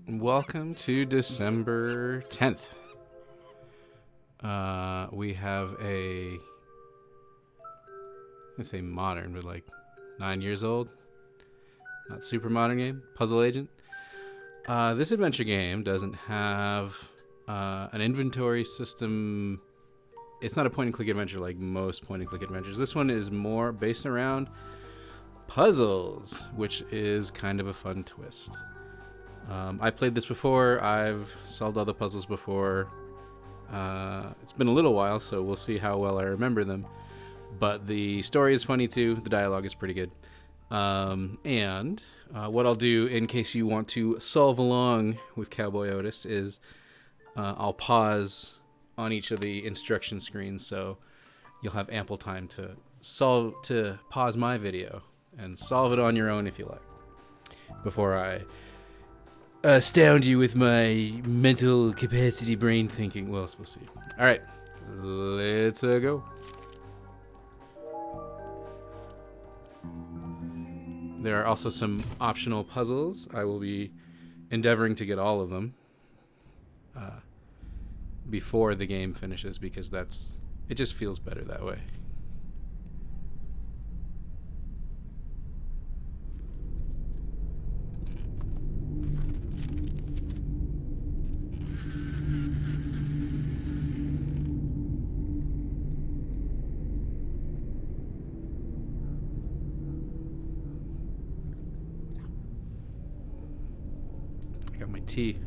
Welcome to December 10th. We have I say modern, but like 9 years old, not super modern game, Puzzle Agent. This adventure game doesn't have an inventory system. It's not a point and click adventure like most point and click adventures. This one is more based around puzzles, which is kind of a fun twist. I've played this before. I've solved all the puzzles before. It's been a little while, so we'll see how well I remember them. But the story is funny too. The dialogue is pretty good. And what I'll do in case you want to solve along with Cowboy Otis is I'll pause on each of the instruction screens, so you'll have ample time to pause my video and solve it on your own if you like, before I astound you with my mental capacity, brain thinking. Well, we'll see. All right, let's go. There are also some optional puzzles. I will be endeavoring to get all of them before the game finishes, because it just feels better that way. I got my tea.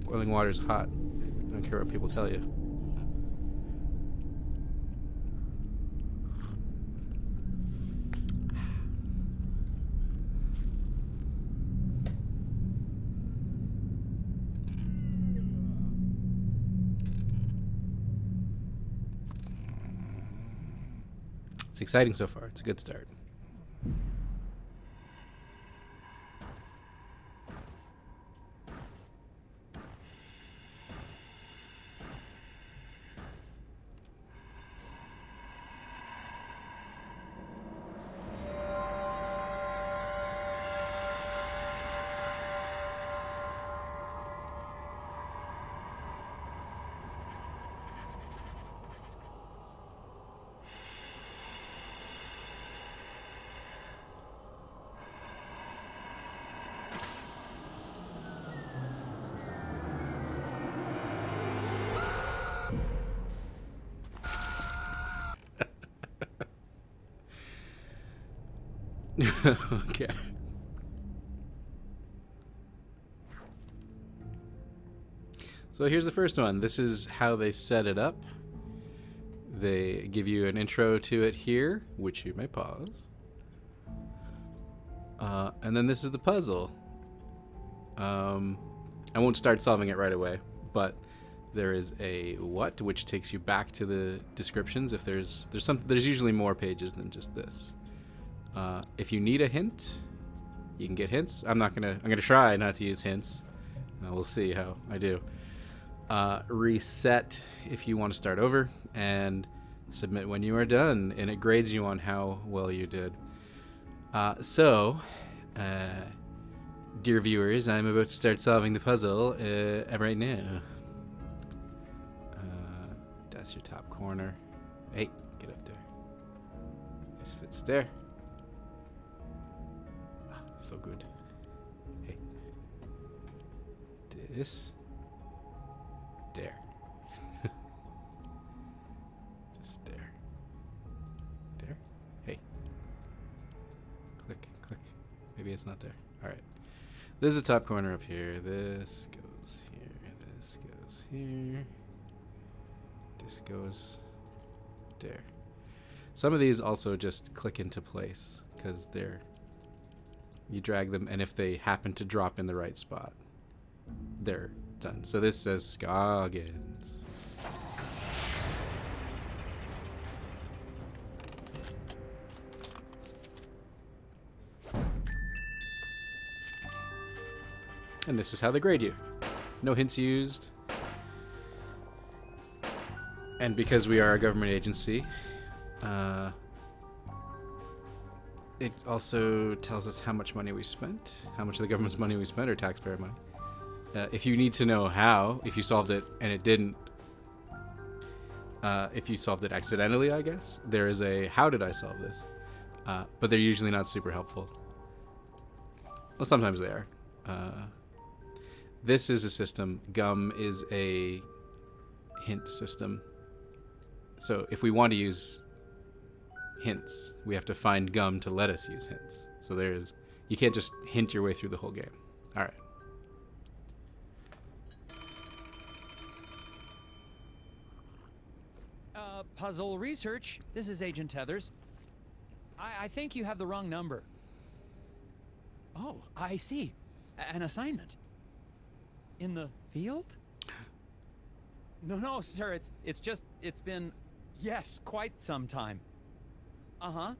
Boiling water's hot. I don't care what people tell you. It's exciting so far. It's a good start. Okay. So here's the first one. This is how they set it up. They give you an intro to it here, which you may pause. And then this is the puzzle. I won't start solving it right away, but there is a what, which takes you back to the descriptions. If there's usually more pages than just this. If you need a hint, you can get hints. I'm gonna try not to use hints. We'll see how I do. Reset if you want to start over, and submit when you are done, and it grades you on how well you did. Dear viewers, I'm about to start solving the puzzle right now. That's your top corner. Hey, get up there. This fits there. So good. Hey. This. There. Just there. There. Hey. Click, click. Maybe it's not there. Alright. This is the top corner up here. This goes here. This goes here. This goes there. Some of these also just click into place because you drag them, and if they happen to drop in the right spot, they're done. So this says Scoggins. And this is how they grade you. No hints used. And because we are a government agency, it also tells us how much money we spent, how much of the government's money we spent, or taxpayer money. If you need to know how, if you solved it and it didn't, if you solved it accidentally, I guess, there is a how did I solve this? But they're usually not super helpful. Well, sometimes they are. This is a system. Gum is a hint system. So if we want to use hints, we have to find Gum to let us use hints. So you can't just hint your way through the whole game. All right. Puzzle Research. This is Agent Tethers. I think you have the wrong number. Oh, I see. An assignment. In the field? No, sir. It's been, yes, quite some time. Uh-huh.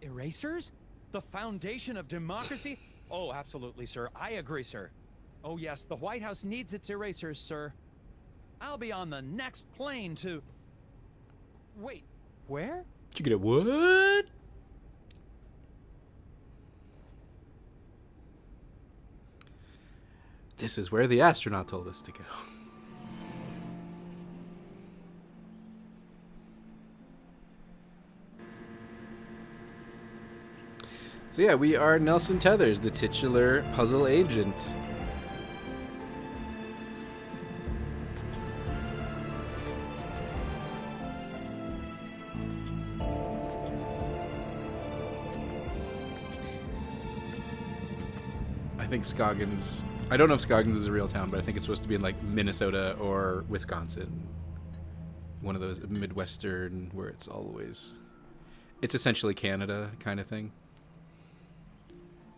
Erasers? The foundation of democracy? Oh, absolutely, sir. I agree, sir. Oh, yes, the White House needs its erasers, sir. I'll be on the next plane to... Wait, where? Did you get a what? This is where the astronaut told us to go. So yeah, we are Nelson Tethers, the titular puzzle agent. I think Scoggins... I don't know if Scoggins is a real town, but I think it's supposed to be in like Minnesota or Wisconsin. One of those Midwestern where it's always... It's essentially Canada kind of thing.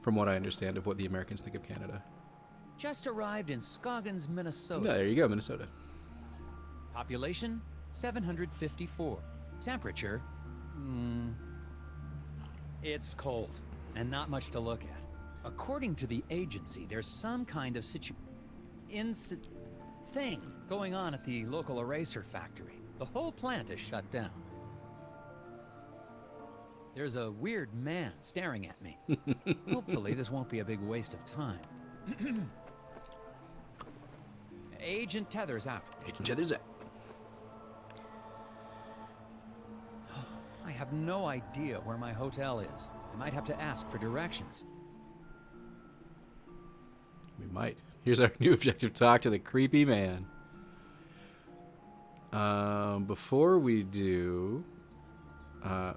From what I understand of what the Americans think of Canada. Just arrived in Scoggins, Minnesota. No, there you go, Minnesota. Population, 754. Temperature, it's cold, and not much to look at. According to the agency, there's some kind of thing going on at the local eraser factory. The whole plant is shut down. There's a weird man staring at me. Hopefully this won't be a big waste of time. Agent Tethers out. Agent Tethers out. I have no idea where my hotel is. I might have to ask for directions. We might. Here's our new objective. Talk to the creepy man. Before we do...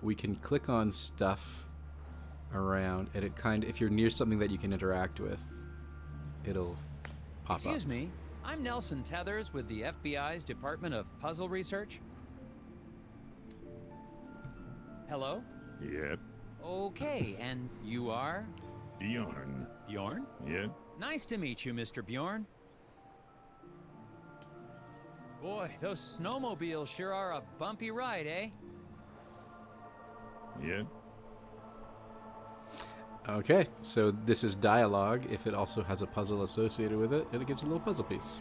we can click on stuff around, and it if you're near something that you can interact with, it'll pop up. Excuse me, I'm Nelson Tethers with the FBI's Department of Puzzle Research. Hello? Yep. Okay, and you are? Bjorn. Bjorn? Yep. Nice to meet you, Mr. Bjorn. Boy, those snowmobiles sure are a bumpy ride, eh? Yep. Okay, so this is dialogue. If it also has a puzzle associated with it, it gives a little puzzle piece.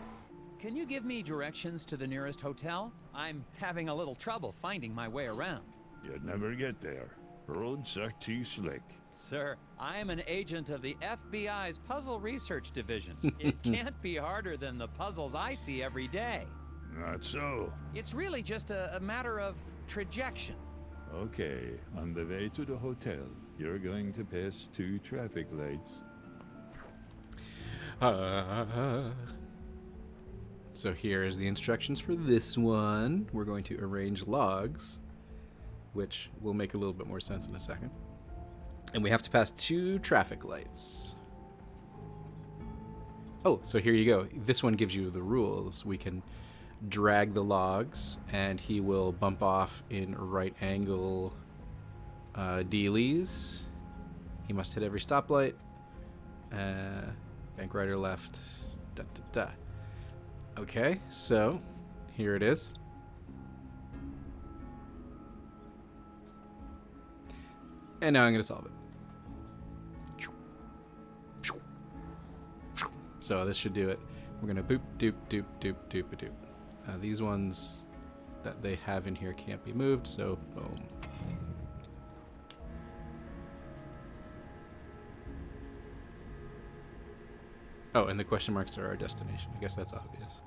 Can you give me directions to the nearest hotel? I'm having a little trouble finding my way around. You'd never get there. Roads are too slick. Sir, I am an agent of the FBI's Puzzle Research Division. It can't be harder than the puzzles I see every day. Not so. It's really just a matter of trajection. Okay, on the way to the hotel, you're going to pass 2 traffic lights. So here is the instructions for this one. We're going to arrange logs, which will make a little bit more sense in a second. And we have to pass 2 traffic lights. Oh, so here you go. This one gives you the rules. We can drag the logs, and he will bump off in right angle dealies. He must hit every stoplight. Bank right or left. Da, da, da. Okay, so here it is. And now I'm going to solve it. So this should do it. We're going to boop, doop, doop, doop, doop, doop. These ones that they have in here can't be moved, so boom. Oh, and the question marks are our destination. I guess that's obvious.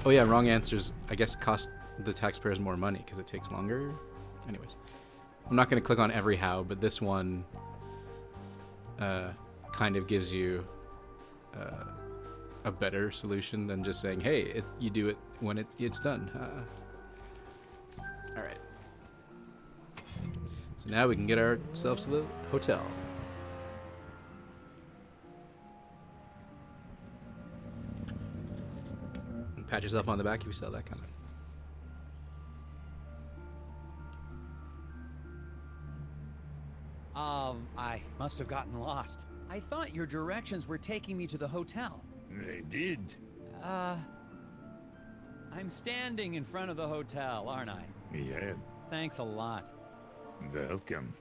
Oh yeah, wrong answers, I guess, cost the taxpayers more money because it takes longer. Anyways, I'm not going to click on every how, but this one kind of gives you a better solution than just saying, hey, you do it when it's done. All right. So now we can get ourselves to the hotel. And pat yourself on the back if you saw that coming. I must have gotten lost. I thought your directions were taking me to the hotel. They did. I'm standing in front of the hotel, aren't I? Yeah, Thanks a lot. welcome.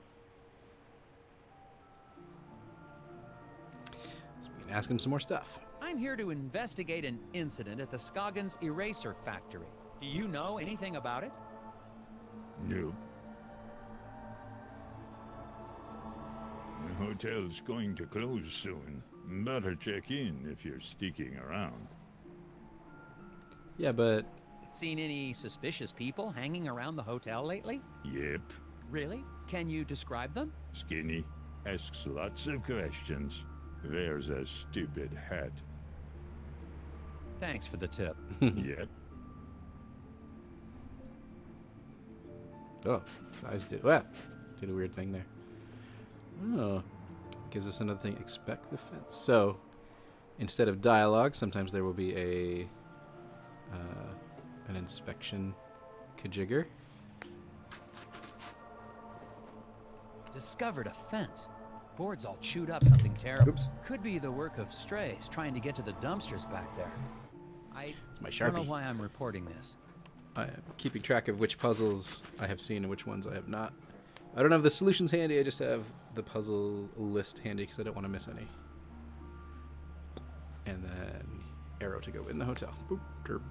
So we can ask him some more stuff. I'm here to investigate an incident at the Scoggins Eraser Factory. Do you know anything about it? Nope. The hotel's going to close soon. Better check in if you're sticking around. Yeah, but Seen any suspicious people hanging around the hotel lately? Yep. Really? Can you describe them? Skinny. Asks lots of questions. Wears a stupid hat. Thanks for the tip. Yep. oh, size did a weird thing there. Oh, gives us another thing. Expect the fence. So instead of dialogue, sometimes there will be an inspection kajigger. Discovered a fence. Boards all chewed up, something terrible. Oops. Could be the work of strays trying to get to the dumpsters back there. I It's my don't know Sharpie. why I'm reporting this. I am keeping track of which puzzles I have seen and which ones I have not. I don't have the solutions handy. I just have the puzzle list handy because I don't want to miss any. And then arrow to go in the hotel. Boop, derp.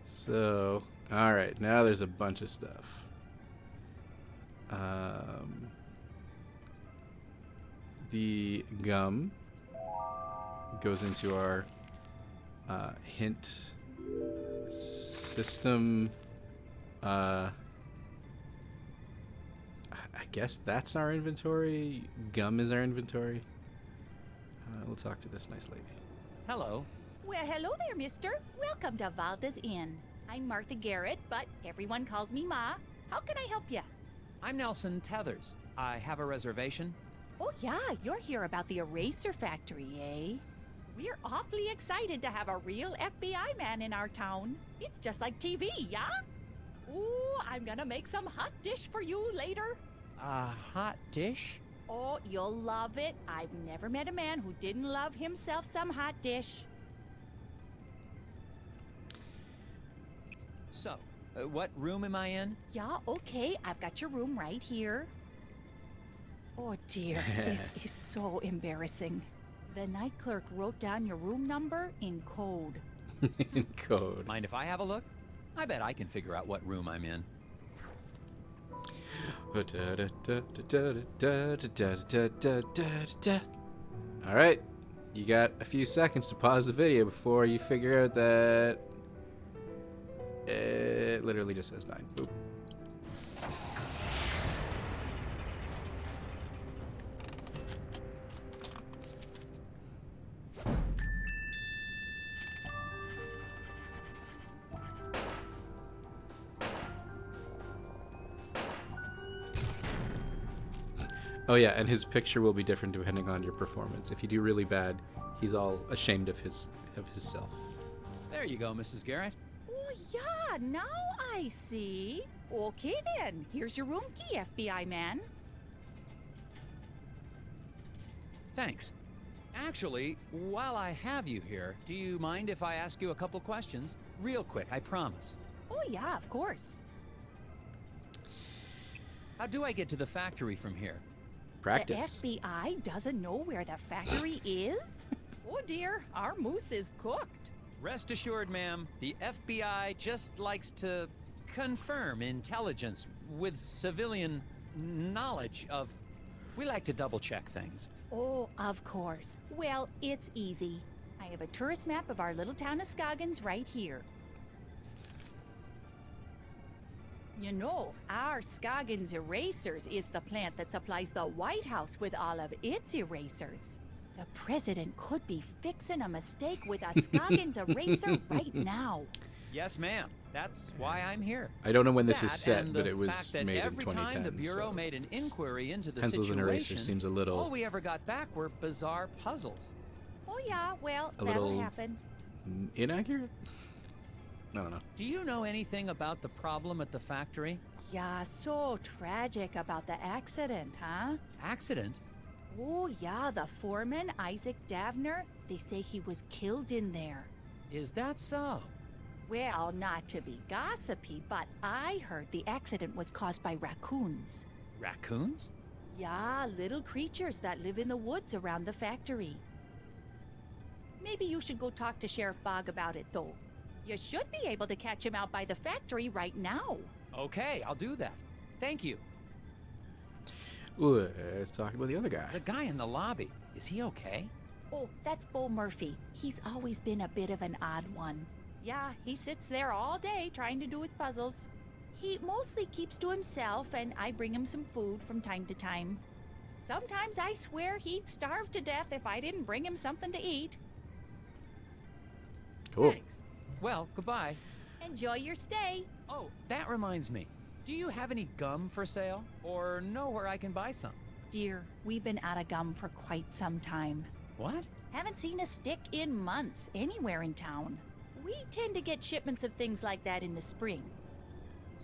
So, all right, now there's a bunch of stuff. The gum goes into our hint system. I guess that's our inventory. Gum is our inventory. We'll talk to this nice lady. Hello. Well, hello there, mister. Welcome to Valda's Inn. I'm Martha Garrett, but everyone calls me Ma. How can I help you? I'm Nelson Tethers. I have a reservation. Oh, yeah, you're here about the eraser factory, eh? We're awfully excited to have a real FBI man in our town. It's just like TV, yeah? Ooh, I'm gonna make some hot dish for you later. A hot dish? Oh, you'll love it. I've never met a man who didn't love himself some hot dish. So, what room am I in? Yeah, okay, I've got your room right here. Oh dear, this is so embarrassing. The night clerk wrote down your room number in code. In code. Mind if I have a look? I bet I can figure out what room I'm in. All right, you got a few seconds to pause the video before you figure out that it literally just says 9. Boop. Oh yeah, and his picture will be different depending on your performance. If you do really bad, he's all ashamed of himself. There you go, Mrs. Garrett. Oh yeah, now I see. Okay then, here's your room key, FBI man. Thanks. Actually, while I have you here, do you mind if I ask you a couple questions? Real quick, I promise. Oh, yeah, of course. How do I get to the factory from here? Practice. The FBI doesn't know where the factory is? Oh dear, our moose is cooked. Rest assured, ma'am, the FBI just likes to confirm intelligence with civilian knowledge of... We like to double-check things. Oh, of course. Well, it's easy. I have a tourist map of our little town of Scoggins right here. You know, our Scoggins Erasers is the plant that supplies the White House with all of its erasers. The president could be fixing a mistake with a Scoggins eraser right now. Yes, ma'am. That's why I'm here. I don't know when this is That set, and but the it was fact that made in every 2010. time the Bureau so made an inquiry into the pencils and situation, erasers seems a all little we ever got back were bizarre puzzles. Oh yeah, well, A that'll little- happen. inaccurate. I don't know. Do you know anything about the problem at the factory? Yeah, so tragic about the accident, huh? Accident? Oh yeah, the foreman, Isaac Davner, they say he was killed in there. Is that so? Well, not to be gossipy, but I heard the accident was caused by raccoons. Raccoons? Yeah, little creatures that live in the woods around the factory. Maybe you should go talk to Sheriff Bog about it, though. You should be able to catch him out by the factory right now. Okay, I'll do that. Thank you. Ooh, let's talk about the other guy. The guy in the lobby, is he okay? Oh, that's Bo Murphy. He's always been a bit of an odd one. Yeah, he sits there all day trying to do his puzzles. He mostly keeps to himself, and I bring him some food from time to time. Sometimes I swear he'd starve to death if I didn't bring him something to eat. Cool. Thanks. Well, goodbye. Enjoy your stay. Oh, that reminds me. Do you have any gum for sale? Or know where I can buy some? Dear, we've been out of gum for quite some time. What? Haven't seen a stick in months anywhere in town. We tend to get shipments of things like that in the spring.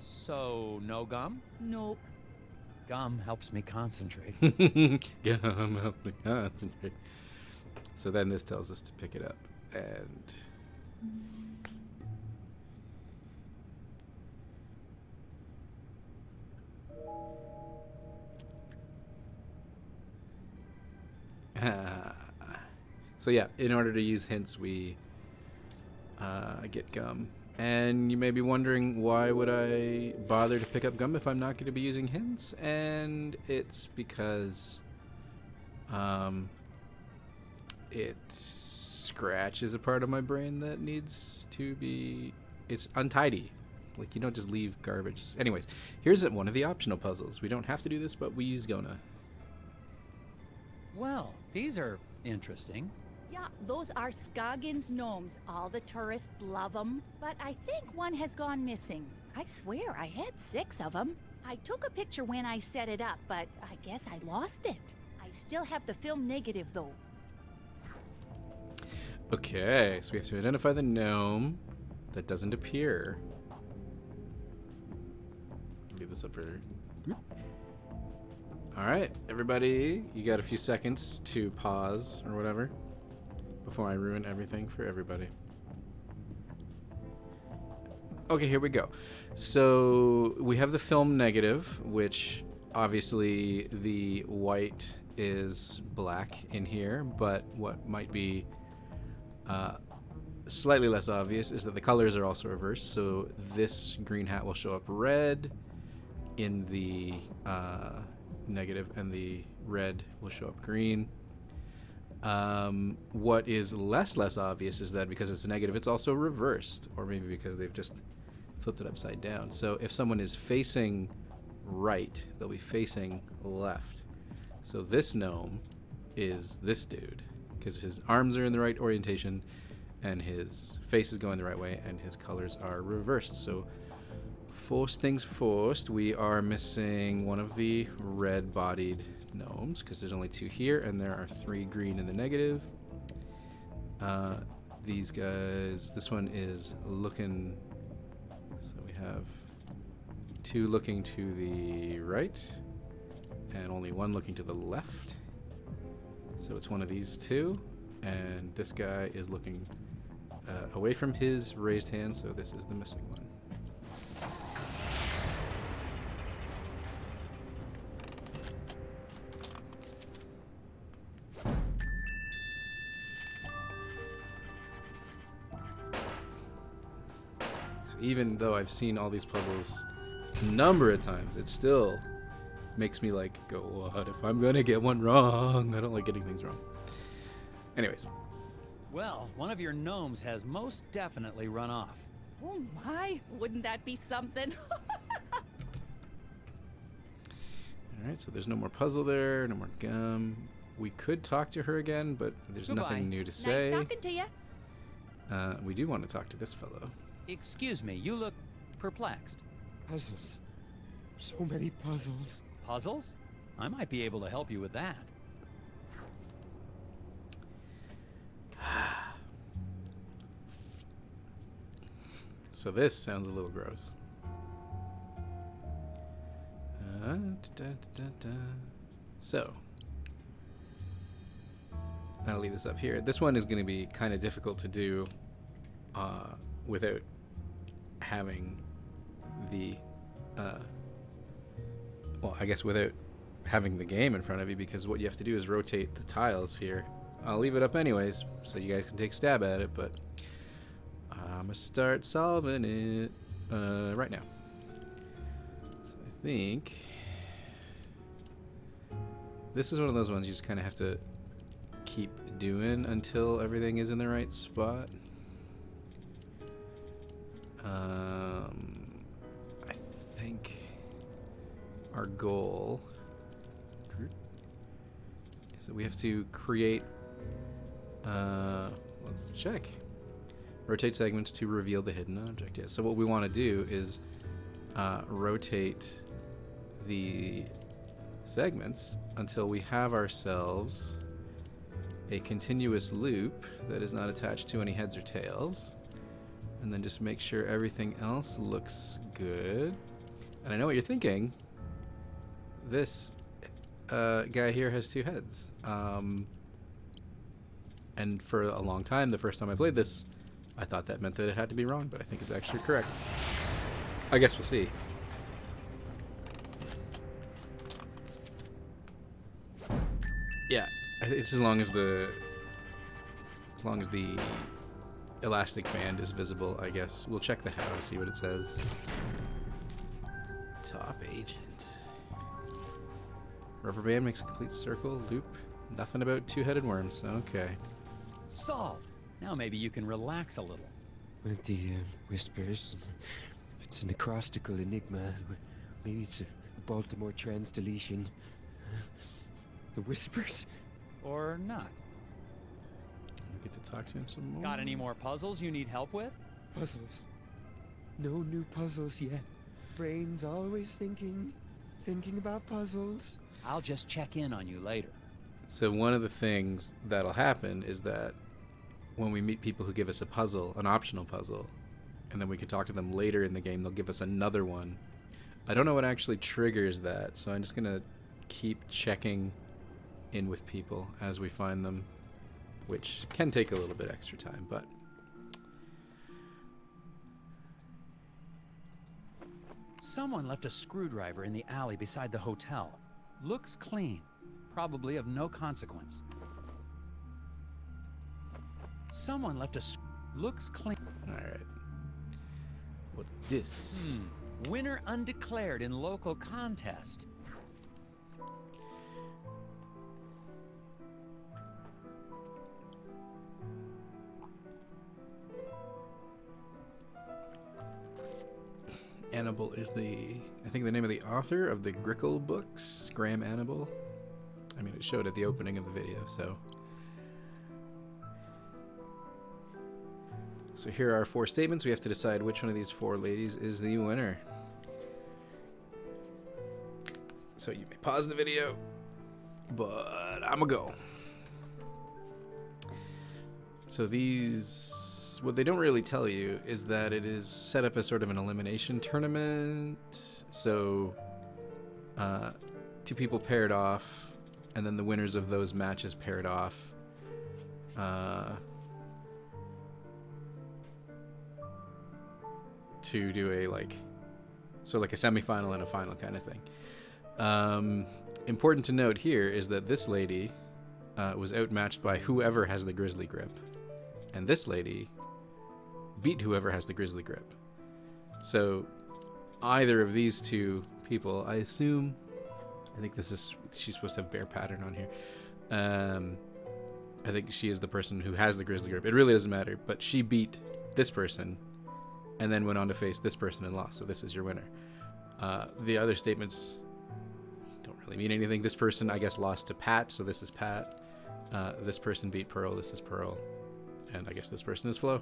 So, no gum? Nope. Gum helps me concentrate. Gum, help me concentrate. So then this tells us to pick it up, and so yeah, in order to use hints, we get gum. And you may be wondering, why would I bother to pick up gum if I'm not going to be using hints? And it's because it scratches a part of my brain that needs to be... It's untidy. Like, you don't just leave garbage. Anyways, here's one of the optional puzzles. We don't have to do this, but we use Gona. Well, these are interesting. Yeah, those are Scoggins gnomes. All the tourists love them. But I think one has gone missing. I swear, I had 6 of them. I took a picture when I set it up, but I guess I lost it. I still have the film negative, though. Okay, so we have to identify the gnome that doesn't appear. Leave this up for... Alright, everybody, you got a few seconds to pause or whatever before I ruin everything for everybody. Okay, here we go. So we have the film negative, which obviously the white is black in here, but what might be slightly less obvious is that the colors are also reversed. So this green hat will show up red in the negative, and the red will show up green. What is less obvious is that because it's a negative, it's also reversed, or maybe because they've just flipped it upside down. So if someone is facing right, they'll be facing left. So this gnome is this dude, because his arms are in the right orientation, and his face is going the right way, and his colors are reversed. So first things first, we are missing one of the red-bodied gnomes, because there's only 2 here, and there are 3 green in the negative. These guys, this one is looking, so we have 2 looking to the right, and only 1 looking to the left. So it's one of these two, and this guy is looking away from his raised hand, so this is the missing one. So even though I've seen all these puzzles a number of times, it still makes me like go, what if I'm gonna get one wrong? I don't like getting things wrong. Anyways, Well, one of your gnomes has most definitely run off. Oh my, wouldn't that be something? all right, so there's no more puzzle there, no more gum. We could talk to her again, but there's Goodbye. nothing new to Nice say. talking to you. We do want to talk to this fellow. Excuse me, you look perplexed. Puzzles. So many puzzles. Puzzles? I might be able to help you with that. So this sounds a little gross. So I'll leave this up here. This one is going to be kind of difficult to do without having the well, I guess without having the game in front of you, because what you have to do is rotate the tiles here. I'll leave it up anyways so you guys can take a stab at it, but I'm gonna start solving it right now. So I think this is one of those ones you just kind of have to keep doing until everything is in the right spot. I think our goal is that we have to create, let's check. Rotate segments to reveal the hidden object. Yeah, so what we want to do is rotate the segments until we have ourselves a continuous loop that is not attached to any heads or tails. And then just make sure everything else looks good. And I know what you're thinking. This guy here has two heads. And for a long time, the first time I played this, I thought that meant that it had to be wrong, but I think it's actually correct. I guess we'll see. Yeah, it's as long as the elastic band is visible, I guess. We'll check the how to see what it says. Top agent. Rubber band makes a complete circle, loop. Nothing about two-headed worms. Okay. Solved. Now maybe you can relax a little. With the whispers. If it's an acrostical enigma, maybe it's a Baltimore trans deletion. The whispers. Or not. We get to talk to him some more. Got any more puzzles you need help with? Puzzles. No new puzzles yet. Brain's always thinking about puzzles. I'll just check in on you later. So one of the things that'll happen is that when we meet people who give us a puzzle, an optional puzzle, and then we can talk to them later in the game, they'll give us another one. I don't know what actually triggers that, so I'm just going to keep checking in with people as we find them, which can take a little bit extra time, but... Someone left a screwdriver in the alley beside the hotel. Looks clean. Probably of no consequence. Someone left looks clean. Alright. What's this? Winner undeclared in local contest. Annabelle is I think the name of the author of the Grickle books, Graham Annabelle. I mean, it showed at the opening of the video, so. So here are our 4 statements. We have to decide which one of these 4 ladies is the winner. So you may pause the video, but I'ma go. So these, what they don't really tell you is that it is set up as sort of an elimination tournament. So 2 people paired off and then the winners of those matches paired off. To do a like a semifinal and a final kind of thing. Important to note here is that this lady was outmatched by whoever has the grizzly grip, and this lady beat whoever has the grizzly grip. So either of these two people, I assume, I think she's supposed to have bear pattern on here. I think she is the person who has the grizzly grip. It really doesn't matter, but she beat this person and then went on to face this person and lost. So this is your winner. The other statements don't really mean anything. This person, I guess, lost to Pat, so this is Pat. This person beat Pearl, this is Pearl. And I guess this person is Flo.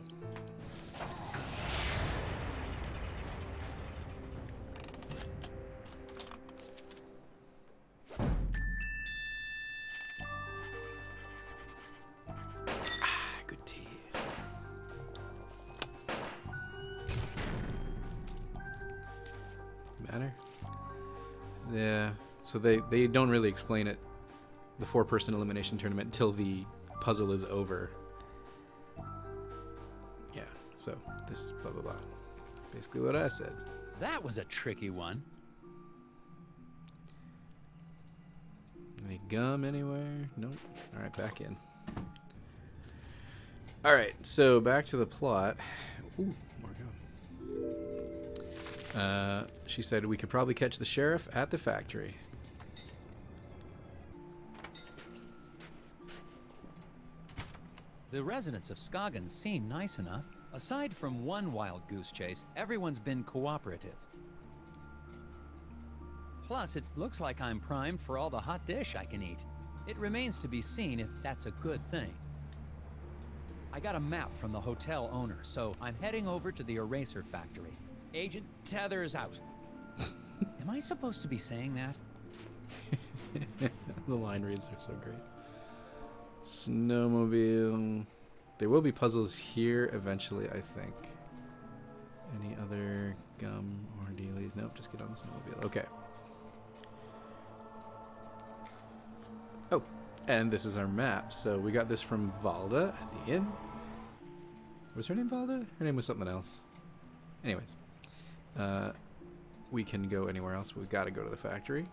Good tea. Matter? Yeah, so they don't really explain it, the 4-person elimination tournament, until the puzzle is over. Yeah, so this is blah blah blah. Basically what I said. That was a tricky one. Any gum anywhere? Nope. Alright, back in. Alright, so back to the plot. Ooh, more gum. She said we could probably catch the sheriff at the factory. The residents of Skagen seem nice enough. Aside from one wild goose chase, everyone's been cooperative. Plus, it looks like I'm primed for all the hot dish I can eat. It remains to be seen if that's a good thing. I got a map from the hotel owner, so I'm heading over to the eraser factory. Agent Tethers out. Am I supposed to be saying that? The line reads are so great. Snowmobile. There will be puzzles here eventually, I think. Any other gum or dealies? Nope, just get on the snowmobile. Okay. Oh, and this is our map. So we got this from Valda at the inn. Was her name Valda? Her name was something else. Anyways. We can go anywhere else. We've got to go to the factory.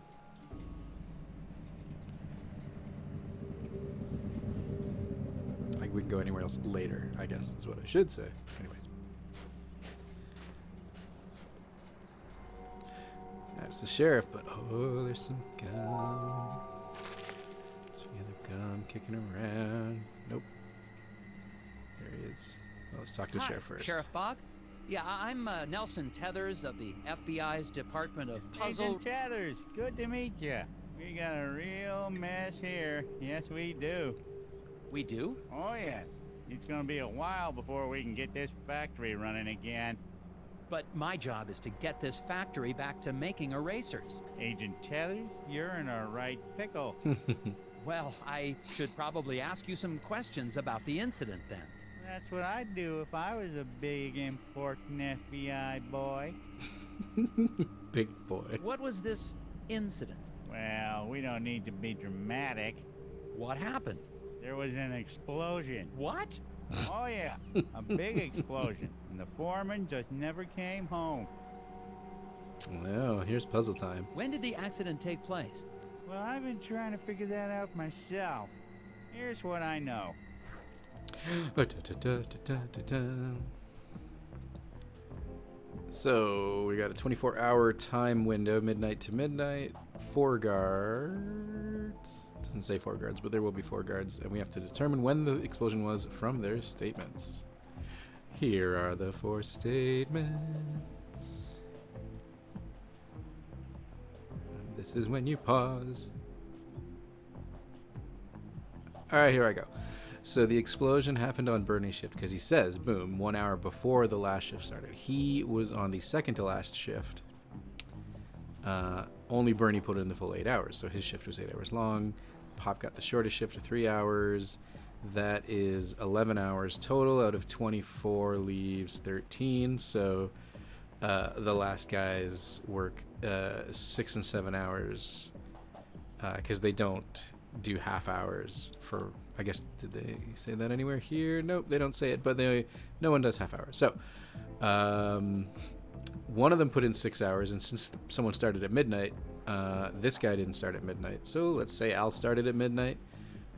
Like, we can go anywhere else later, I guess is what I should say. Anyways. That's the sheriff, but oh, there's some gum. Some other gum kicking around. Nope. There he is. Well, let's talk to the Hi, sheriff first. Sheriff Bog? Yeah, I'm Nelson Tethers of the FBI's Department of Puzzle... Agent Tethers, good to meet you. We got a real mess here. Yes, we do. We do? Oh, yes. It's gonna be a while before we can get this factory running again. But my job is to get this factory back to making erasers. Agent Tethers, you're in a right pickle. Well, I should probably ask you some questions about the incident then. That's what I'd do if I was a big, important FBI boy. Big boy. What was this incident? Well, we don't need to be dramatic. What happened? There was an explosion. What? Oh, yeah. A big explosion. And the foreman just never came home. Well, here's puzzle time. When did the accident take place? Well, I've been trying to figure that out myself. Here's what I know. So we got a 24-hour time window, midnight to midnight. 4 guards. Doesn't say 4 guards, but there will be 4 guards, and we have to determine when the explosion was from their statements. Here are the 4 statements. And this is when you pause. All right, here I go. So the explosion happened on Bernie's shift because he says, boom, 1 hour before the last shift started. He was on the second to last shift. Only Bernie put in the full 8 hours, so his shift was 8 hours long. Pop got the shortest shift of 3 hours. That is 11 hours total out of 24 leaves 13. So the last guys work 6 and 7 hours because they don't do half hours for, I guess, did they say that anywhere here? Nope, they don't say it, but no one does half hours. So one of them put in 6 hours, and since someone started at midnight, this guy didn't start at midnight. So let's say Al started at midnight,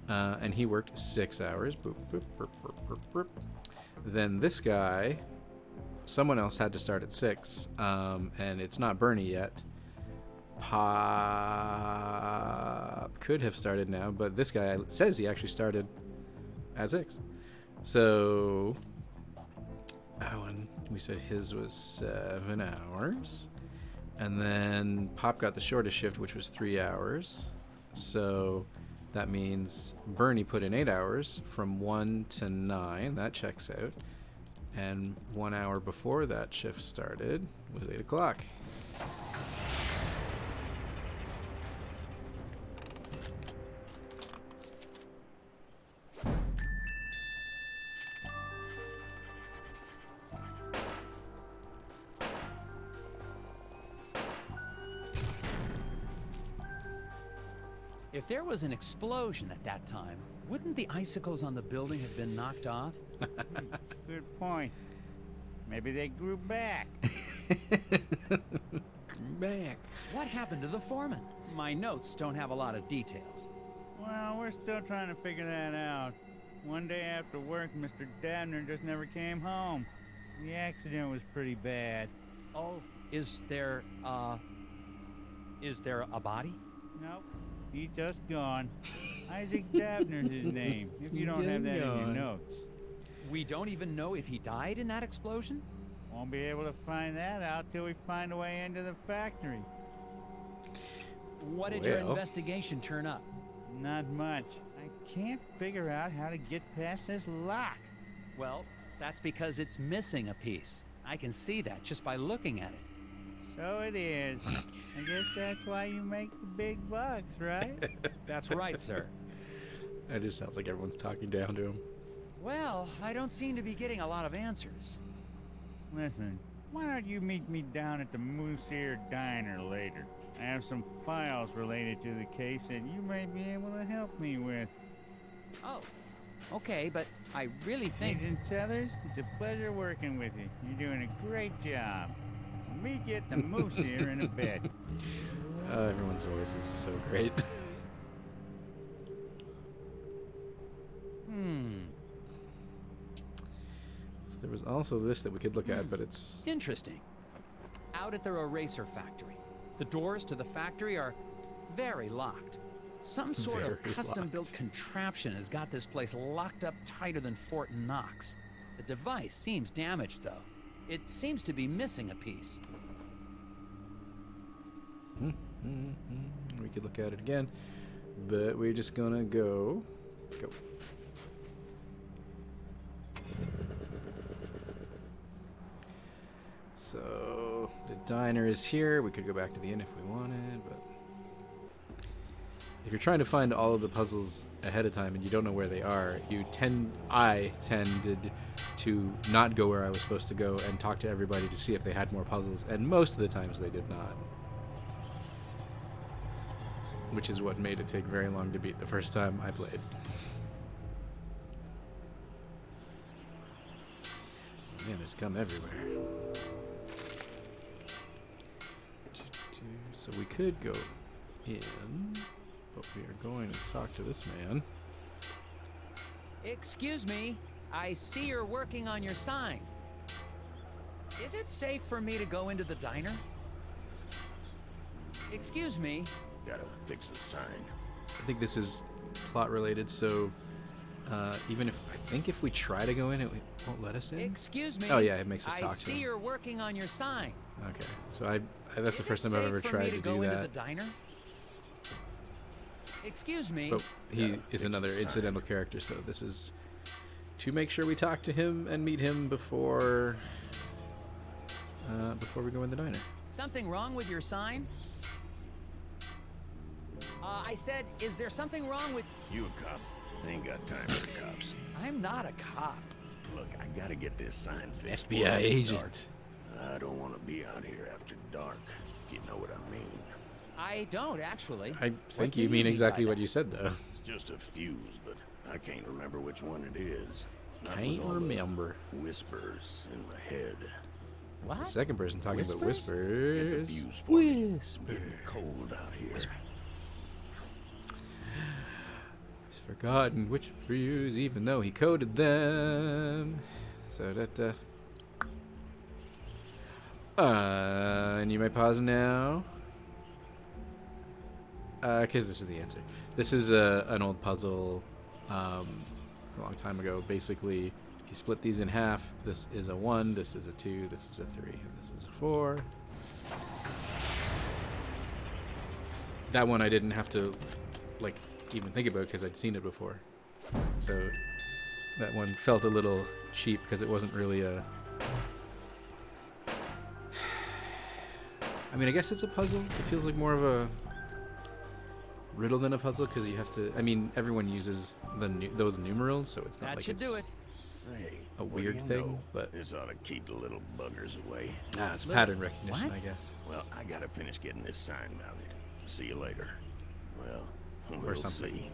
and he worked 6 hours. Boop, boop, boop, boop, boop, boop. Then this guy, someone else had to start at 6, and it's not Bernie yet. Pop could have started now, but this guy says he actually started at 6. So Owen, we said his was 7 hours, and then Pop got the shortest shift, which was 3 hours. So that means Bernie put in 8 hours from 1 to 9. That checks out. And 1 hour before that shift started was 8 o'clock. If there was an explosion at that time, wouldn't the icicles on the building have been knocked off? Good point. Maybe they grew back. Back. What happened to the foreman? My notes don't have a lot of details. Well, we're still trying to figure that out. One day after work, Mr. Dabner just never came home. The accident was pretty bad. Oh, is there a body? Nope, he's just gone. Isaac Dabner's his name, if you don't have that in your notes. We don't even know if he died in that explosion? Won't be able to find that out till we find a way into the factory. What did your Well. investigation turn up? Not much. I can't figure out how to get past this lock. Well, that's because it's missing a piece. I can see that just by looking at it. So it is. I guess that's why you make the big bucks, right? That's right, sir. It just sounds like everyone's talking down to him. Well, I don't seem to be getting a lot of answers. Listen, why don't you meet me down at the Moose Ear Diner later? I have some files related to the case that you might be able to help me with. Oh, okay, but I really think... Agent Tethers, it's a pleasure working with you. You're doing a great job. I'll meet you at the Moose Ear in a bit. Everyone's voice is so great. So there was also this that we could look at, but it's... Interesting. Out at their eraser factory. The doors to the factory are very locked. Some sort of Very custom-built locked. contraption has got this place locked up tighter than Fort Knox. The device seems damaged, though. It seems to be missing a piece. We could look at it again, but we're just gonna go. So the diner is here. We could go back to the inn if we wanted, but if you're trying to find all of the puzzles ahead of time and you don't know where they are, I tended to not go where I was supposed to go and talk to everybody to see if they had more puzzles, and most of the times they did not. Which is what made it take very long to beat the first time I played. Man, there's gum everywhere. So we could go in, but we are going to talk to this man. Excuse me, I see you're working on your sign. Is it safe for me to go into the diner? Excuse me. Gotta fix the sign. I think this is plot related, so even if if we try to go in, it won't let us in. Excuse me. Oh yeah, it makes us I talk to see him. you're working on your sign. Okay, so that's the Is first it time I've safe ever for tried me to go do into that. the diner? Excuse me. But he Gotta is fix the another sign. incidental character, so this is to make sure we talk to him and meet him before we go in the diner. Something wrong with your sign? I said, is there something wrong with... You a cop? I ain't got time for the cops. I'm not a cop. Look, I gotta get this sign fixed. FBI before it gets agent. dark. I don't want to be out here after dark, if you know what I mean. I don't actually. I What think do you mean by exactly that? what you said, though. It's just a fuse, but I can't remember which one it is. Not with Can't all the remember. whispers in my head. It's the What? second person talking about Whispers? Get the whispers. fuse for me. It's getting cold out here. He's forgotten which fuse, even though he coded them. So that. And you may pause now. Because this is the answer. This is an old puzzle from a long time ago. Basically, if you split these in half, this is a 1, this is a 2, this is a 3, and this is a 4. That one I didn't have to, like, even think about because I'd seen it before. So that one felt a little cheap because it wasn't really a... I mean, I guess it's a puzzle. It feels like more of a riddle than a puzzle because you have to... I mean, everyone uses those numerals, so it's not That like should it's do it. Hey, a what do weird you thing, know? but... This ought to keep the little buggers away. Nah, it's Look, pattern recognition, what? I guess. Well, I gotta finish getting this sign mounted. See you later. Well, we'll something. see.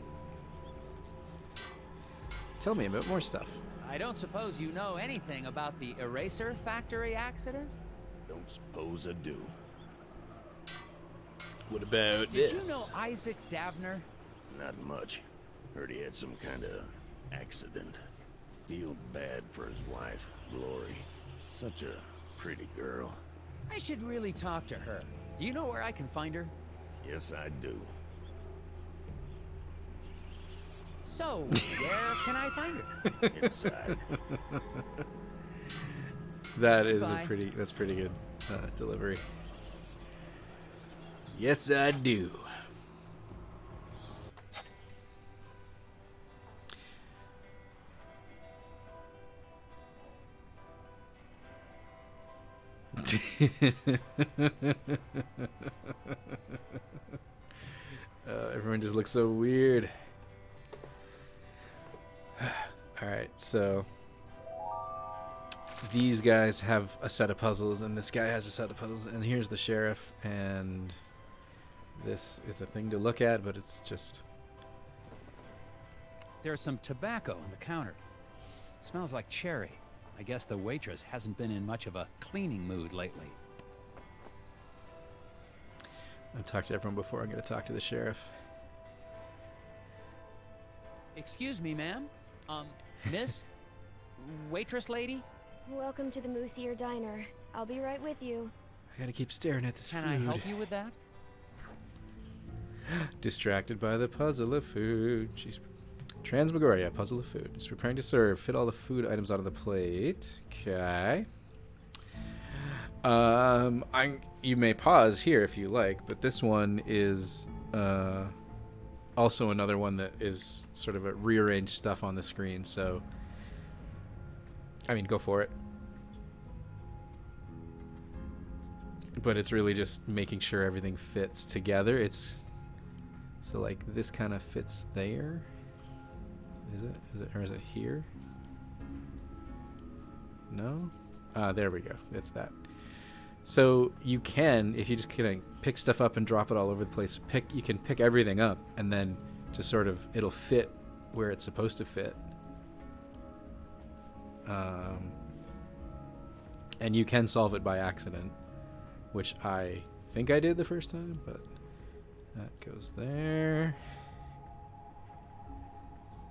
Tell me about more stuff. I don't suppose you know anything about the eraser factory accident? Don't suppose I do. What about Did you know Isaac Davner? Not much. Heard he had some kind of accident. Feel bad for his wife, Glory. Such a pretty girl. I should really talk to her. Do you know where I can find her? Yes, I do. So, where can I find her? Inside. That is Goodbye. that's pretty good delivery. Yes, I do. Everyone just looks so weird. All right, so these guys have a set of puzzles, and this guy has a set of puzzles, and here's the sheriff, and this is a thing to look at, but it's just... There's some tobacco on the counter. Smells like cherry. I guess the waitress hasn't been in much of a cleaning mood lately. I've talked to everyone before. I'm going to talk to the sheriff. Excuse me, ma'am. Miss? Waitress lady? Welcome to the Moose Ear Diner. I'll be right with you. I got to keep staring at this Can food. I help you with that? Distracted by the puzzle of food. She's Transmagoria, puzzle of food. Is preparing to serve. Fit all the food items onto the plate. Okay. You may pause here if you like, but this one is also another one that is sort of a rearranged stuff on the screen. So, I mean, go for it. But it's really just making sure everything fits together. It's so like this kind of fits there. Is it? Or is it here? No? There we go. It's that. So you can, if you just kind of pick stuff up and drop it all over the place, you can pick everything up and then just sort of, it'll fit where it's supposed to fit. And you can solve it by accident, which I think I did the first time, but that goes there.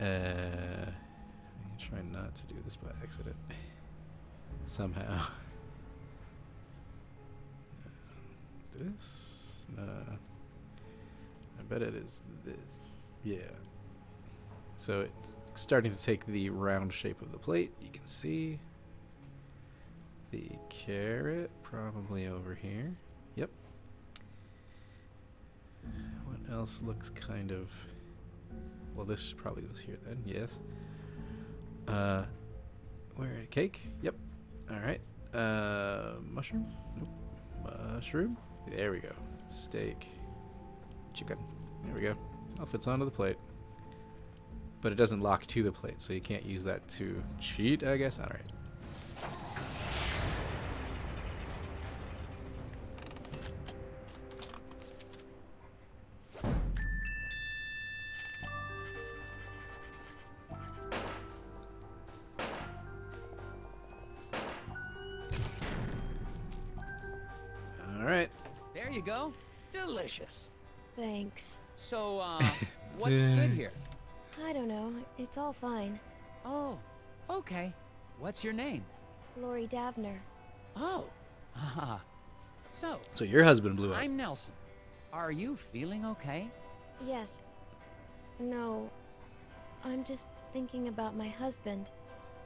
I'm trying not to do this by accident. Somehow. This? I bet it is this. Yeah. So it's starting to take the round shape of the plate. You can see the carrot probably over here. Yep. What else looks kind of... Well, this probably goes here then. Yes. Where? Cake? Yep. All right. Mushroom? Nope. Mushroom? There we go. Steak. Chicken. There we go. All fits onto the plate. But it doesn't lock to the plate, so you can't use that to cheat, I guess. All right. go. Delicious. Thanks. So, what's good here? I don't know. It's all fine. Oh, okay. What's your name? Lori Davner. Oh, haha. So, So your husband blew up. I'm Nelson. Are you feeling okay? Yes. No. I'm just thinking about my husband.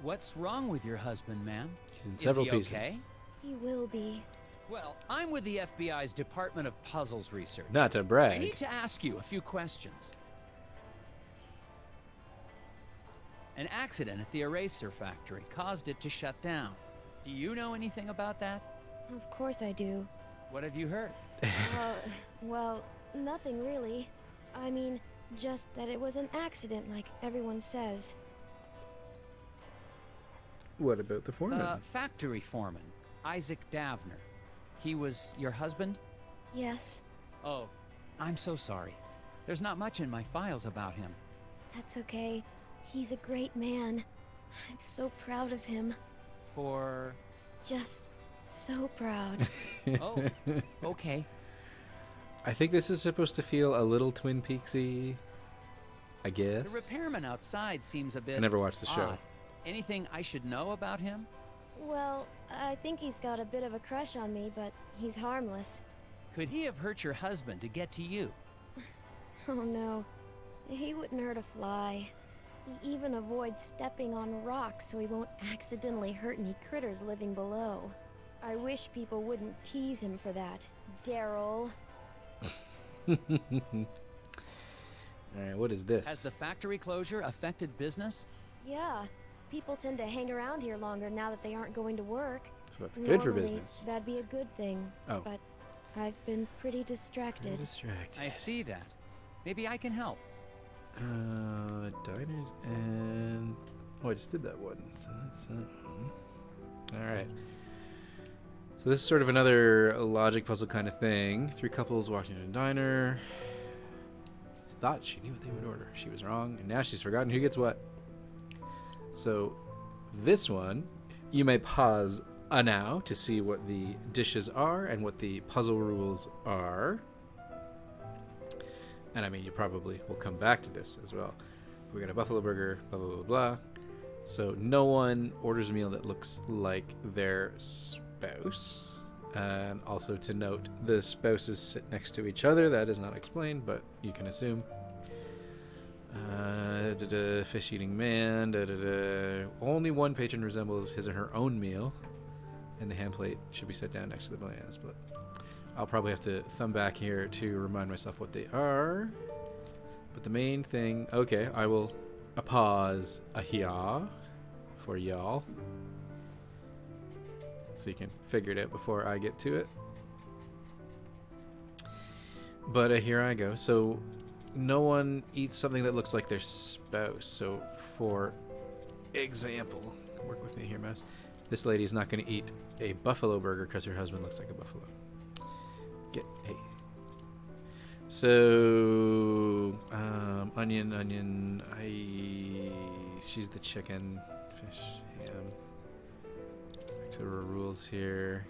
What's wrong with your husband, ma'am? He's in several Is he pieces. okay? He will be. Well, I'm with the FBI's Department of Puzzles Research. Not to I brag. need to ask you a few questions. An accident at the eraser factory caused it to shut down. Do you know anything about that? Of course I do. What have you heard? Well, nothing really. I mean, just that it was an accident like everyone says. What about the foreman? The factory foreman, Isaac Davner. He was your husband? Yes, Oh, I'm so sorry. There's not much in my files about him. that's okay. He's a great man. I'm so proud of him. For... Just so proud. Oh, okay. I think this is supposed to feel a little Twin Peaksy. I guess. The repairman outside seems a bit I never watched the show. odd. Anything I should know about him? Well, I think he's got a bit of a crush on me, but he's harmless. Could he have hurt your husband to get to you? Oh no. He wouldn't hurt a fly. He even avoids stepping on rocks so he won't accidentally hurt any critters living below. I wish people wouldn't tease him for that. Daryl. Alright, what is this? Has the factory closure affected business? Yeah, people tend to hang around here longer now that they aren't going to work. So that's good for Normally, business. That'd be a good thing. Oh. But I've been pretty distracted. Distracted. I see that. Maybe I can help. Diners and... Oh, I just did that one. So that's... Alright. So this is sort of another logic puzzle kind of thing. Three couples walking in a diner. Thought she knew what they would order. She was wrong, and now she's forgotten who gets what. So this one, you may pause now to see what the dishes are and what the puzzle rules are. And I mean, you probably will come back to this as well. We got a buffalo burger, blah, blah, blah, blah. So no one orders a meal that looks like their spouse. And also to note, the spouses sit next to each other. That is not explained, but you can assume. Fish eating man. Only one patron resembles his or her own meal. And the hand plate should be set down next to the banana split. I'll probably have to thumb back here to remind myself what they are. But the main thing... Okay, I will pause a here for y'all. So you can figure it out before I get to it. But here I go. So no one eats something that looks like their spouse. So for example, work with me here, mouse. This lady is not going to eat a buffalo burger because her husband looks like a buffalo. So onion. She's the chicken. Fish, ham. Back to the rules here.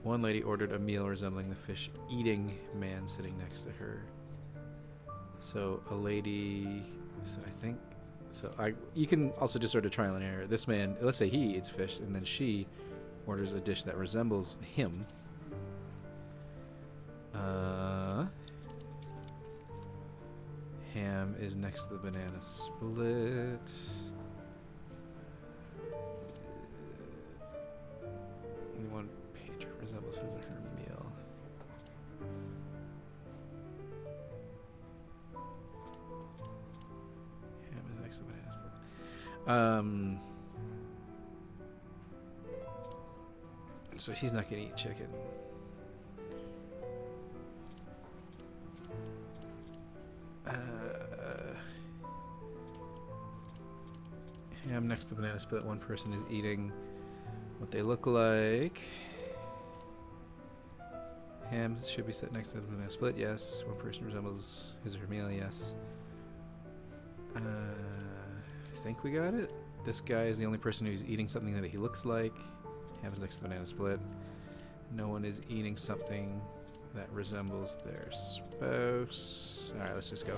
One lady ordered a meal resembling the fish eating man sitting next to her. So a lady. So I think. So you can also just sort of trial and error. This man, let's say he eats fish, and then she orders a dish that resembles him. Ham is next to the banana split. Only one page resembles his or her meal. Ham is next to the banana split. So he's not gonna eat chicken. Ham next to banana split. One person is eating what they look like. Ham should be set next to the banana split. Yes. One person resembles his or her meal. Yes. I think we got it. This guy is the only person who's eating something that he looks like. Ham is next to the banana split. No one is eating something that resembles their spouse. Alright, let's just go.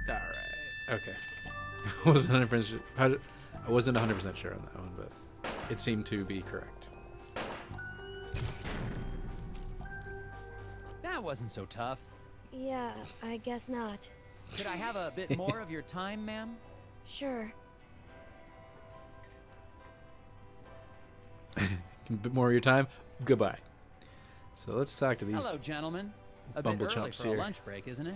Alright, okay. I wasn't 100% I wasn't 100% sure on that one, but it seemed to be correct. That wasn't so tough. Yeah, I guess not. Could I have a bit more of your time, ma'am? Sure. A bit more of your time? Goodbye. So let's talk to these Hello, gentlemen. A bit bumble early chumps for here. a lunch break, isn't it?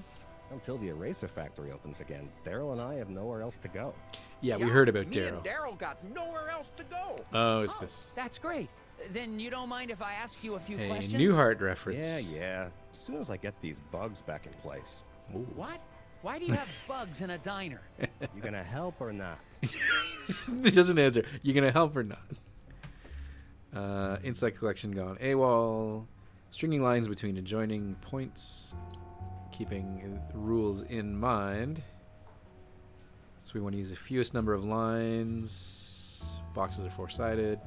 Until the eraser factory opens again, Daryl and I have nowhere else to go. Yeah, we heard about Me Daryl. and Daryl got nowhere else to go. Oh, it's this. That's great. Then you don't mind if I ask you a few A questions? Newhart reference. Yeah. As soon as I get these bugs back in place. Ooh. What? Why do you have bugs in a diner? You gonna help or not? It doesn't answer. You gonna help or not? Insight collection gone AWOL. Stringing lines between adjoining points. Keeping rules in mind. So we want to use the fewest number of lines. Boxes are four-sided.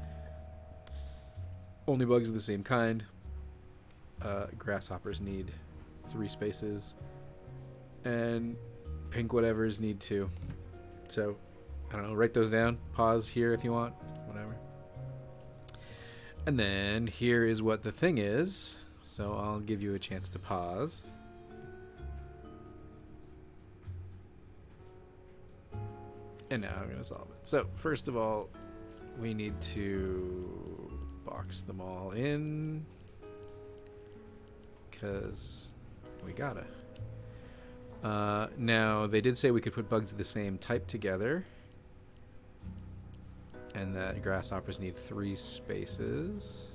Only bugs of the same kind. Grasshoppers need 3 spaces. And pink whatevers need 2. So, I don't know, write those down. Pause here if you want. Whatever. And then here is what the thing is. So I'll give you a chance to pause. And now I'm going to solve it. So, first of all, we need to box them all in. Because we gotta. Now, they did say we could put bugs of the same type together. And that grasshoppers need 3 spaces.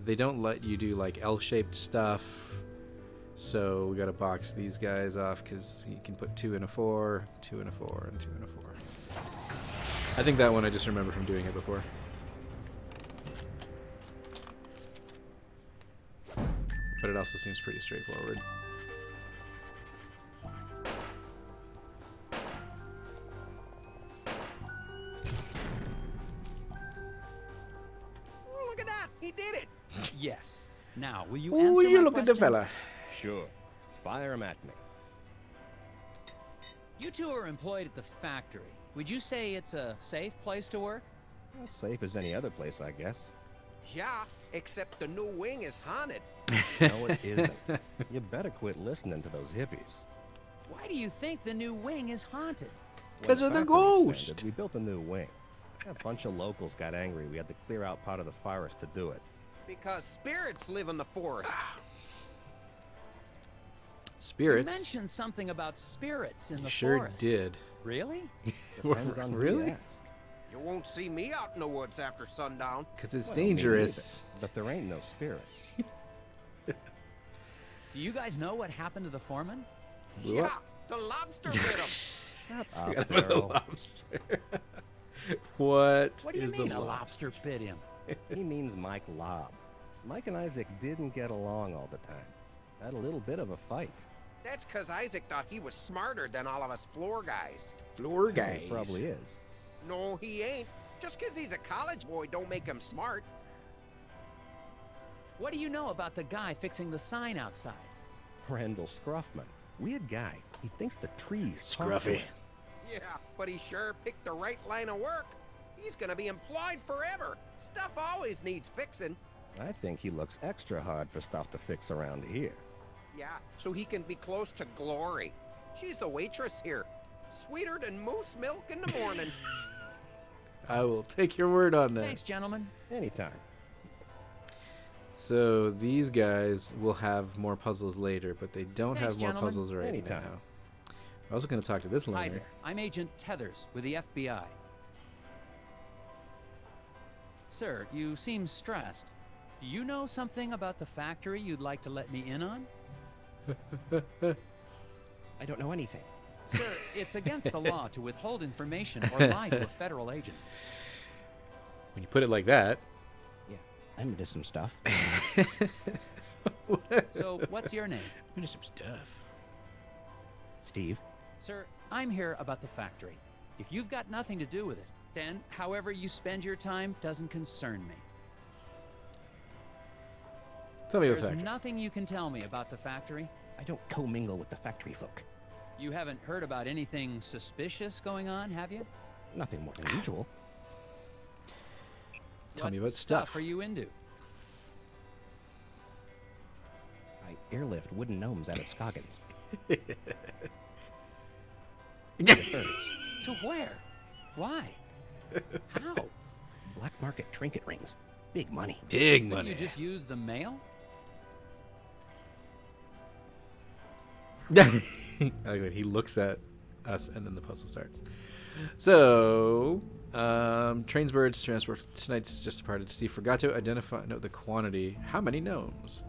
They don't let you do like L-shaped stuff. So we gotta box these guys off because you can put 2 in a 4, 2 in a 4, and 2 in a 4. I think that one I just remember from doing it before. But it also seems pretty straightforward. Oh, look at that. He did it. Yes. Now, will you Oh, answer you my look at the questions? fella. Sure. Fire 'em at me. You two are employed at the factory. Would you say it's a safe place to work? As safe as any other place, I guess. Yeah, except the new wing is haunted. No, it isn't. You better quit listening to those hippies. Why do you think the new wing is haunted? When 'Cause of the factory ghost. expanded, we built a new wing. A bunch of locals got angry. We had to clear out part of the forest to do it. Because spirits live in the forest. Spirits. You mentioned something about spirits in You the sure forest. did. Really? Depends on who Really? you ask. You won't see me out in the woods after sundown. Because it's Well, me dangerous. neither, but there ain't no spirits. Do you guys know what happened to the foreman? Blew Yeah, up. the lobster bit him. Shut up, Forgot about the Daryl. lobster. What What do you is mean the a lobster bit him? He means Mike Lobb. Mike and Isaac didn't get along all the time. Had a little bit of a fight. That's because Isaac thought he was smarter than all of us floor guys. Floor He guys. probably is. No, he ain't. Just because he's a college boy don't make him smart. What do you know about the guy fixing the sign outside? Randall Scruffman. Weird guy. He thinks the trees talk to Scruffy. him. Yeah, but he sure picked the right line of work. He's gonna be employed forever. Stuff always needs fixing. I think he looks extra hard for stuff to fix around here. Yeah, so he can be close to Glory. She's the waitress here. Sweeter than moose milk in the morning. I will take your word on that. Thanks, gentlemen. Anytime. So these guys will have more puzzles later, but they don't Thanks, have more gentlemen. puzzles right Anytime. now. We're also going to talk to this Hi loner. there. I'm Agent Tethers with the FBI. Sir, you seem stressed. Do you know something about the factory you'd like to let me in on? I don't know anything. Sir, it's against the law to withhold information or lie to a federal agent. When you put it like that. I'm into some stuff. So, what's your name? Into some stuff. Steve, Sir, I'm here about the factory. If you've got nothing to do with it, then however you spend your time doesn't concern me. Tell me about There's factory. nothing you can tell me about the factory. I don't commingle with the factory folk. You haven't heard about anything suspicious going on, have you? Nothing more than usual. Tell me What about stuff. are you into? I airlift wooden gnomes out of Scoggins. Birds. To where? Why? How? Black market trinket rings. Big money. Big Couldn't money. you just use the mail? I like that he looks at us and then the puzzle starts. So, trains birds transport tonight's just departed. Steve forgot to note the quantity. How many gnomes?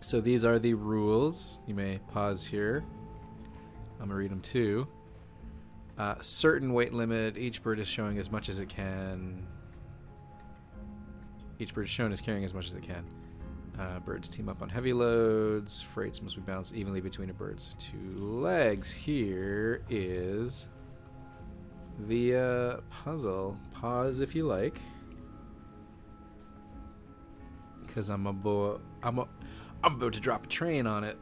So these are the rules. You may pause here. I'm gonna read them too. Certain weight limit. Each bird is showing as much as it can. Each bird is shown as carrying as much as it can. Birds team up on heavy loads. Freights must be balanced evenly between a bird's two legs. Here is the puzzle. Pause if you like, because I'm about to drop a train on it.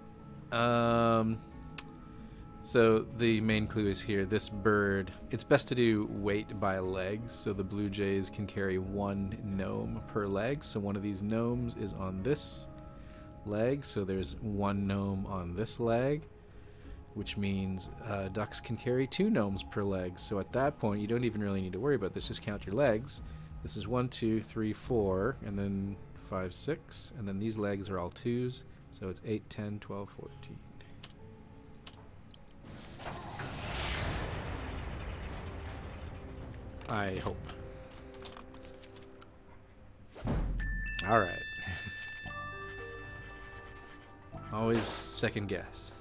So the main clue is here. This bird, it's best to do weight by legs, so the blue jays can carry one gnome per leg. So one of these gnomes is on this leg, so there's one gnome on this leg, which means ducks can carry two gnomes per leg. So at that point, you don't even really need to worry about this. Just count your legs. This is 1, 2, 3, 4, and then 5, 6, and then these legs are all twos, so it's 8, 10, 12, 14. I hope. All right. Always second guess.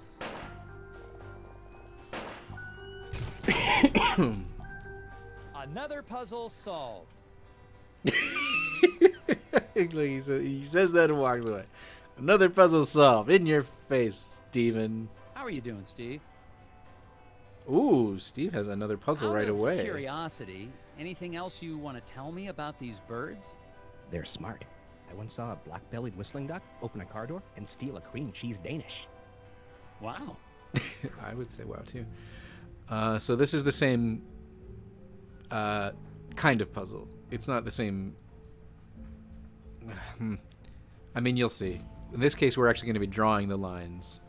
Another puzzle solved. He says that and walks away. Another puzzle solved. In your face, Steven. How are you doing, Steve? Ooh, Steve has another puzzle Out right of away. Curiosity, anything else you want to tell me about these birds? They're smart. I once saw a black-bellied whistling duck open a car door and steal a cream cheese Danish. Wow. I would say wow too. So this is the same kind of puzzle. It's not the same. I mean, you'll see. In this case, we're actually going to be drawing the lines,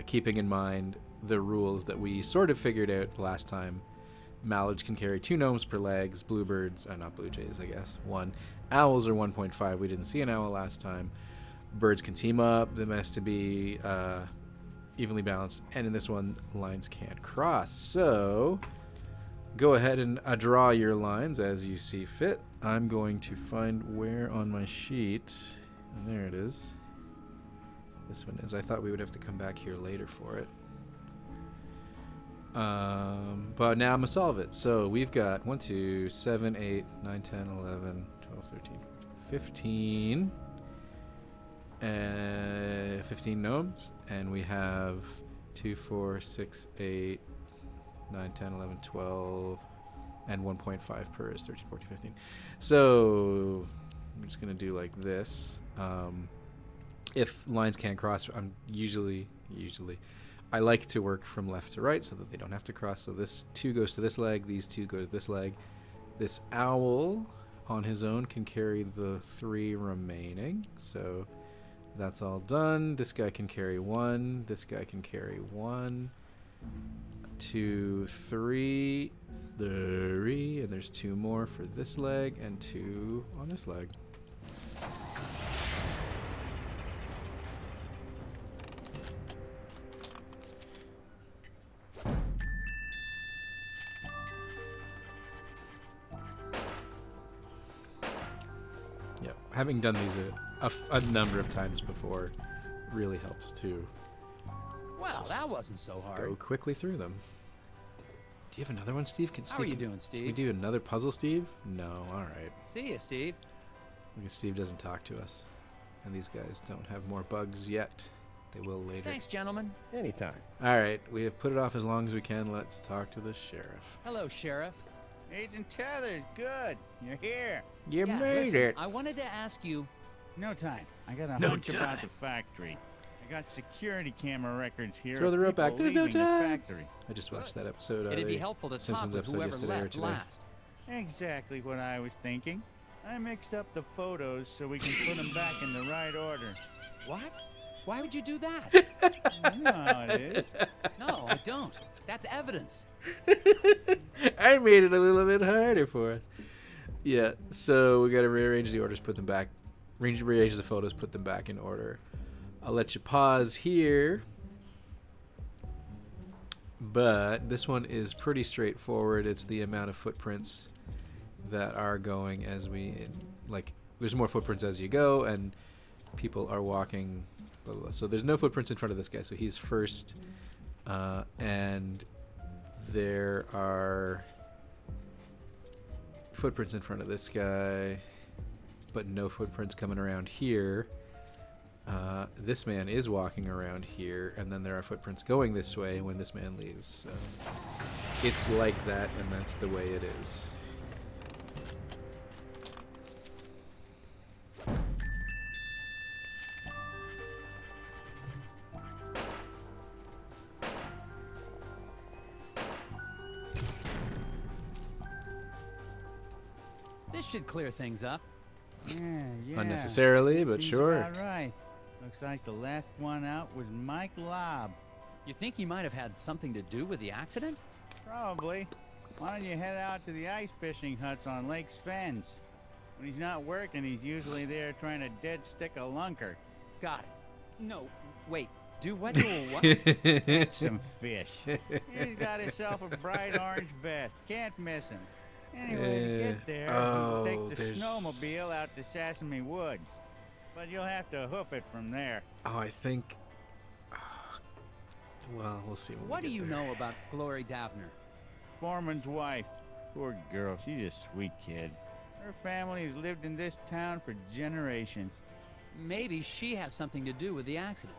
keeping in mind the rules that we sort of figured out last time. Mallards can carry two gnomes per legs. Bluebirds, not blue jays, I guess, 1. Owls are 1.5. We didn't see an owl last time. Birds can team up. Them has to be evenly balanced. And in this one, lines can't cross. So go ahead and draw your lines as you see fit. I'm going to find where on my sheet. And there it is. This one is. I thought we would have to come back here later for it. But now I'm gonna solve it. So we've got 1, 2, 7, 8, 9, 10, 11, 12, 13, 15, 15 gnomes, and we have 2, 4, 6, 8, 9, 10, 11, 12, and 1.5 per is 13, 14, 15. So I'm just gonna do like this. If lines can't cross, I'm usually I like to work from left to right so that they don't have to cross. So this 2 goes to this leg, these 2 go to this leg. This owl on his own can carry the 3 remaining. So that's all done. This guy can carry 1. This guy can carry 1, 2, 3, 3, and there's 2 more for this leg and 2 on this leg. Having done these a number of times before really helps too. Well, Just that wasn't so hard. go quickly through them. Do you have another one, Steve? How are you doing, Steve? Can we do another puzzle, Steve? No. All right. See ya, Steve. I guess Steve doesn't talk to us, and these guys don't have more bugs yet. They will later. Thanks, gentlemen. Anytime. All right, we have put it off as long as we can. Let's talk to the sheriff. Hello, Sheriff. Agent Tethers, good. You're here. You Yeah, made listen, it. I wanted to ask you. No time. I got a No hunch about time. the factory. I got security camera records here. Throw of the rope back. people There's no leaving the time. factory. I just watched that episode. It'd be the helpful to Simpsons talk with episode whoever yesterday or left today. last. Exactly what I was thinking. I mixed up the photos so we can put them back in the right order. What? Why would you do that? You know how it is. No, I don't. That's evidence. I made it a little bit harder for us. Yeah, so we got to rearrange the orders, put them back. Rearrange the photos, put them back in order. I'll let you pause here. But this one is pretty straightforward. It's the amount of footprints that are going as we, like, there's more footprints as you go, and people are walking. Blah, blah, blah. So there's no footprints in front of this guy, so he's first. And there are footprints in front of this guy, but no footprints coming around here. This man is walking around here, and then there are footprints going this way when this man leaves. So it's like that, and that's the way it is. This should clear things up. Yeah. Unnecessarily, but Seems sure. about right. Looks like the last one out was Mike Lobb. You think he might have had something to do with the accident? Probably. Why don't you head out to the ice fishing huts on Lake Svens? When he's not working, he's usually there trying to dead stick a lunker. Got it. No, wait. Do what? Do a what? Catch some fish. He's got himself a bright orange vest. Can't miss him. Anyway, to get there, Oh, we'll take the there's- snowmobile out to Sesame Woods. But you'll have to hoof it from there. Oh, I think. Well, we'll see. When What we do get you there. know about Glory Davner? Foreman's wife. Poor girl, she's a sweet kid. Her family has lived in this town for generations. Maybe she has something to do with the accident.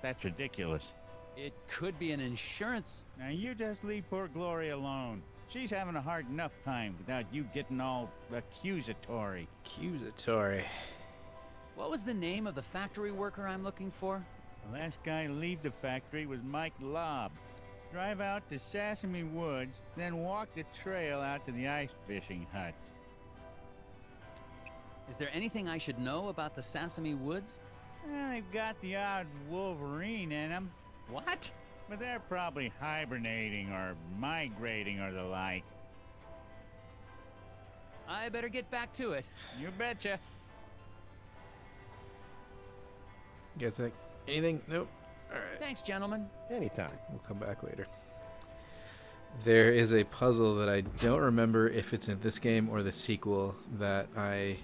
That's ridiculous. It could be an insurance. Now you just leave poor Glory alone. She's having a hard enough time without you getting all accusatory. Accusatory. What was the name of the factory worker I'm looking for? The last guy to leave the factory was Mike Lobb. Drive out to Sesame Woods, then walk the trail out to the ice fishing huts. Is there anything I should know about the Sesame Woods? They've got the odd wolverine in them, What? but they're probably hibernating or migrating or the like. I better get back to it. You betcha. Guess like anything? Nope. All right. Thanks, gentlemen. Anytime. We'll come back later. There is a puzzle that I don't remember if it's in this game or the sequel that I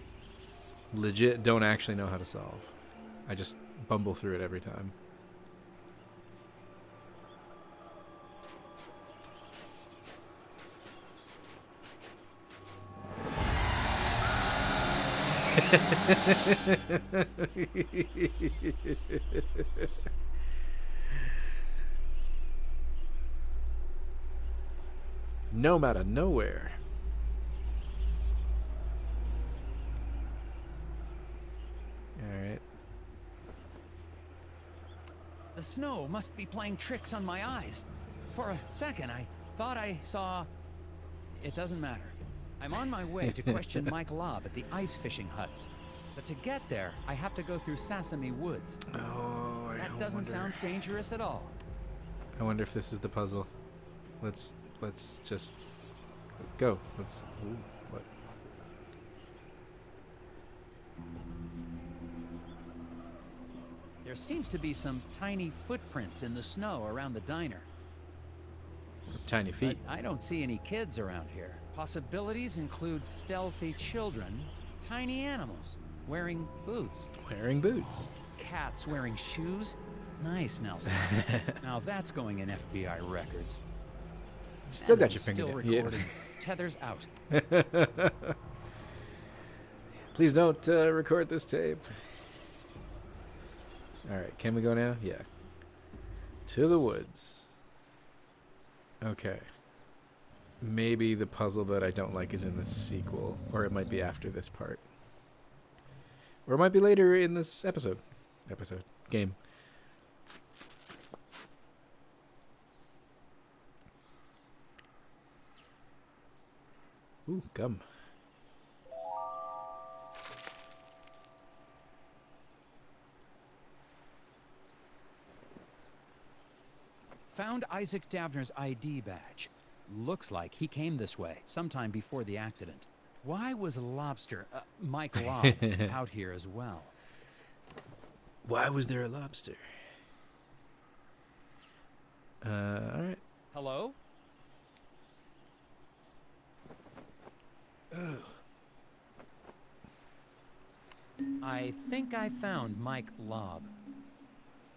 legit don't actually know how to solve. I just bumble through it every time. Gnome out of nowhere. Alright. The snow must be playing tricks on my eyes. For a second, I thought I saw... It doesn't matter. I'm on my way to question Mike Lobb at the ice fishing huts. But to get there, I have to go through Sesame Woods. Oh, That doesn't sound dangerous at all. I wonder if this is the puzzle. Let's just go. Let's. Ooh, what? There seems to be some tiny footprints in the snow around the diner. Tiny feet. But I don't see any kids around here. Possibilities include stealthy children, tiny animals wearing boots, Wearing boots. cats wearing shoes. Nice, Nelson. Now that's going in FBI records. Still And got I'm your finger Still there. Yeah. recording. Tethers out. Please don't record this tape. Alright, can we go now? Yeah. To the woods. Okay. Maybe the puzzle that I don't like is in the sequel, or it might be after this part. Or it might be later in this episode. Game. Ooh, gum. Found Isaac Davner's ID badge. Looks like he came this way sometime before the accident. Why was Lobster, Mike Lobb, out here as well? Why was there a lobster? Alright. Hello? I think I found Mike Lobb.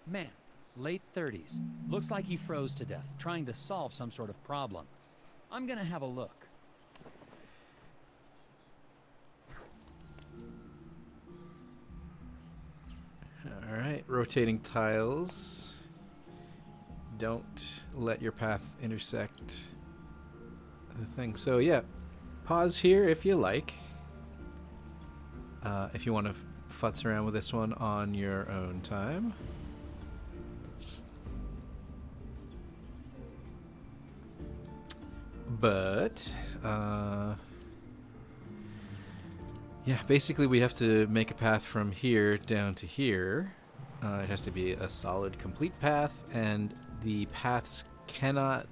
Man, late 30s. Looks like he froze to death, trying to solve some sort of problem. I'm gonna have a look. Alright, rotating tiles. Don't let your path intersect the thing. So yeah, pause here if you like. If you want to futz around with this one on your own time. But, yeah, basically we have to make a path from here down to here. It has to be a solid, complete path, and the paths cannot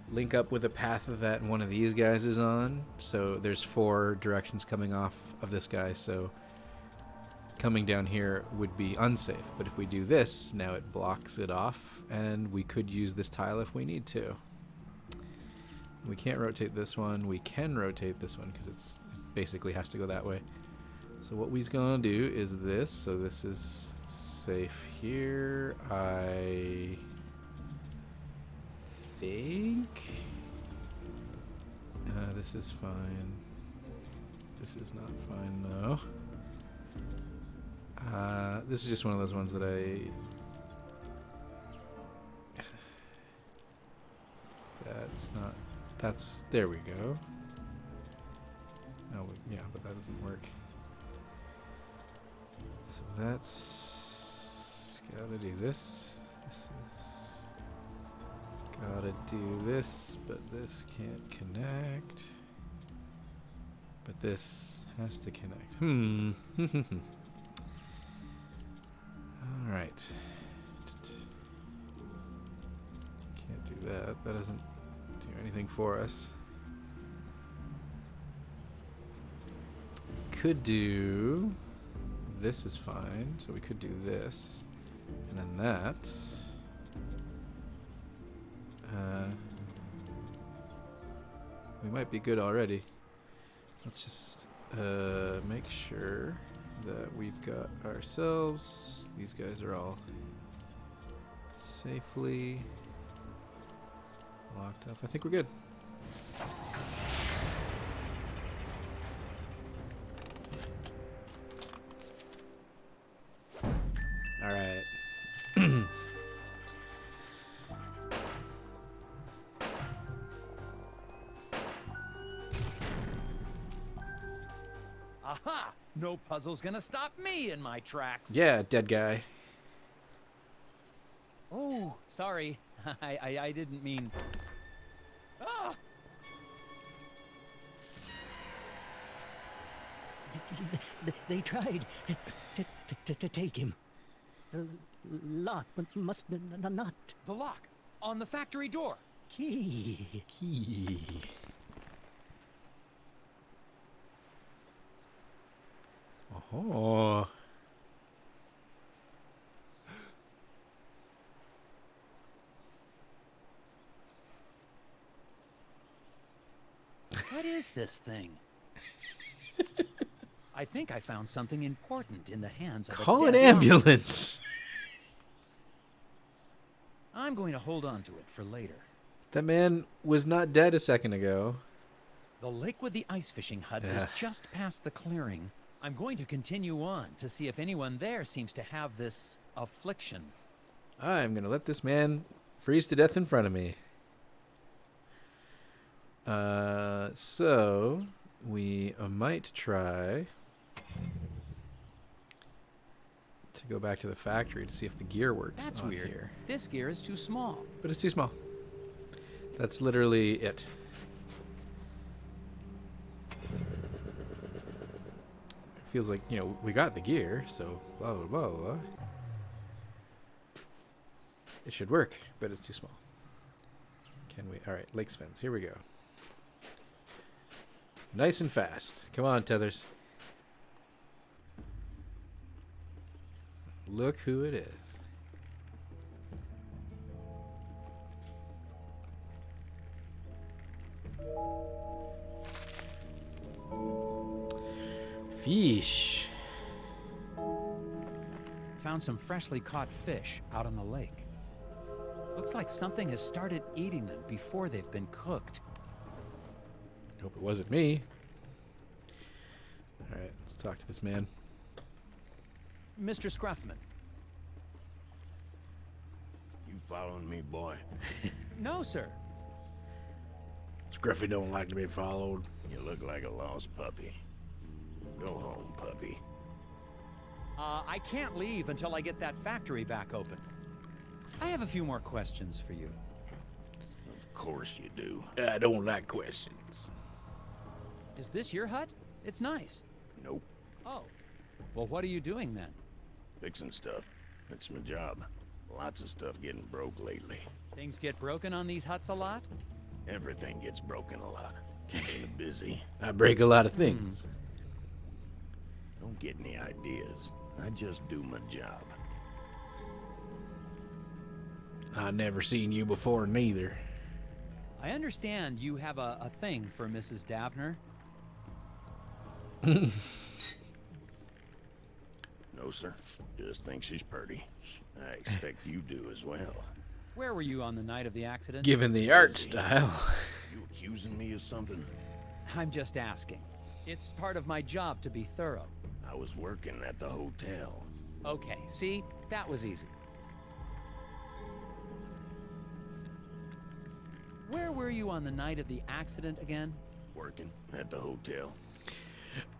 link up with a path that one of these guys is on. So there's 4 directions coming off of this guy, so coming down here would be unsafe. But if we do this, now it blocks it off, and we could use this tile if we need to. We can't rotate this one. We can rotate this one because it basically has to go that way. So what we's gonna do is this. So this is safe here. I think this is fine. This is not fine though. This is just one of those ones that that's not. That's, there we go. Oh, yeah, but that doesn't work. So that's gotta do this. This is gotta do this, but this can't connect. But this has to connect. All right. Can't do that. That doesn't do anything for us. Could do this is fine, so we could do this and then that. We might be good already. Let's just make sure that we've got ourselves, these guys are all safely locked up. I think we're good. All right. Aha! No puzzle's gonna stop me in my tracks. Yeah, dead guy. Oh, sorry. I didn't mean... Ah! They tried to take him. The lock must not. The lock on the factory door. Key. Oh. What is this thing? I think I found something important in the hands of Call a an dead ambulance. I'm going to hold on to it for later. That man was not dead a second ago. The lake with the ice fishing huts is just past the clearing. I'm going to continue on to see if anyone there seems to have this affliction. I'm going to let this man freeze to death in front of me. So we might try to go back to the factory to see if the gear works. That's on weird. Here. This gear is too small. But it's too small. That's literally it. It feels like, you know, we got the gear, so blah, blah, blah, blah. It should work, but it's too small. Can we? All right, Lake Spence. Here we go. Nice and fast. Come on, Tethers. Look who it is. Fish. Found some freshly caught fish out on the lake. Looks like something has started eating them before they've been cooked. Hope it wasn't me. All right, let's talk to this man. Mr. Scruffman. You following me, boy? No, sir. Scruffy don't like to be followed. You look like a lost puppy. Go home, puppy. I can't leave until I get that factory back open. I have a few more questions for you. Of course you do. I don't like questions. Is this your hut? It's nice. Nope. Oh. Well, what are you doing then? Fixing stuff. It's my job. Lots of stuff getting broke lately. Things get broken on these huts a lot? Everything gets broken a lot. Keeping it busy. I break a lot of things. Don't get any ideas. I just do my job. I never seen you before neither. I understand you have a thing for Mrs. Davner. No, sir. Just think she's pretty. I expect you do as well. Where were you on the night of the accident? Given the art style. You accusing me of something? I'm just asking. It's part of my job to be thorough. I was working at the hotel. Okay, see? That was easy. Where were you on the night of the accident again? Working at the hotel.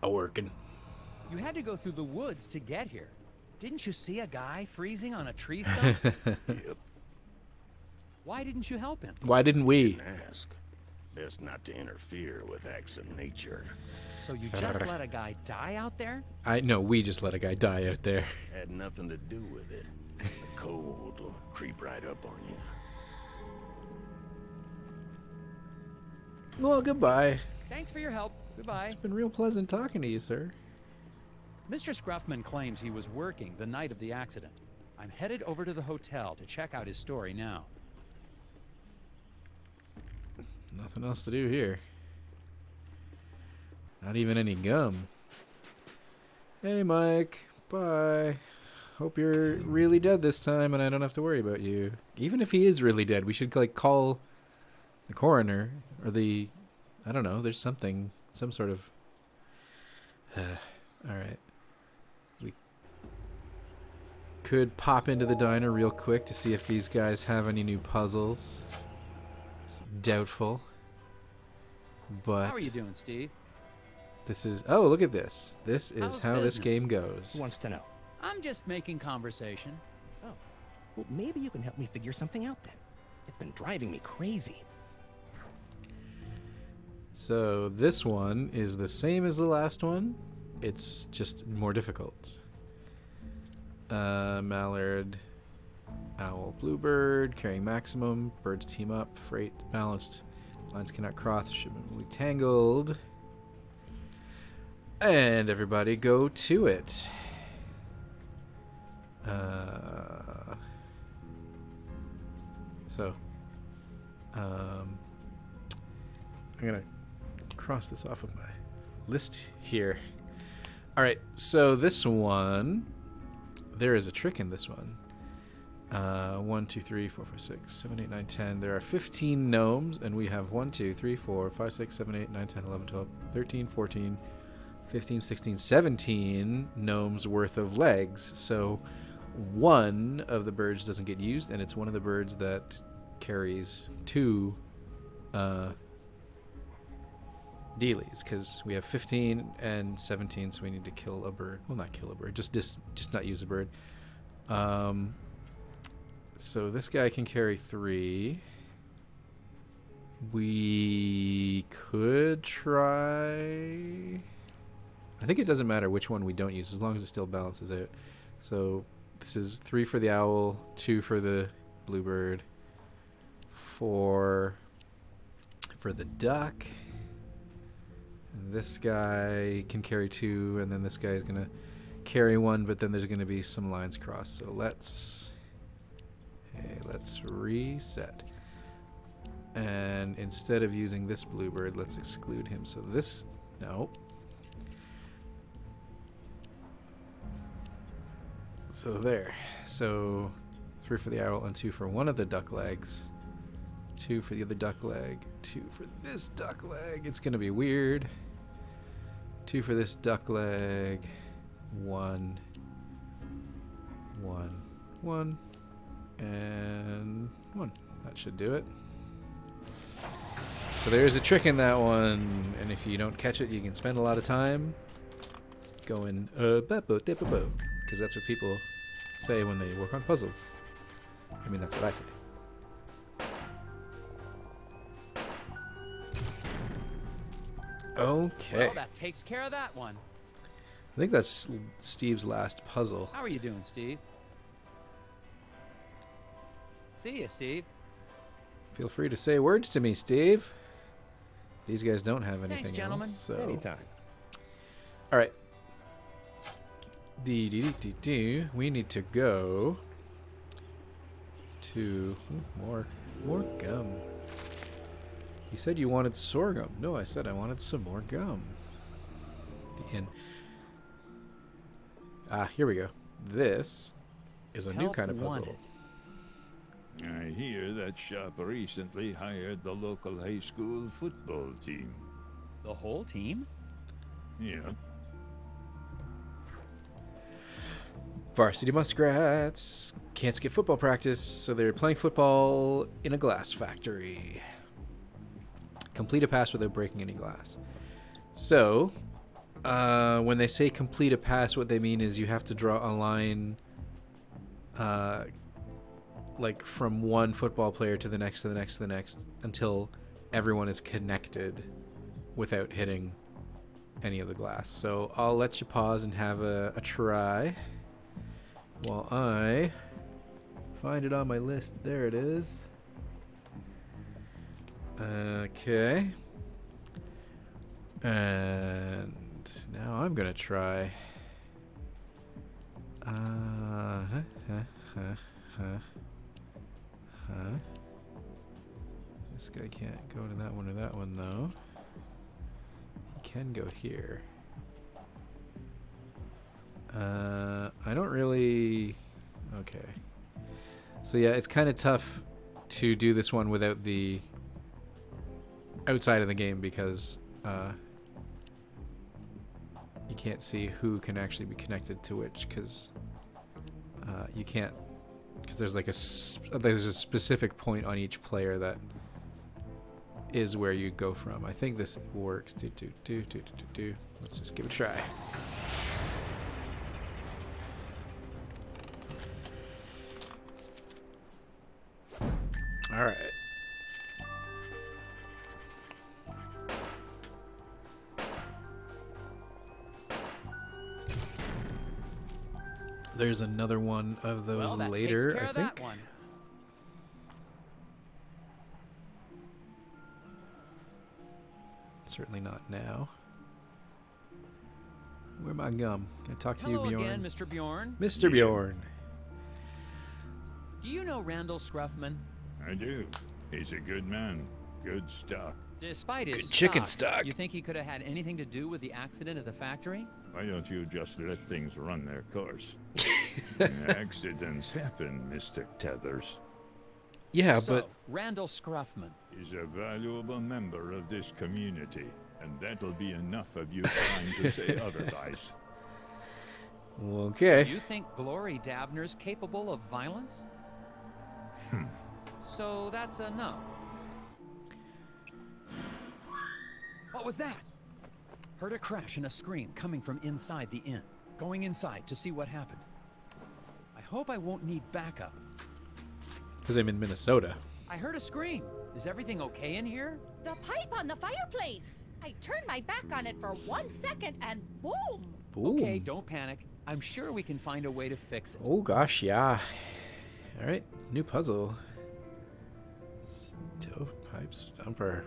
Working. You had to go through the woods to get here. Didn't you see a guy freezing on a tree stump? Yep. Why didn't you help him? Why didn't we? Didn't ask. Best not to interfere with acts of nature. So you just let a guy die out there? We just let a guy die out there. Had nothing to do with it. The cold will creep right up on you. Well, goodbye. Thanks for your help. Goodbye. It's been real pleasant talking to you, sir. Mr. Scruffman claims he was working the night of the accident. I'm headed over to the hotel to check out his story now. Nothing else to do here. Not even any gum. Hey, Mike. Bye. Hope you're really dead this time and I don't have to worry about you. Even if he is really dead, we should, call the coroner or I don't know, there's some sort of... Alright. We could pop into the diner real quick to see if these guys have any new puzzles. It's doubtful. But... How are you doing, Steve? This is... Oh, look at this. This is How's how this business? game goes. Who wants to know? I'm just making conversation. Oh. Well, maybe you can help me figure something out then. It's been driving me crazy. So this one is the same as the last one. It's just more difficult. Mallard, owl, bluebird, carrying maximum. Birds team up. Freight balanced. Lines cannot cross. Shipment will be tangled. And everybody go to it. I'm gonna cross this off of my list here. All right, so this one, there is a trick in this one. 1, 2, 3, 4, 5, 6, 7, 8, 9, 10. There are 15 gnomes, and we have 1, 2, 3, 4, 5, 6, 7, 8, 9, 10, 11, 12, 13, 14, 15, 16, 17 gnomes worth of legs. So one of the birds doesn't get used, and it's one of the birds that carries 2 dealies, because we have 15 and 17, so we need to kill a bird. Well, not kill a bird, just not use a bird. So this guy can carry 3. We could try... I think it doesn't matter which one we don't use, as long as it still balances out. So this is 3 for the owl, 2 for the bluebird, 4 for the duck. And this guy can carry 2, and then this guy is going to carry 1, but then there's going to be some lines crossed. So let's reset. And instead of using this bluebird, let's exclude him. So this, no. So there. So 3 for the owl and 2 for one of the duck legs. 2 for the other duck leg. 2 for this duck leg. It's going to be weird. 2 for this duck leg. 1. 1. 1. And 1. That should do it. So there's a trick in that one, and if you don't catch it, you can spend a lot of time going because that's what people say when they work on puzzles. I mean, that's what I say. Okay. Well, that takes care of that one. I think that's Steve's last puzzle. How are you doing, Steve? See ya, Steve. Feel free to say words to me, Steve. These guys don't have anything Thanks, gentlemen. else, so. Anytime. All right. We need to go to more gum. You said you wanted sorghum. No, I said I wanted some more gum. The inn. Ah, here we go. This is a new kind of puzzle. Wanted. I hear that shop recently hired the local high school football team. The whole team? Yeah. Varsity Muskrats can't skip football practice, so they're playing football in a glass factory. Complete a pass without breaking any glass. So, when they say complete a pass, what they mean is you have to draw a line like from one football player to the next, to the next, to the next, until everyone is connected without hitting any of the glass. So I'll let you pause and have a try while I find it on my list. There it is. Okay. And now I'm gonna try. This guy can't go to that one or that one, though. He can go here. I don't really... Okay. So yeah, it's kind of tough to do this one without the outside of the game, because you can't see who can actually be connected to which, because you can't, because there's like there's a specific point on each player that is where you go from. I think this works. Let's just give it a try. All right. There's another one of those Well, that later, takes care I of think. that one. Certainly not now. Where my gum? Can I talk to Hello you, Bjorn? again, Mr. Bjorn. Mr. Bjorn. Do you know Randall Scruffman? I do. He's a good man. Good stock. Despite his Good chicken stock. you think he could have had anything to do with the accident at the factory? Why don't you just let things run their course? Accidents happen, Mr. Tethers. Yeah, So, but Randall Scruffman. He's a valuable member of this community, And that'll be enough of you trying to say otherwise. Okay. You think Glory Davner's capable of violence? So that's a no. What was that? Heard a crash and a scream coming from inside the inn. Going inside to see what happened. I hope I won't need backup. Because I'm in Minnesota. I heard a scream. Is everything okay in here? The pipe on the fireplace. I turned my back on it for 1 second and boom! Boom. Okay, don't panic. I'm sure we can find a way to fix it. Oh gosh, yeah. All right, new puzzle. Stovepipe stumper.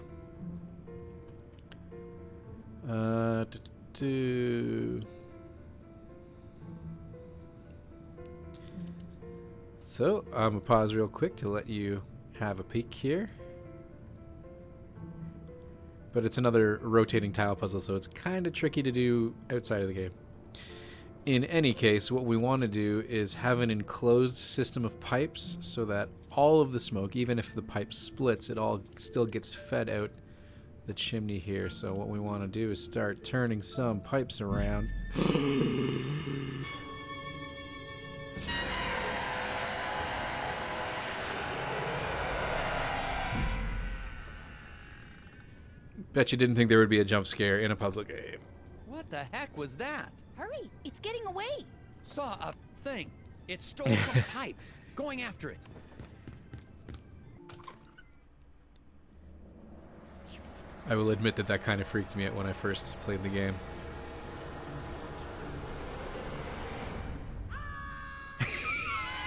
So I'm gonna pause real quick to let you have a peek here. But it's another rotating tile puzzle, so it's kind of tricky to do outside of the game. In any case, what we want to do is have an enclosed system of pipes so that all of the smoke, even if the pipe splits, it all still gets fed out the chimney here. So what we want to do is start turning some pipes around. Bet you didn't think there would be a jump scare in a puzzle game. What the heck was that? Hurry, it's getting away. Saw a thing. It stole some pipe. Going after it. I will admit that that kind of freaked me out when I first played the game.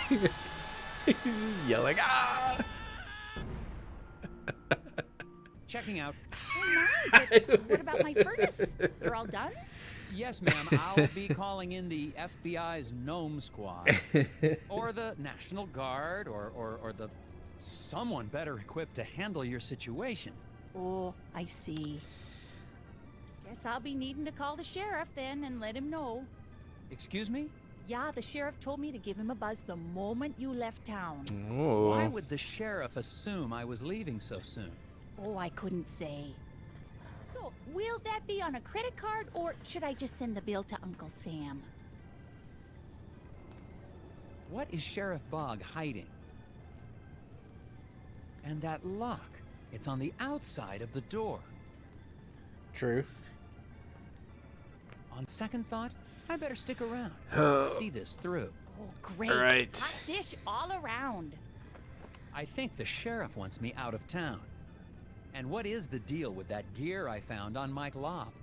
He's just yelling, ah! Checking out. Oh my, but what about my furnace? You're all done? Yes, ma'am. I'll be calling in the FBI's Gnome Squad. Or the National Guard, or the someone better equipped to handle your situation. Oh, I see. Guess I'll be needing to call the sheriff then and let him know. Excuse me? Yeah, the sheriff told me to give him a buzz the moment you left town. Oh. Why would the sheriff assume I was leaving so soon? Oh, I couldn't say. So, will that be on a credit card, or should I just send the bill to Uncle Sam? What is Sheriff Bog hiding? And that lock. It's on the outside of the door. True. On second thought, I better stick around. See this through. Oh, great. All right. Hot dish all around. I think the sheriff wants me out of town. And what is the deal with that gear I found on Mike Lobb?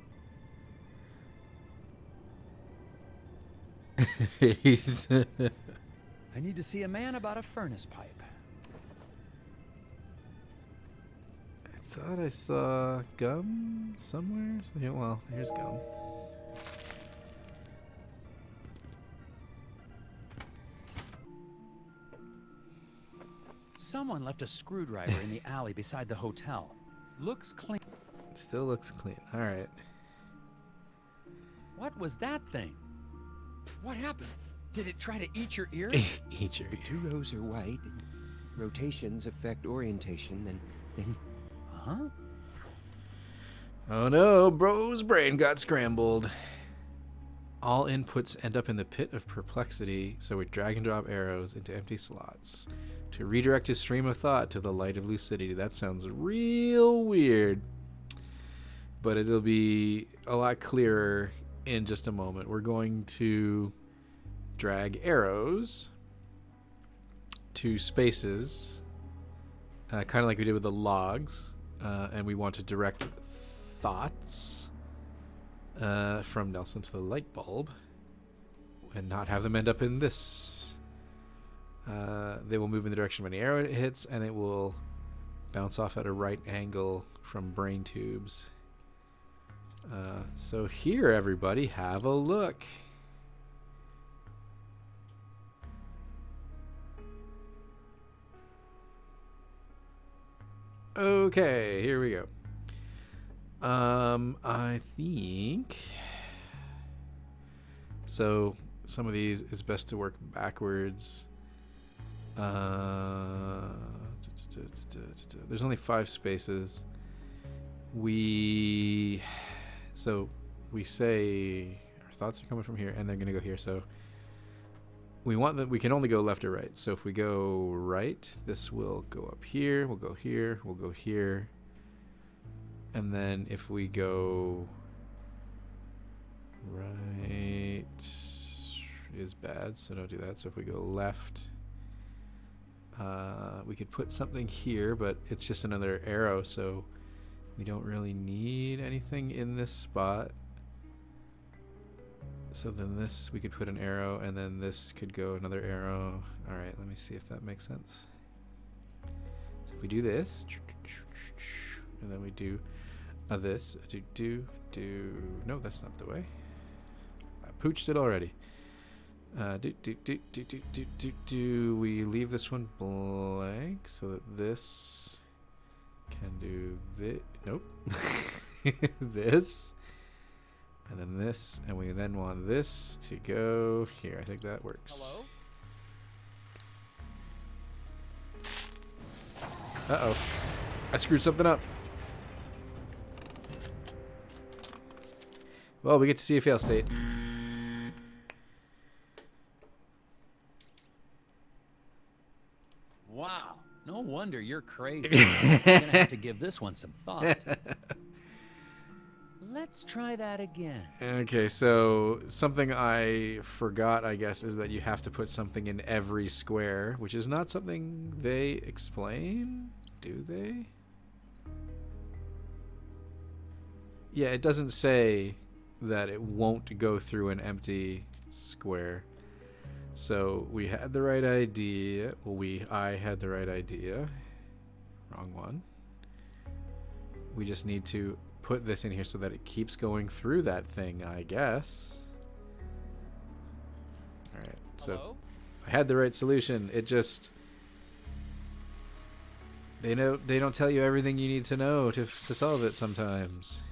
He's I need to see a man about a furnace pipe. I thought I saw gum somewhere. So, yeah, well, here's gum. Someone left a screwdriver in the alley beside the hotel. Looks clean. Still looks clean. All right. What was that thing? What happened? Did it try to eat your ear? Eat your The two rows are white, and rotations affect orientation, and then Huh? Oh no, bro's brain got scrambled. All inputs end up in the pit of perplexity, so we drag and drop arrows into empty slots to redirect his stream of thought to the light of lucidity. That sounds real weird, but it'll be a lot clearer in just a moment. We're going to drag arrows to spaces, kind of like we did with the logs, and we want to direct thoughts from Nelson to the light bulb and not have them end up in this. They will move in the direction of any arrow it hits, and it will bounce off at a right angle from brain tubes. So here, everybody, have a look. Okay, here we go. I think so. Some of these is best to work backwards. There's only 5 spaces. we say our thoughts are coming from here, and they're gonna go here. So we want that we can only go left or right. So if we go right, this will go up here. We'll go here. We'll go here. And then if we go right is bad, so don't do that. So if we go left, we could put something here, but it's just another arrow, so we don't really need anything in this spot. So then this, we could put an arrow, and then this could go another arrow. All right, let me see if that makes sense. So if we do this, and then we do this, no, that's not the way. I pooched it already. We leave this one blank so that this can do this. Nope. This. And then this. And we then want this to go here. I think that works. Hello? Uh-oh. I screwed something up. Well, we get to see a fail state. Wow. No wonder you're crazy. I'm gonna have to give this one some thought. Let's try that again. Okay, so something I forgot, I guess, is that you have to put something in every square, which is not something they explain, do they? Yeah, it doesn't say that it won't go through an empty square. So we had the right idea. Well, I had the right idea. Wrong one. We just need to put this in here so that it keeps going through that thing, I guess. All right. So Hello? I had the right solution. It just they don't tell you everything you need to know to solve it sometimes.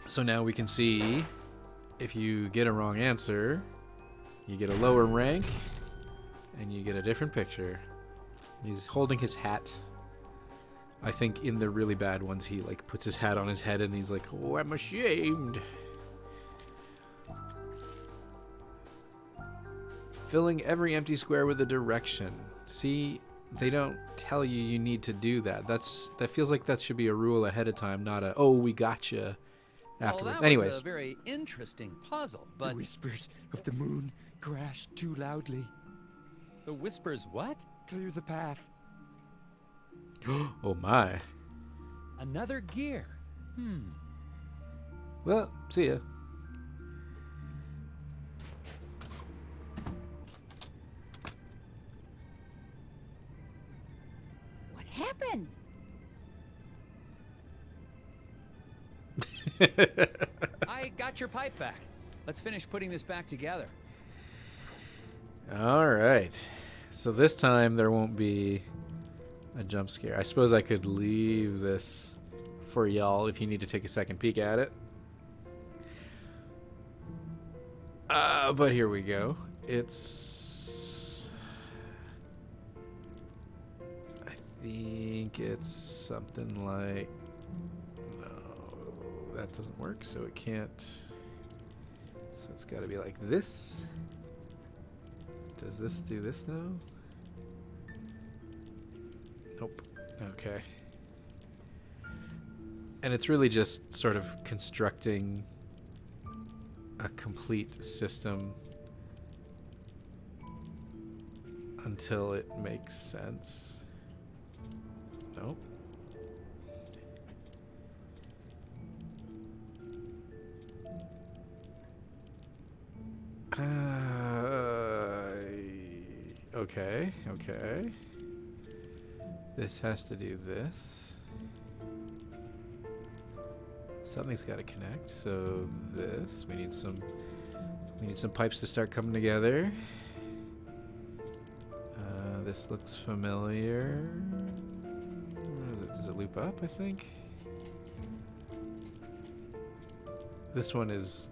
So now we can see if you get a wrong answer, you get a lower rank and you get a different picture. He's holding his hat. I think in the really bad ones, he like puts his hat on his head and he's like, "Oh, I'm ashamed." Filling every empty square with a direction. See, they don't tell you need to do that. That feels like that should be a rule ahead of time, not a, "Oh, we gotcha." Afterwards. Well, that Anyways, was a very interesting puzzle, but The whispers of the moon crash too loudly. the whispers what? Clear the path. oh my. Another gear. Well, see ya. What happened? I got your pipe back. Let's finish putting this back together. All right. So this time there won't be a jump scare. I suppose I could leave this for y'all if you need to take a second peek at it. But here we go. I think it's something like... No, that doesn't work, so it can't... So it's got to be like this. Does this do this now? Nope. Okay. And it's really just sort of constructing a complete system until it makes sense. Nope. Okay, okay. This has to do this. Something's got to connect. So this, we need some pipes to start coming together. This looks familiar. Does it loop up, I think? This one is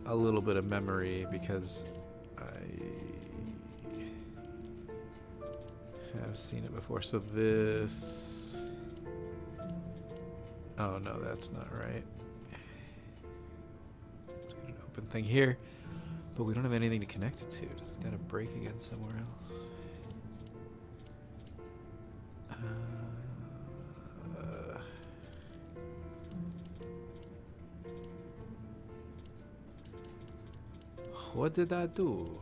a little bit of memory because I have seen it before. So this... Oh no, that's not right. Let's get an open thing here. But we don't have anything to connect it to. Just gotta break again somewhere else. What did I do?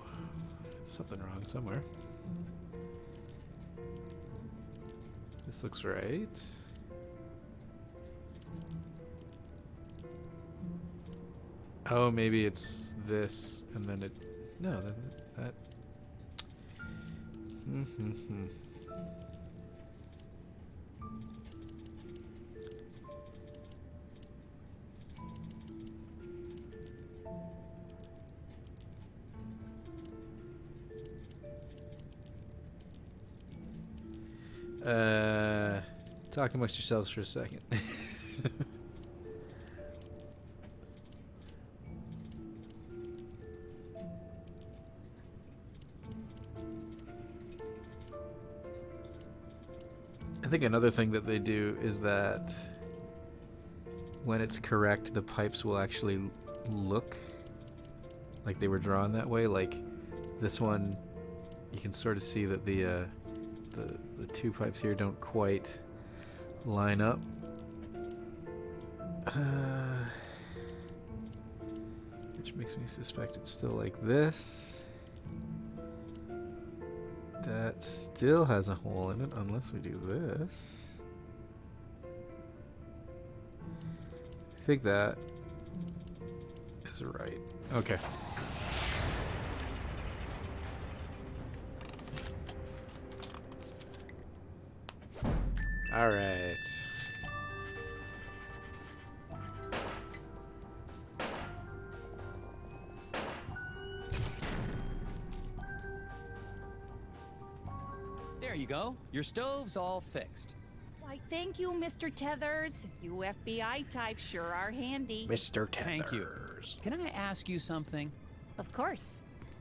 Something wrong somewhere. This looks right. Oh, maybe it's this, and then it... No, that... Talk amongst yourselves for a second. I think another thing that they do is that when it's correct, the pipes will actually look like they were drawn that way. Like this one, you can sort of see that the two pipes here don't quite line up. Which makes me suspect it's still like this. That still has a hole in it unless we do this. I think that is right. Okay. All right. There you go. Your stove's all fixed. Why, thank you, Mr. Tethers. You FBI types sure are handy. Mr. Tethers. Thank you. Can I ask you something? Of course.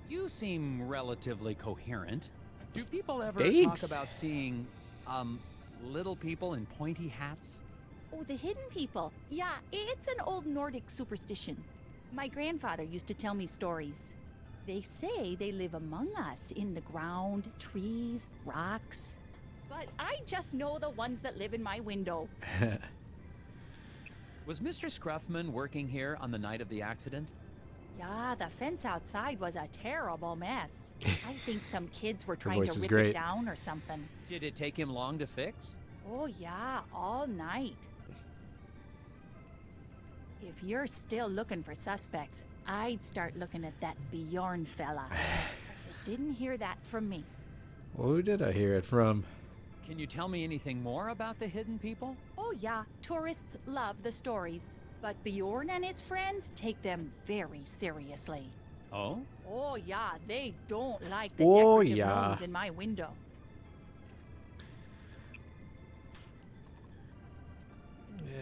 You seem relatively coherent. Do people ever Thanks. talk about seeing, little people in pointy hats? Oh, the hidden people. Yeah, it's an old Nordic superstition. My grandfather used to tell me stories. They say they live among us in the ground, trees, rocks. But I just know the ones that live in my window. Was Mr. Scruffman working here on the night of the accident? Yeah, the fence outside was a terrible mess. I think some kids were trying voice to is rip great. it down or something. Did it take him long to fix? Oh yeah, all night. If you're still looking for suspects, I'd start looking at that Bjorn fella. But you didn't hear that from me. Who did I hear it from? Can you tell me anything more about the hidden people? Oh yeah, tourists love the stories. But Bjorn and his friends take them very seriously. Oh? Oh yeah, they don't like the Oh, decorative yeah. rooms in my window.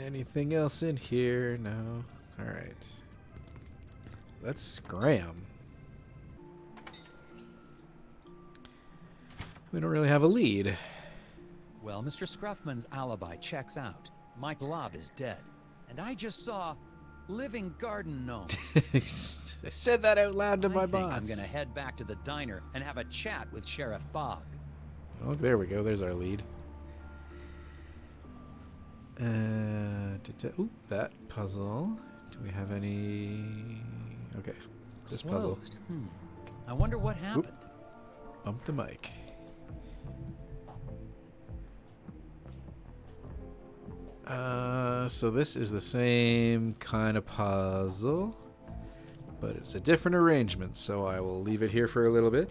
Anything else in here? No. All right. Let's scram. We don't really have a lead. Well, Mr. Scruffman's alibi checks out. Mike Lobb is dead. And I just saw living garden gnomes. I said that out loud to my boss. I'm gonna head back to the diner and have a chat with Sheriff Bog. Oh, there we go. There's our lead. Ooh, that puzzle. Do we have any? Okay, this puzzle. Closed. I wonder what happened. Bump the mic. So this is the same kind of puzzle, but it's a different arrangement, so I will leave it here for a little bit.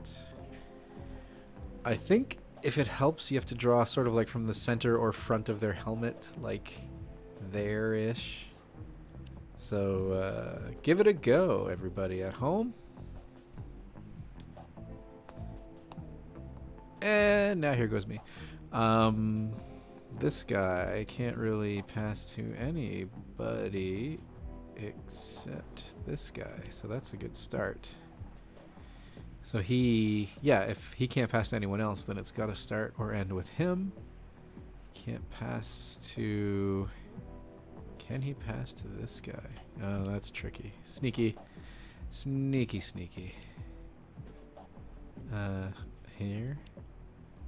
I think if it helps, you have to draw sort of like from the center or front of their helmet, like there-ish. So give it a go, everybody at home. And now here goes me. This guy can't really pass to anybody except this guy. So that's a good start. So if he can't pass to anyone else, then it's got to start or end with him. Can't pass to... Can he pass to this guy? Oh, that's tricky. Sneaky. Sneaky. Here.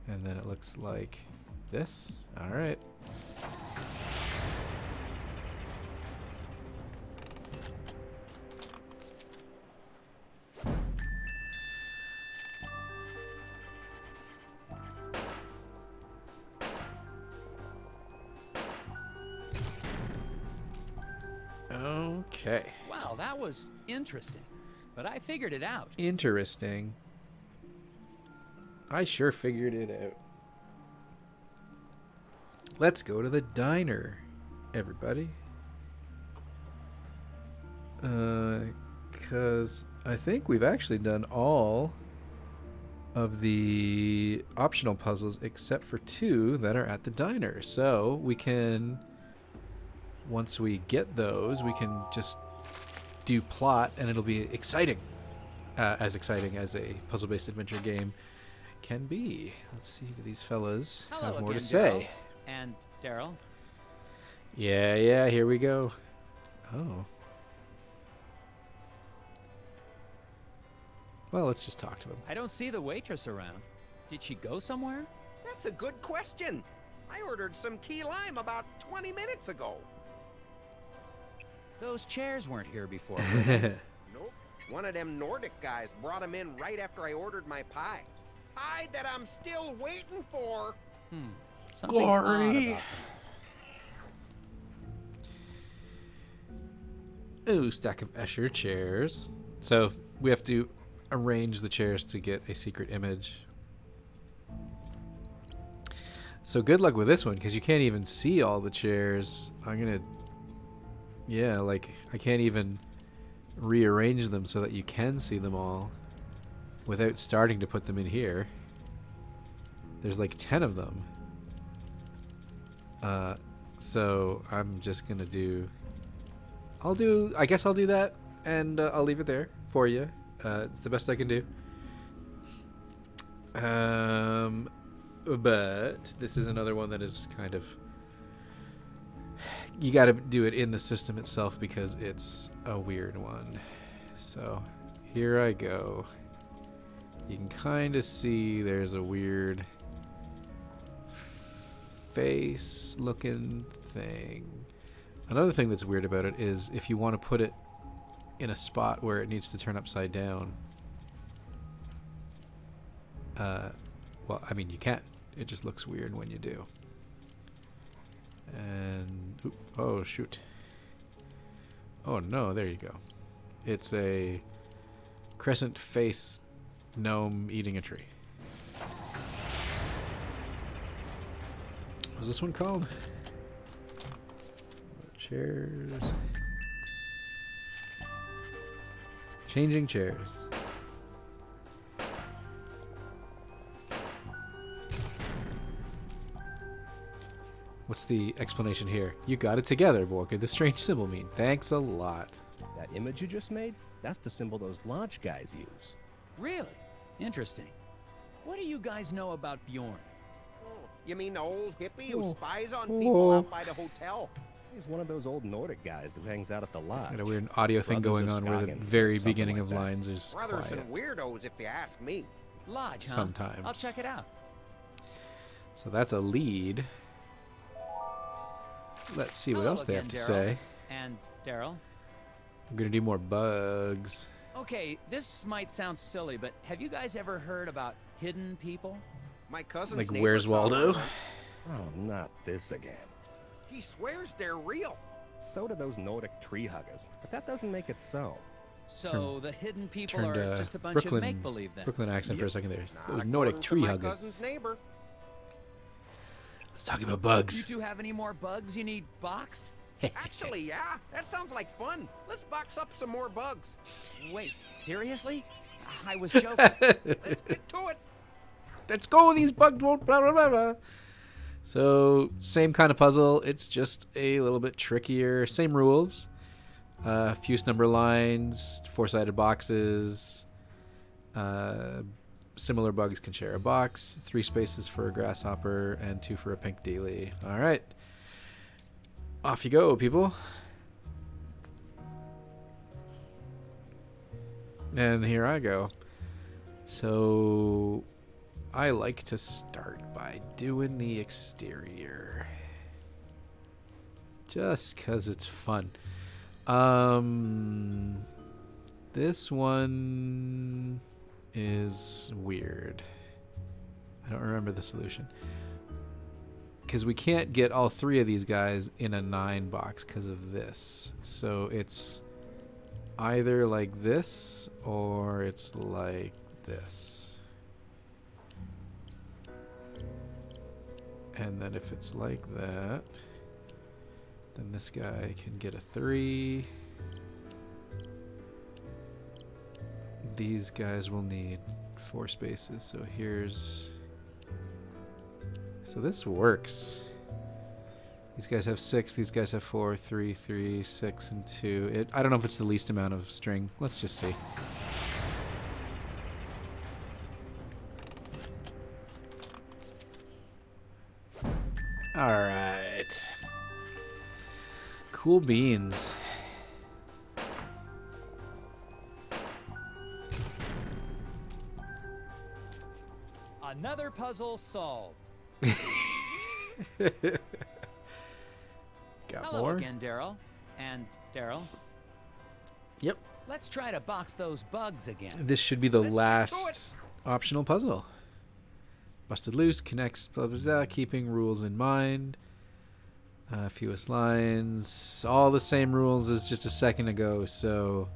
And then it looks like this. All right. Okay. Wow, that was interesting. But I figured it out. Interesting. I sure figured it out. Let's go to the diner, everybody. Because I think we've actually done all of the optional puzzles except for 2 that are at the diner. So we can, once we get those, we can just do plot and it'll be exciting. As exciting as a puzzle-based adventure game can be. Let's see, do these fellas have more to say? And Daryl? Yeah, here we go. Oh. Well, let's just talk to them. I don't see the waitress around. Did she go somewhere? That's a good question. I ordered some key lime about 20 minutes ago. Those chairs weren't here before. Nope. One of them Nordic guys brought them in right after I ordered my pie. Pie that I'm still waiting for. Something odd about them. Ooh, stack of Escher chairs. So we have to arrange the chairs to get a secret image. So good luck with this one, because you can't even see all the chairs. I can't even rearrange them so that you can see them all without starting to put them in here. There's like 10 of them. So I'm just gonna I guess I'll do that, and I'll leave it there for you. It's the best I can do. But this is another one that is kind of, you got to do it in the system itself because it's a weird one. So here I go. You can kind of see there's a weird face looking thing. Another thing that's weird about it is if you want to put it in a spot where it needs to turn upside down, well, I mean, you can't. It just looks weird when you do. And oh shoot. Oh no, there you go. It's a crescent face gnome eating a tree. What was this one called? Chairs. Changing chairs. What's the explanation here? You got it together, boy. What could this strange symbol mean? Thanks a lot. That image you just made? That's the symbol those lodge guys use. Really? Interesting. What do you guys know about Bjorn? Oh, you mean the old hippie who spies on people out by the hotel? He's one of those old Nordic guys who hangs out at the lodge. Got a weird audio thing going on where the very beginning of lines is Brothers quiet. and weirdos, if you ask me. Lodge, huh? Sometimes. I'll check it out. So that's a lead. Let's see what else they have to say. And Daryl? I'm gonna do more bugs. Okay, this might sound silly, but have you guys ever heard about hidden people? My cousin's Like neighbor Where's saw Waldo? one once. Oh, not this again. He swears they're real. So do those Nordic tree huggers, but that doesn't make it so. So the hidden people Turned are just a bunch Brooklyn, of make-believe then? Brooklyn accent for a second there. Not Those Nordic according to tree my huggers. cousin's neighbor. Let's talk about bugs. You two have any more bugs you need boxed? Actually, yeah, that sounds like fun. Let's box up some more bugs. Wait, seriously? I was joking. Let's get to it. Let's go. These bugs won't blah blah blah blah. So same kind of puzzle. It's just a little bit trickier. Same rules. fuse number lines, 4-sided boxes. Similar bugs can share a box. 3 spaces for a grasshopper and 2 for a pink dealie. All right. Off you go, people. And here I go. So I like to start by doing the exterior. Just 'cause it's fun. This one is weird. I don't remember the solution. Because we can't get all 3 of these guys in a 9 box because of this. So it's either like this or it's like this. And then if it's like that, then this guy can get a 3. These guys will need 4 spaces. So here's... So this works. These guys have 6. These guys have 4, 3, 3, 6, and 2. I don't know if it's the least amount of string. Let's just see. All right. Cool beans. Another puzzle solved. Got Hello more? again, Daryl. And Daryl. Yep. Let's try to box those bugs again. This should be the last optional puzzle. Busted loose, connects, blah, blah, blah, keeping rules in mind. Fewest lines. All the same rules as just a second ago, so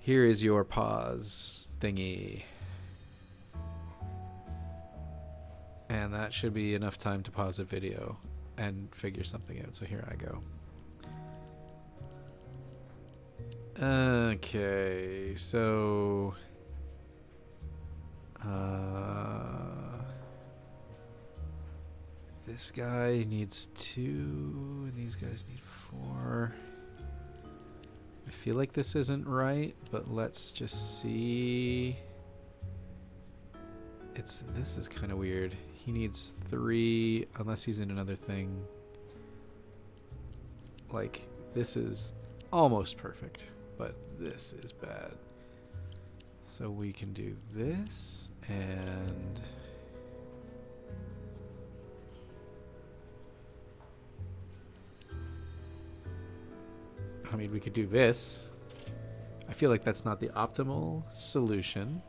here is your pause thingy. And that should be enough time to pause a video and figure something out. So here I go. Okay, so this guy needs 2, and these guys need 4. I feel like this isn't right, but let's just see. This is kind of weird. He needs 3 unless he's in another thing. Like, this is almost perfect, but this is bad. So we can do this, and I mean, we could do this. I feel like that's not the optimal solution.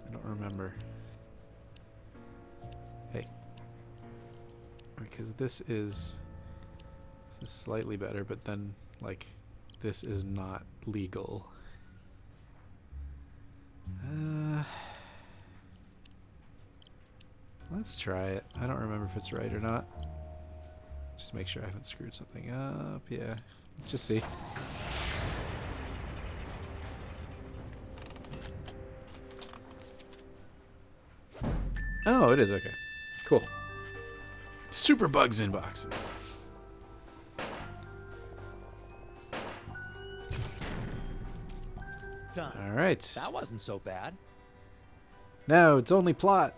I don't remember. Hey. Because this is slightly better, but then, like, this is not legal. Let's try it. I don't remember if it's right or not. Just make sure I haven't screwed something up. Yeah. Let's just see. Oh, it is okay. Cool. Super bugs in boxes. Done. All right. That wasn't so bad. Now it's only plot.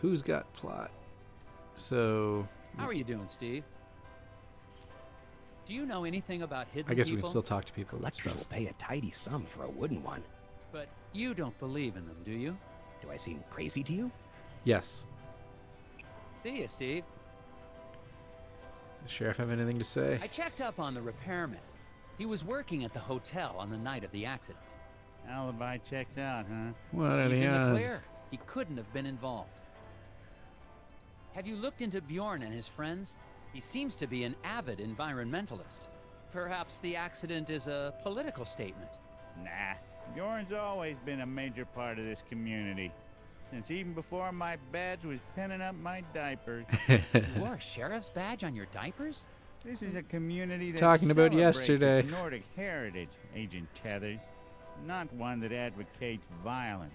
Who's got plot? So How are you doing, Steve? Do you know anything about hidden I guess people? we can still talk to people and Lectures stuff. will pay a tidy sum for a wooden one. But you don't believe in them, do you? Do I seem crazy to you? Yes. See you, Steve. Does the sheriff have anything to say? I checked up on the repairman. He was working at the hotel on the night of the accident. Alibi checks out, huh? What are He's the in the odds? clear. He couldn't have been involved. Have you looked into Bjorn and his friends? He seems to be an avid environmentalist. Perhaps the accident is a political statement. Nah. Bjorn's always been a major part of this community. Since even before my badge was pinning up my diapers. You wore a sheriff's badge on your diapers? This is a community that Talking about celebrates yesterday. its Nordic heritage, Agent Tethers. Not one that advocates violence.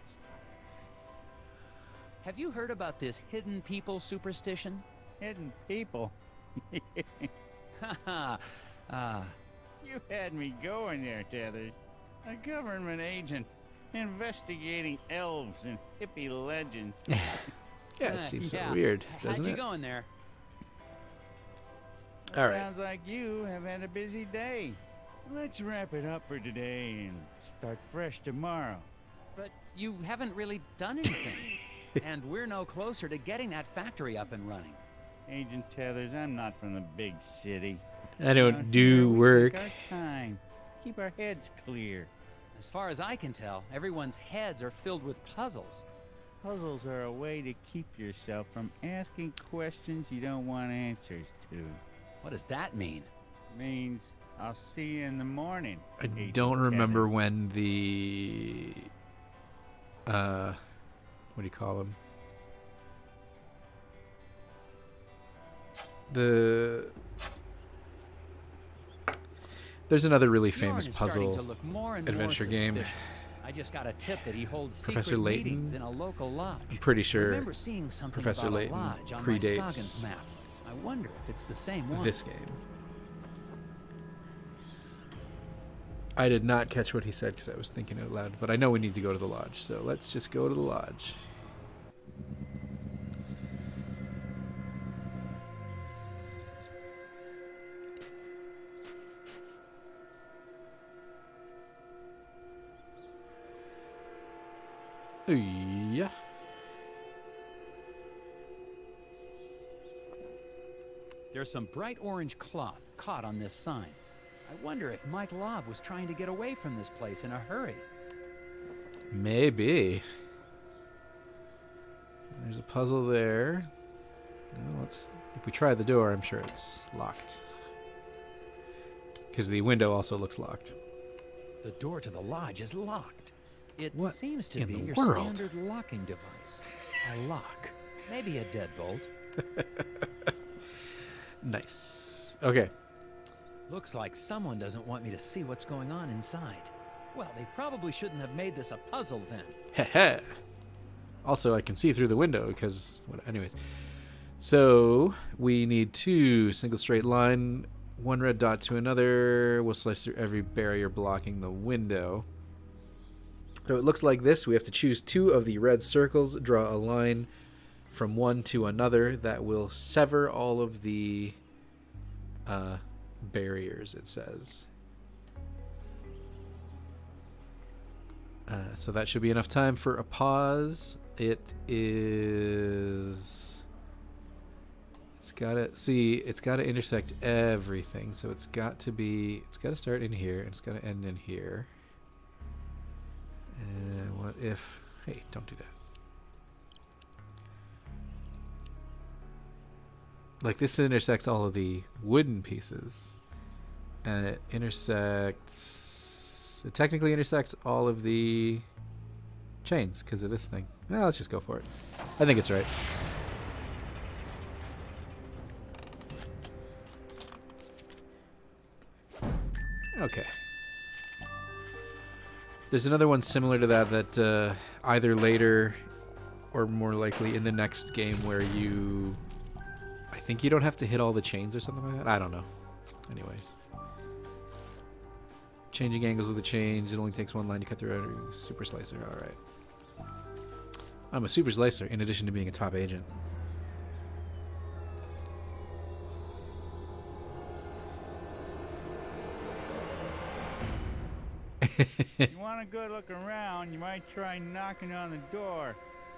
Have you heard about this hidden people superstition? Hidden people? Haha. You had me going there, Tethers. A government agent investigating elves and hippie legends. Yeah, it seems yeah. so weird, How'd doesn't you it? going there? All right. Sounds like you have had a busy day. Let's wrap it up for today and start fresh tomorrow. But you haven't really done anything. And we're no closer to getting that factory up and running. Agent Tethers, I'm not from the big city. I don't Around do here, we work. take our time. Keep our heads clear. As far as I can tell, everyone's heads are filled with puzzles. Puzzles are a way to keep yourself from asking questions you don't want answers to. What does that mean? Means I'll see you in the morning. I Agent don't remember Tethers. when the what do you call them? There's another really famous Bjorn is starting puzzle to look more and adventure more game. suspicious. I just got a tip that he holds Professor secret Layton? meetings in a local lodge. I'm pretty I sure remember seeing something Professor about Layton a lodge on predates my Scoggins map. I wonder if it's the same one. this game. I did not catch what he said because I was thinking out loud, but I know we need to go to the lodge, so let's just go to the lodge. Yeah. There's some bright orange cloth caught on this sign. I wonder if Mike Lobb was trying to get away from this place in a hurry. Maybe. There's a puzzle there. Well, if we try the door, I'm sure it's locked. Because the window also looks locked. The door to the lodge is locked. It What seems to in be the your world? standard locking device. A lock. Maybe a deadbolt. Nice. Okay. Looks like someone doesn't want me to see what's going on inside. Well, they probably shouldn't have made this a puzzle then. Heh. Also, I can see through the window because... Anyways. So, we need 2 single straight line, 1 red dot to another. We'll slice through every barrier blocking the window. So it looks like this. We have to choose 2 of the red circles, draw a line from one to another that will sever all of the barriers, it says. So that should be enough time for a pause. It is... It's got to intersect everything. So it's got to start in here and it's got to end in here. And what if... Hey, don't do that. Like, this intersects all of the wooden pieces. And it intersects... It technically intersects all of the chains because of this thing. Well, let's just go for it. I think it's right. Okay. There's another one similar to that either later or more likely in the next game where you... I think you don't have to hit all the chains or something like that. I don't know. Anyways. Changing angles of the chains. It only takes 1 line to cut through a super slicer. Alright. I'm a super slicer in addition to being a top agent. You want a good look around, you might try knocking on the door.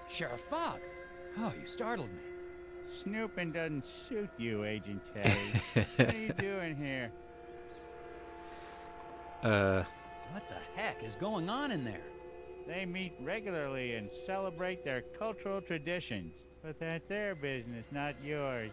Sheriff Fogg! Oh, you startled me. Snooping doesn't suit you, Agent Teddy. What are you doing here? What the heck is going on in there? They meet regularly and celebrate their cultural traditions. But that's their business, not yours.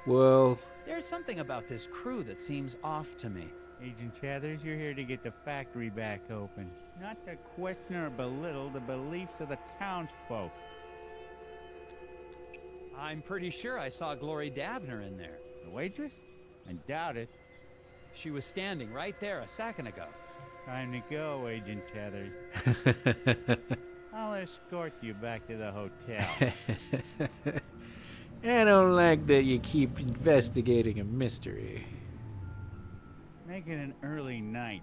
Well... There's something about this crew that seems off to me. Agent Tethers, you're here to get the factory back open. Not to question or belittle the beliefs of the townsfolk. I'm pretty sure I saw Glory Davner in there. The waitress? I doubt it. She was standing right there a second ago. Time to go, Agent Tethers. I'll escort you back to the hotel. I don't like that you keep investigating a mystery. Make it an early night.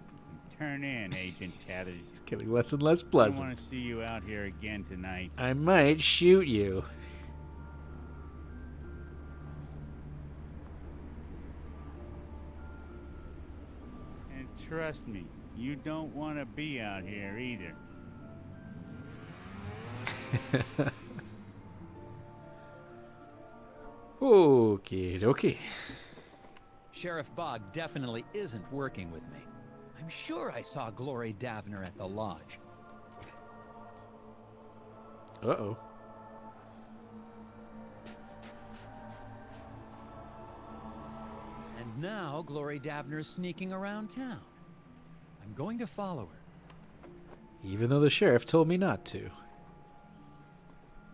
Turn in, Agent Tethers. It's getting less and less I pleasant. want to see you out here again tonight. I might shoot you. And trust me, you don't want to be out here either. Okie dokie. Sheriff Bog definitely isn't working with me. I'm sure I saw Glory Davner at the lodge. Uh-oh. And now Glory Davner's sneaking around town. I'm going to follow her. Even though the sheriff told me not to.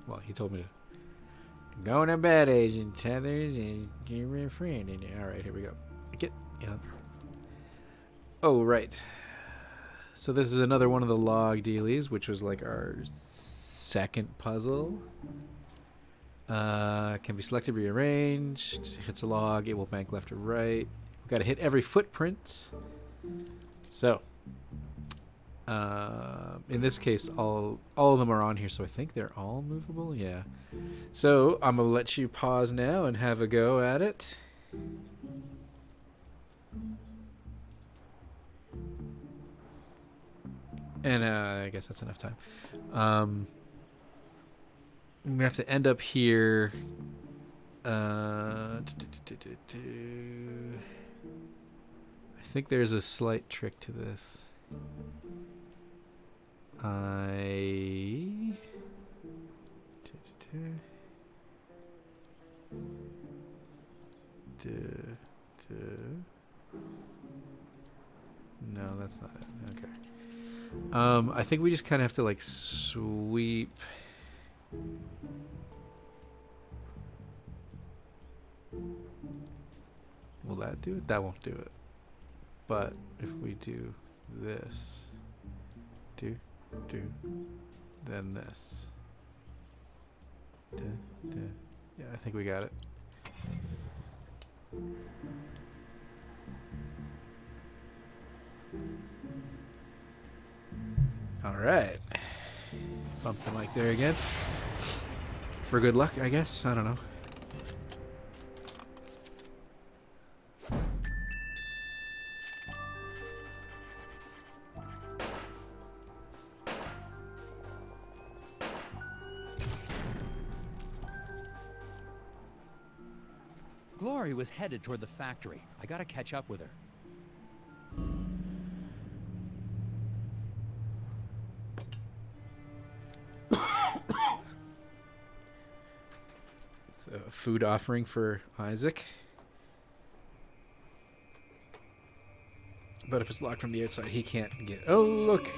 Well, he told me to. Going to bed, Agent Tethers, and you're a friend. All right, here we go. Yeah. Oh, right. So this is another one of the log dealies, which was like our second puzzle. Can be selected, rearranged. Hits a log, it will bank left or right. We've got to hit every footprint. So, in this case, all of them are on here, so I think they're all movable. Yeah. So I'm gonna let you pause now and have a go at it. And I guess that's enough time. We have to end up here. I think there's a slight trick to this. No, that's not it. Okay. I think we just kind of have to like sweep. Will that do it? That won't do it. But if we do this, then this. Yeah, I think we got it. All right. Bump the mic there again. For good luck, I guess. I don't know. Glory was headed toward the factory. I gotta catch up with her. It's a food offering for Isaac. But if it's locked from the outside, he can't get... Oh, look!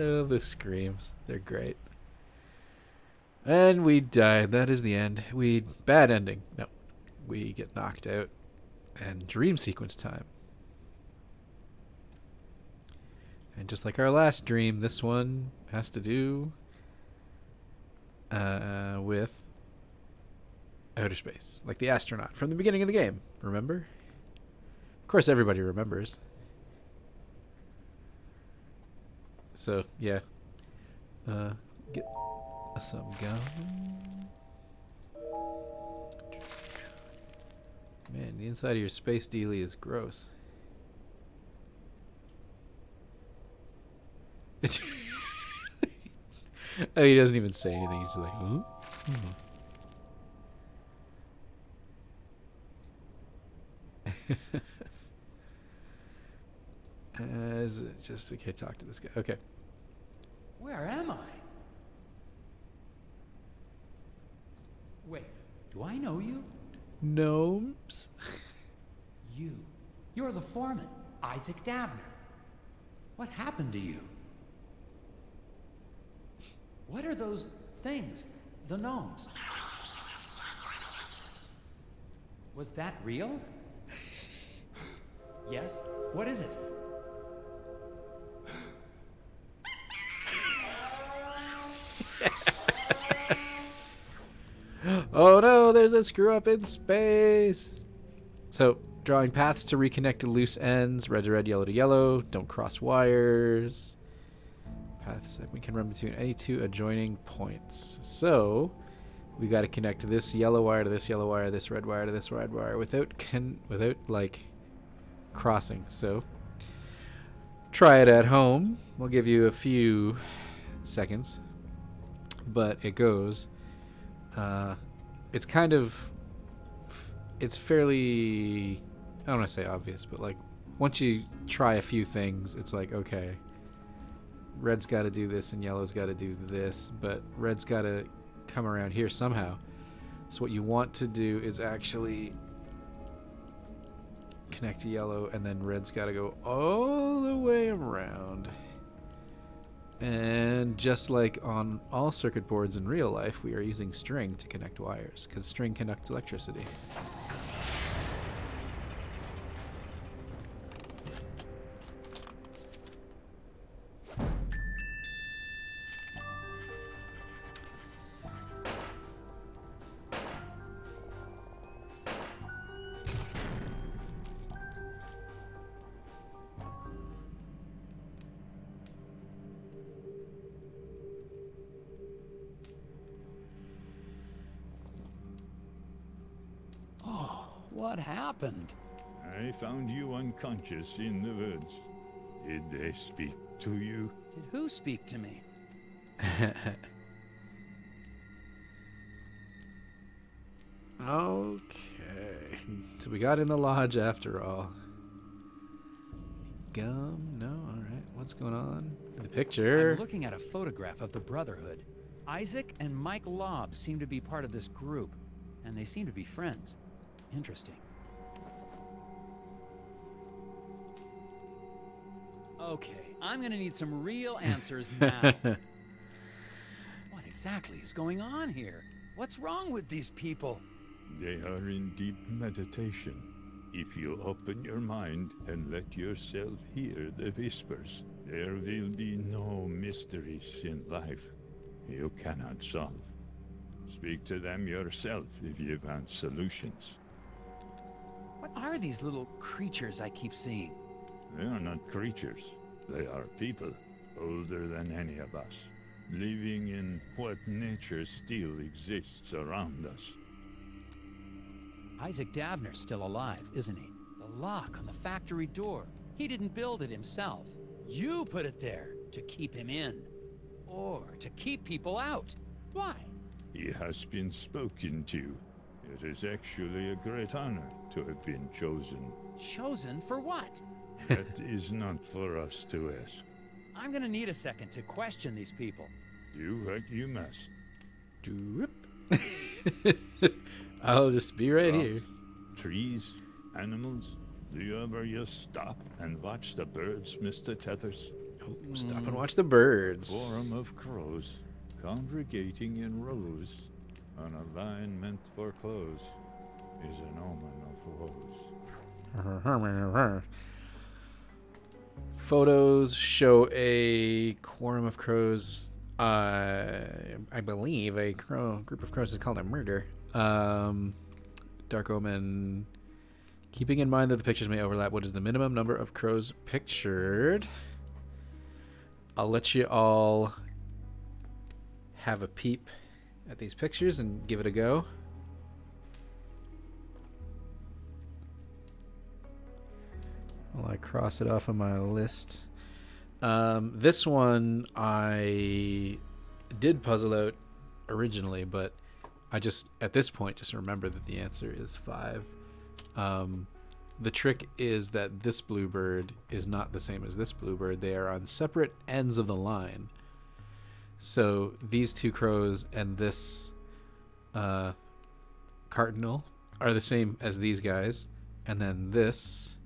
Oh, the screams. They're great. And we died. That is the end. Bad ending. No. We get knocked out. And dream sequence time. And just like our last dream, this one has to do with outer space. Like the astronaut from the beginning of the game. Remember? Of course, everybody remembers. So, yeah. Get some gum. Man, the inside of your space dealie is gross. Oh, he doesn't even say anything. He's just like, huh? Is it just okay? Talk to this guy. Okay. Where am I? Wait, do I know you? Gnomes. You're the foreman, Isaac Davner. What happened to you? What are those things? The gnomes. Was that real? Yes? What is it? Oh no, there's a screw up in space. So, drawing paths to reconnect to loose ends. Red to red, yellow to yellow. Don't cross wires. Paths that we can run between any two adjoining points. So, we got to connect this yellow wire to this yellow wire, this red wire to this red wire without like crossing. So, try it at home. We'll give you a few seconds, but it goes. It's kind of, it's fairly, I don't want to say obvious, but like once you try a few things, it's like, okay, red's got to do this and yellow's got to do this, but red's got to come around here somehow. So what you want to do is actually connect to yellow, and then red's got to go all the way around. And just like on all circuit boards in real life, we are using string to connect wires, because string conducts electricity. What happened? I found you unconscious in the woods. Did they speak to you? Did who speak to me? Okay. So we got in the lodge after all. Gum? No? Alright. What's going on? In the picture. I'm looking at a photograph of the Brotherhood. Isaac and Mike Lobb seem to be part of this group, and they seem to be friends. Interesting. Okay, I'm gonna need some real answers now. What exactly is going on here? What's wrong with these people? They are in deep meditation. If you open your mind and let yourself hear the whispers, there will be no mysteries in life you cannot solve. Speak to them yourself if you want solutions. What are these little creatures I keep seeing? They are not creatures. They are people, older than any of us, living in what nature still exists around us. Isaac Davner's still alive, isn't he? The lock on the factory door. He didn't build it himself. You put it there to keep him in. Or to keep people out. Why? He has been spoken to. It is actually a great honor to have been chosen. Chosen for what? That is not for us to ask. I'm gonna need a second to question these people. Do what you must. I'll just be right Rocks, here. Trees, animals. Do you ever just stop and watch the birds, Mr. Tethers? Oh, stop and watch the birds. Quorum of crows, congregating in rows, on a line meant for close, is an omen of woes. Photos show a quorum of crows. I believe a group of crows is called a murder. Dark omen. Keeping in mind that the pictures may overlap, what is the minimum number of crows pictured? I'll let you all have a peep at these pictures and give it a go. While I cross it off on my list. This one I did puzzle out originally, but I just, at this point, just remember that the answer is 5. The trick is that this bluebird is not the same as this bluebird. They are on separate ends of the line. So these two crows and this cardinal are the same as these guys, and then this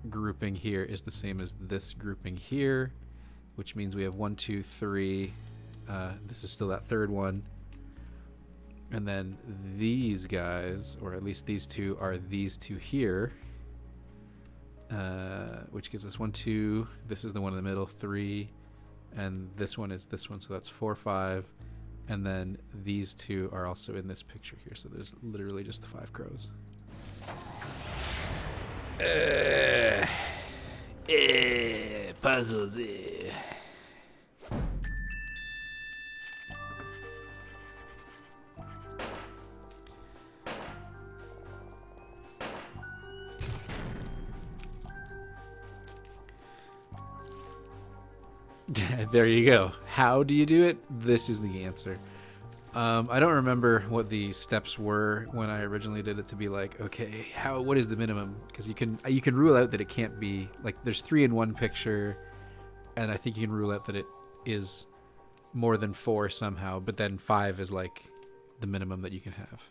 grouping here is the same as this grouping here, which means we have 1, 2, 3. This is still that third one, and then these guys, or at least these two, are these two here, which gives us 1, 2. This is the one in the middle, 3, and this one is this one, so that's 4, 5. And then these two are also in this picture here, so there's literally just the 5 crows. Puzzles. There you go. How do you do it? This is the answer. I don't remember what the steps were when I originally did it to be like, okay, what is the minimum? Because you can rule out that it can't be, like, there's 3 in one picture, and I think you can rule out that it is more than 4 somehow, but then 5 is like the minimum that you can have.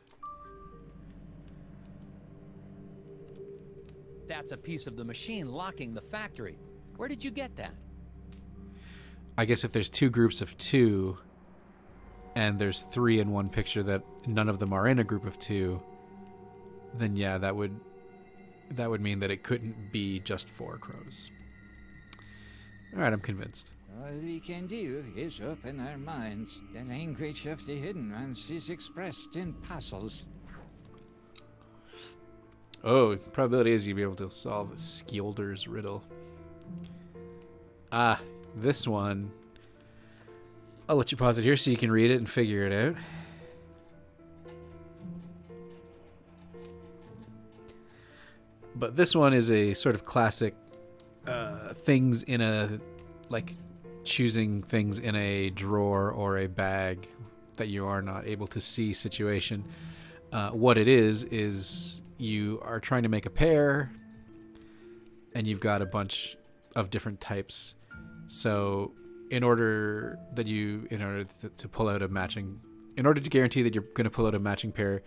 That's a piece of the machine locking the factory. Where did you get that? I guess if there's 2 groups of 2, and there's 3 in one picture that none of them are in a group of 2, then yeah, that would mean that it couldn't be just 4 crows. All right, I'm convinced. All we can do is open our minds. The language of the hidden ones is expressed in puzzles. Oh, probability is you'll be able to solve Skilder's riddle. Ah, this one. I'll let you pause it here so you can read it and figure it out. But this one is a sort of classic things in a, like, choosing things in a drawer or a bag that you are not able to see situation. What it is you are trying to make a pair, and you've got a bunch of different types. So in order to pull out a matching, in order to guarantee that you're going to pull out a matching pair,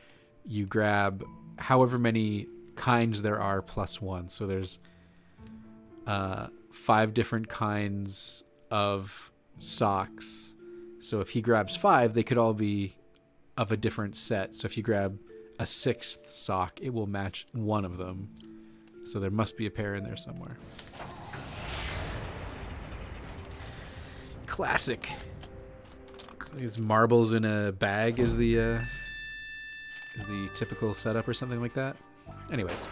you grab however many kinds there are plus 1. So there's 5 different kinds of socks. So if he grabs 5, they could all be of a different set. So if you grab a 6th sock, it will match one of them. So there must be a pair in there somewhere. Classic. These marbles in a bag is the typical setup or something like that. Anyways.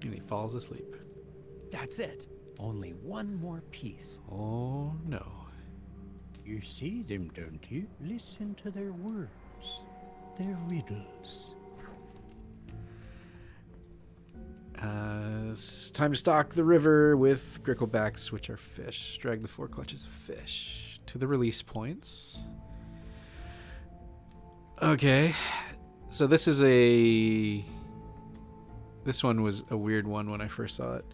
And he falls asleep. That's it. Only one more piece. Oh no. You see them, don't you? Listen to their words. Their riddles. It's time to stock the river with gricklebacks, which are fish. Drag the 4 clutches of fish to the release points. Okay, so this one was a weird one when I first saw it.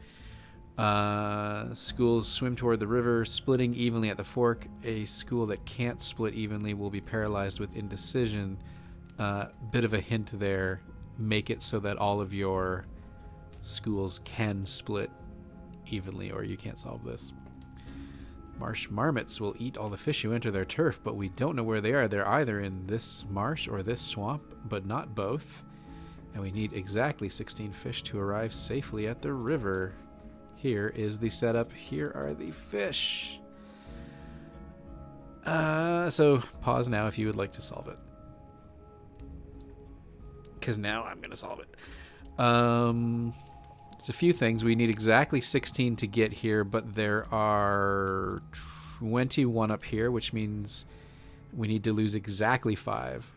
Schools swim toward the river, splitting evenly at the fork. A school that can't split evenly will be paralyzed with indecision. Bit of a hint there. Make it so that all of your schools can split evenly, or you can't solve this. Marsh marmots will eat all the fish who enter their turf, but we don't know where they are. They're either in this marsh or this swamp, but not both. And we need exactly 16 fish to arrive safely at the river. Here is the setup. Here are the fish. So pause now if you would like to solve it. Because now I'm going to solve it. It's a few things. We need exactly 16 to get here, but there are 21 up here, which means we need to lose exactly 5.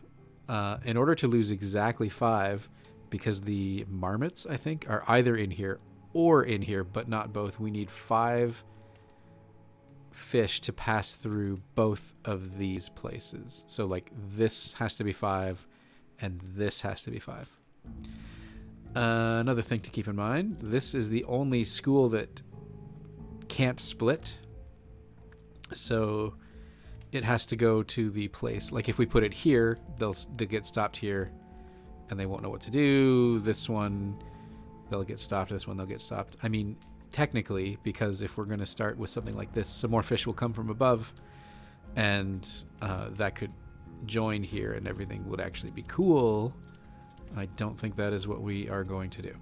In order to lose exactly 5, because the marmots, I think, are either in here or in here, but not both, we need 5 fish to pass through both of these places. So, like, this has to be 5, and this has to be 5. Another thing to keep in mind, this is the only school that can't split. So it has to go to the place. Like if we put it here, they'll get stopped here and they won't know what to do. This one, they'll get stopped. This one, they'll get stopped. I mean, technically, because if we're going to start with something like this, some more fish will come from above and that could join here and everything would actually be cool. I don't think that is what we are going to do.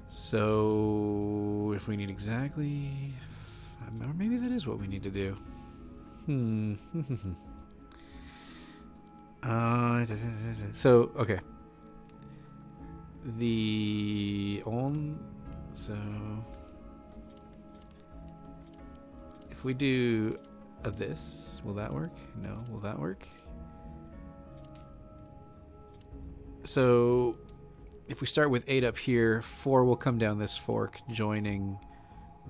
So if we need exactly, or maybe that is what we need to do. So okay. So if we do this, will that work? No, will that work? So if we start with 8 up here, 4 will come down this fork, joining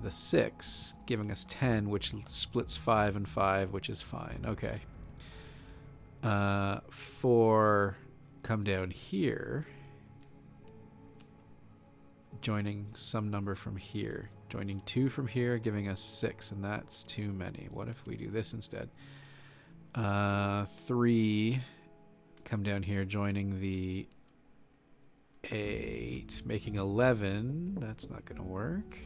the 6, giving us 10, which splits 5 and 5, which is fine. Okay. 4 come down here, joining some number from here, joining 2 from here, giving us 6, and that's too many. What if we do this instead? 3 come down here, joining the 8, making 11. That's not going to work.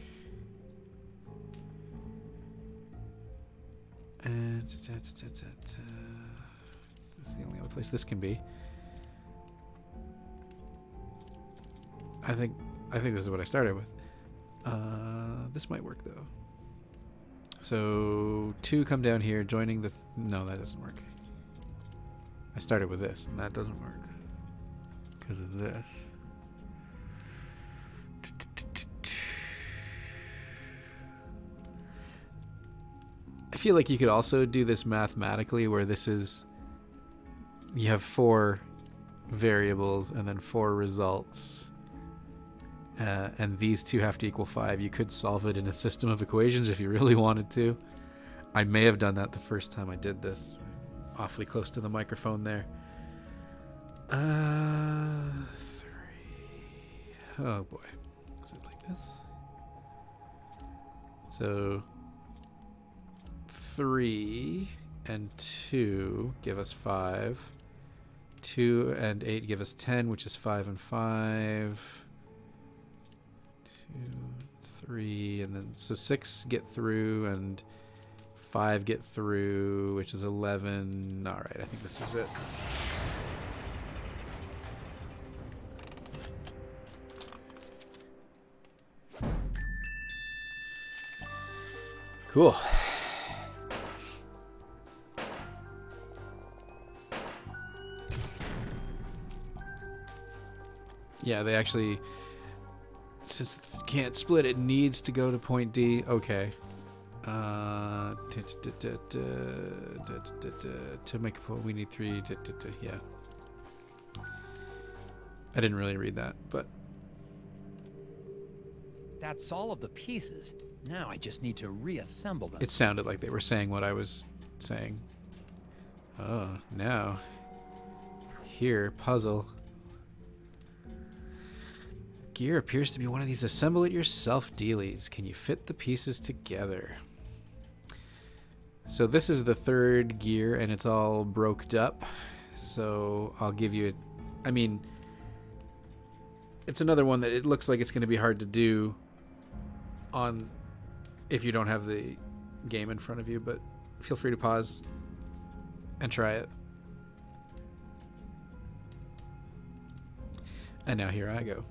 And this is the only other place this can be. I think this is what I started with. This might work though. So 2 come down here, joining the no, that doesn't work. I started with this, and that doesn't work because of this. I feel like you could also do this mathematically, where this is, you have 4 variables and then 4 results, and these 2 have to equal 5. You could solve it in a system of equations if you really wanted to. I may have done that the first time I did this. Awfully close to the microphone there. 3. Oh boy. Is it like this? So 3 and 2 give us 5. 2 and 8 give us 10, which is 5 and 5. 2, 3, and then so 6 get through and 5 get through, which is 11. All right, I think this is it. Cool. Yeah, they actually, since you can't split, it needs to go to point D. Okay. To make a point, we need 3. Yeah. I didn't really read that, but That's all of the pieces. Now I just need to reassemble them. it sounded like they were saying what I was saying. Oh, now. Here, puzzle. Gear appears to be one of these assemble it yourself dealies. Can you fit the pieces together? So this is the 3rd gear and it's all broked up. So I'll give you, I mean, it's another one that it looks like it's going to be hard to do on if you don't have the game in front of you, but feel free to pause and try it. And now here I go.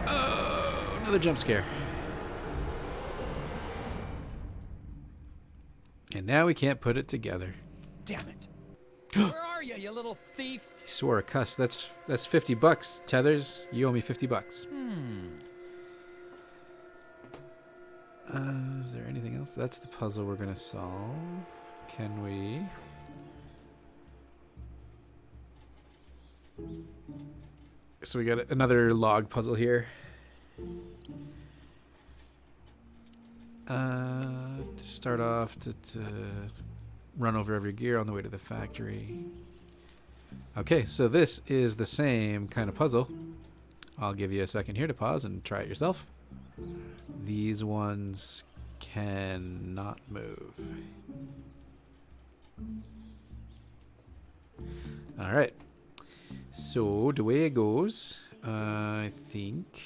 Oh, another jump scare. And now we can't put it together. Damn it. Where are you, you little thief? He swore a cuss. That's $50. Tethers, you owe me $50. Is there anything else? That's the puzzle we're gonna solve. Can we? So we got another log puzzle here. To start off, to run over every gear on the way to the factory. Okay, so this is the same kind of puzzle. I'll give you a second here to pause and try it yourself. These ones cannot move. All right. So the way it goes, I think,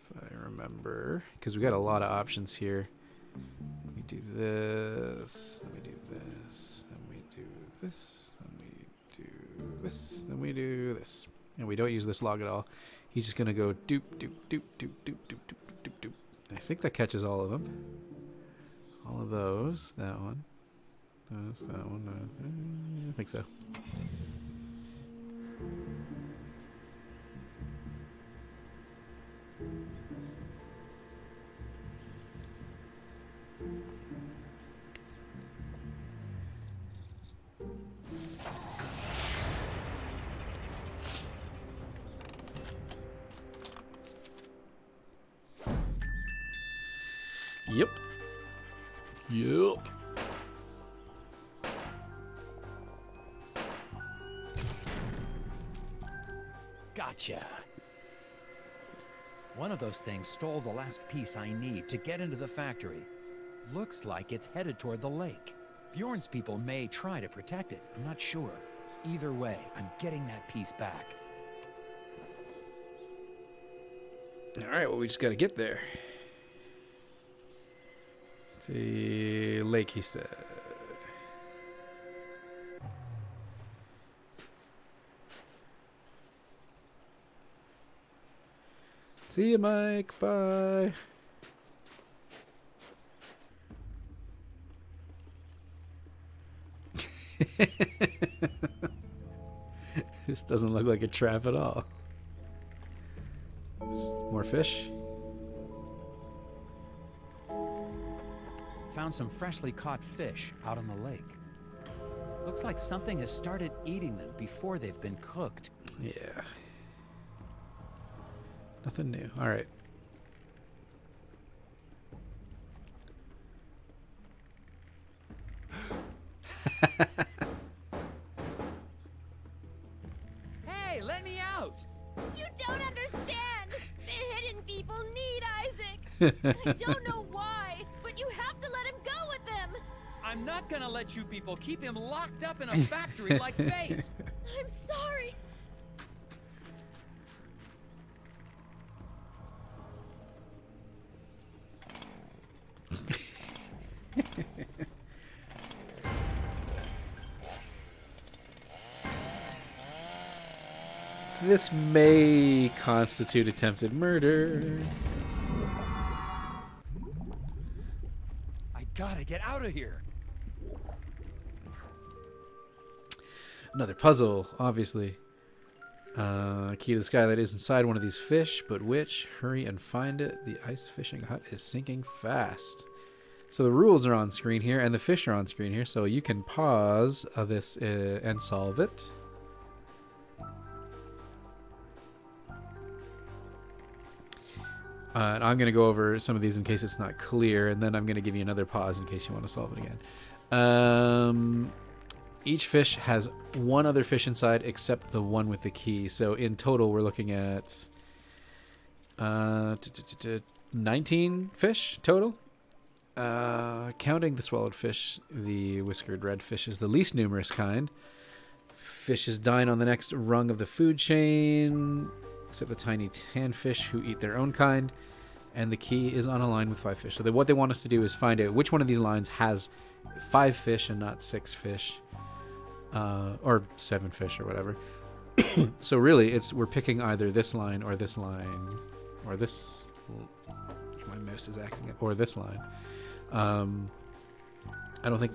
if I remember, because we got a lot of options here. We do this, then we do this, then we do this, then we do this, then we do this. And we don't use this log at all. He's just gonna go doop, doop, doop, doop, doop, doop, doop, doop, doop. I think that catches all of them. All of those. That one. That one. I think so. Yep. Yep. Gotcha. One of those things stole the last piece I need to get into the factory. Looks like it's headed toward the lake. Bjorn's people may try to protect it. I'm not sure. Either way, I'm getting that piece back. All right, well, we just got to get there. The lake, he said. See you, Mike. Bye. This doesn't look like a trap at all. More fish. Found some freshly caught fish out on the lake. Looks like something has started eating them before they've been cooked. Yeah. Nothing new. All right. Hey, let me out! You don't understand! The hidden people need Isaac! I don't know why, but you have to let him go with them! I'm not gonna let you people keep him locked up in a factory like bait! I'm sorry! This may constitute attempted murder. I gotta get out of here! Another puzzle, obviously. Key to the skylight is inside one of these fish, but which? Hurry and find it. The ice fishing hut is sinking fast. So the rules are on screen here, and the fish are on screen here, so you can pause this and solve it. And I'm going to go over some of these in case it's not clear, and then I'm going to give you another pause in case you want to solve it again. Each fish has one other fish inside except the one with the key. So in total, we're looking at 19 fish total. Counting the swallowed fish, the whiskered redfish is the least numerous kind. Fishes dine on the next rung of the food chain, except the tiny tan fish who eat their own kind. And the key is on a line with 5 fish. So what they want us to do is find out which one of these lines has 5 fish and not 6 fish. Or 7 fish or whatever. So really, we're picking either this line or this line. Or this... My mouse is acting up. Or this line. I don't think...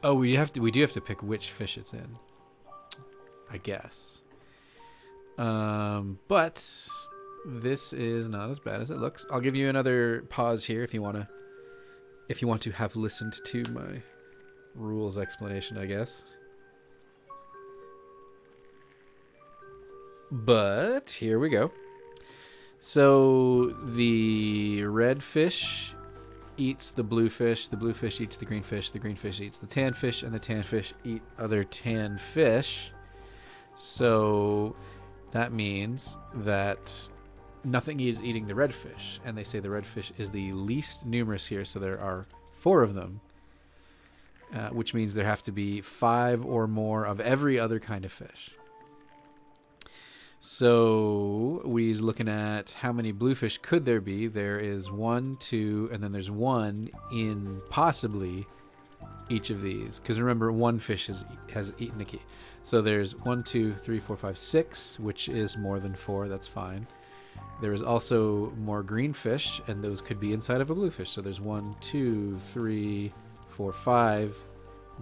Oh, we do have to pick which fish it's in. I guess. But this is not as bad as it looks. I'll give you another pause here if you want to have listened to my rules explanation, I guess. But here we go. So the red fish eats the blue fish eats the green fish eats the tan fish, and the tan fish eat other tan fish. So that means that nothing is eating the red fish, and they say the red fish is the least numerous here, so there are 4 of them, which means there have to be 5 or more of every other kind of fish. So we's looking at how many bluefish could there be. There is 1, 2, and then there's 1 in possibly each of these. Because remember, 1 fish has eaten a key. So there's 1, 2, 3, 4, 5, 6, which is more than 4. That's fine. There is also more green fish, and those could be inside of a bluefish. So there's 1, 2, 3, 4, 5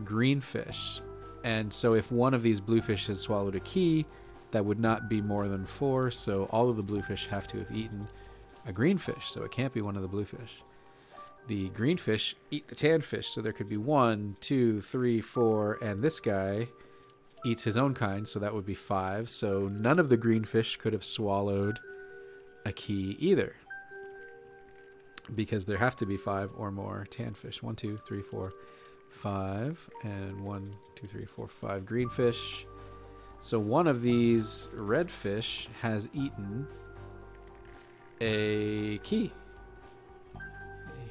green fish. And so if one of these bluefish has swallowed a key, that would not be more than 4, so all of the bluefish have to have eaten a green fish, so it can't be one of the bluefish. The green fish eat the tan fish, so there could be 1, 2, 3, 4, and this guy eats his own kind, so that would be 5, so none of the green fish could have swallowed a key either, because there have to be 5 or more tan fish. 1, 2, 3, 4, 5, and 1, 2, 3, 4, 5 green fish. So one of these red fish has eaten a key.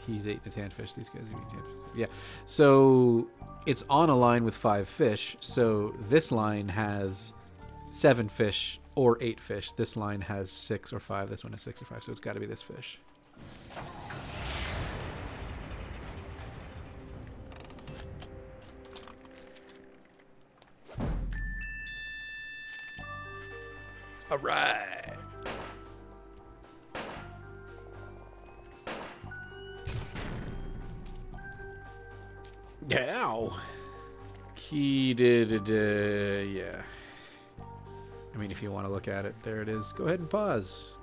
He's eaten a tan fish. These guys eat tan fish. Yeah. So it's on a line with 5 fish. So this line has 7 fish or 8 fish. This line has 6 or 5. This one has 6 or 5. So it's got to be this fish. All right. Ow. Key did yeah. I mean, if you want to look at it, there it is. Go ahead and pause.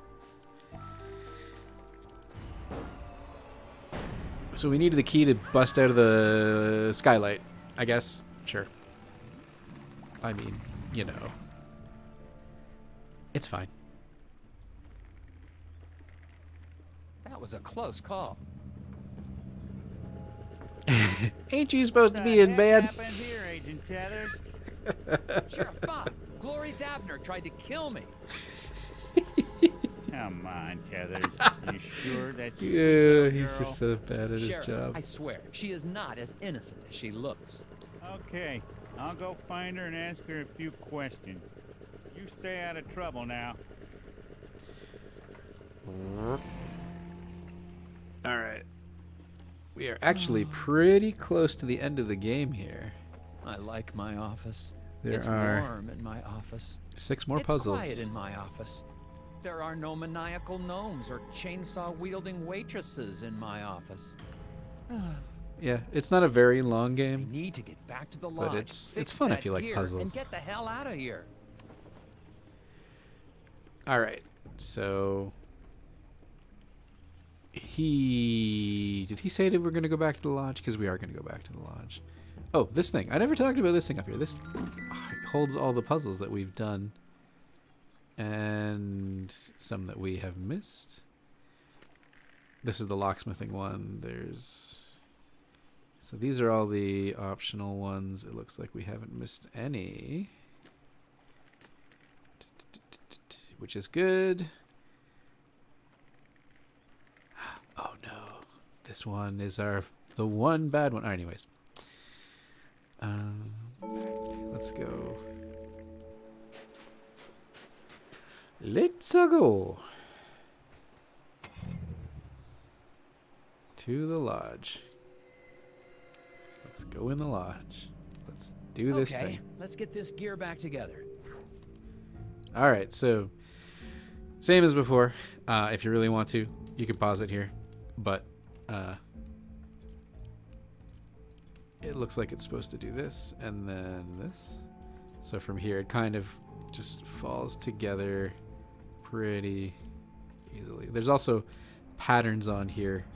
So we needed the key to bust out of the skylight, I guess. Sure. I mean, you know. It's fine. That was a close call. Ain't you supposed to be in bed? What happened here, Agent Tethers? Sheriff Bob, Glory Dabner tried to kill me. Come on, Tethers. You sure that's Yeah, he's just so bad at his Sheriff, job. I swear, she is not as innocent as she looks. Okay, I'll go find her and ask her a few questions. You stay out of trouble now. All right. We are actually pretty close to the end of the game here. I like my office. There It's are warm in my office. 6 more It's puzzles. quiet in my office. There are no maniacal gnomes or chainsaw-wielding waitresses in my office. Yeah, it's not a very long I game. need to get back to the lodge. But it's fix fun if that you like gear, puzzles. And get the hell out of here. All right. So did he say that we're going to go back to the lodge? Because we are going to go back to the lodge. Oh, this thing. I never talked about this thing up here. This holds all the puzzles that we've done and some that we have missed. This is the locksmithing one. So these are all the optional ones. It looks like we haven't missed any, which is good. Oh no, this one is the one bad one. Anyways, let's go. Let's go to the lodge. Let's go in the lodge. Let's do this Okay, thing. let's get this gear back together. All right, so same as before. If you really want to, you can pause it here, but it looks like it's supposed to do this and then this. So from here, it kind of just falls together pretty easily. There's also patterns on here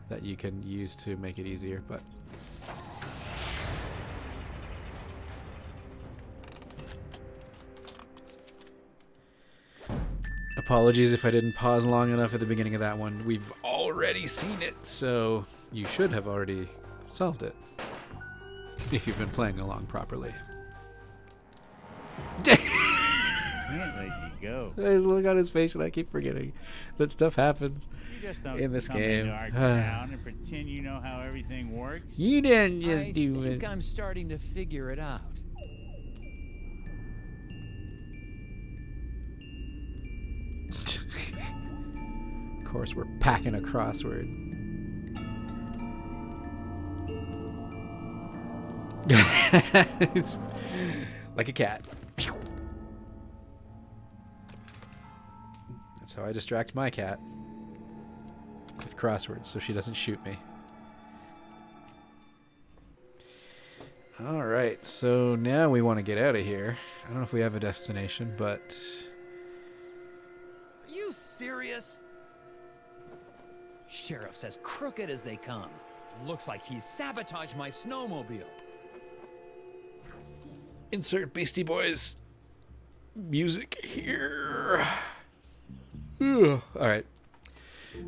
that you can use to make it easier, but apologies if I didn't pause long enough at the beginning of that one. We've already seen it, so you should have already solved it if you've been playing along properly. Can't let you go. His look on his face, and I keep forgetting that stuff happens You just don't in this come game. into our town and pretend you know how everything works. You didn't just I do think it. I'm starting to figure it out. Of course, we're packing a crossword. It's like a cat. That's how I distract my cat. With crosswords, so she doesn't shoot me. Alright, so now we want to get out of here. I don't know if we have a destination, but... Are you serious? Sheriff's as crooked as they come. Looks like he's sabotaged my snowmobile. Insert Beastie Boys music here. Alright.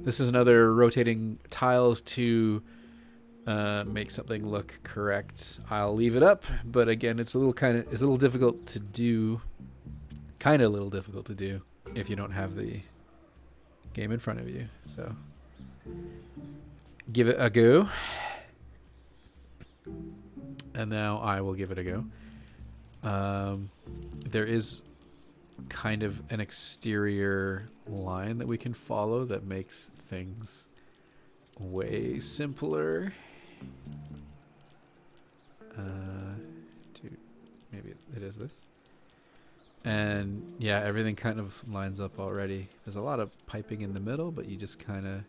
This is another rotating tiles to make something look correct. I'll leave it up, but again, it's a little difficult to do. Kind of a little difficult to do if you don't have the game in front of you. So give it a go. And now I will give it a go. There is kind of an exterior line that we can follow that makes things way simpler. Maybe it is this. And yeah, everything kind of lines up already. There's a lot of piping in the middle, but you just kind of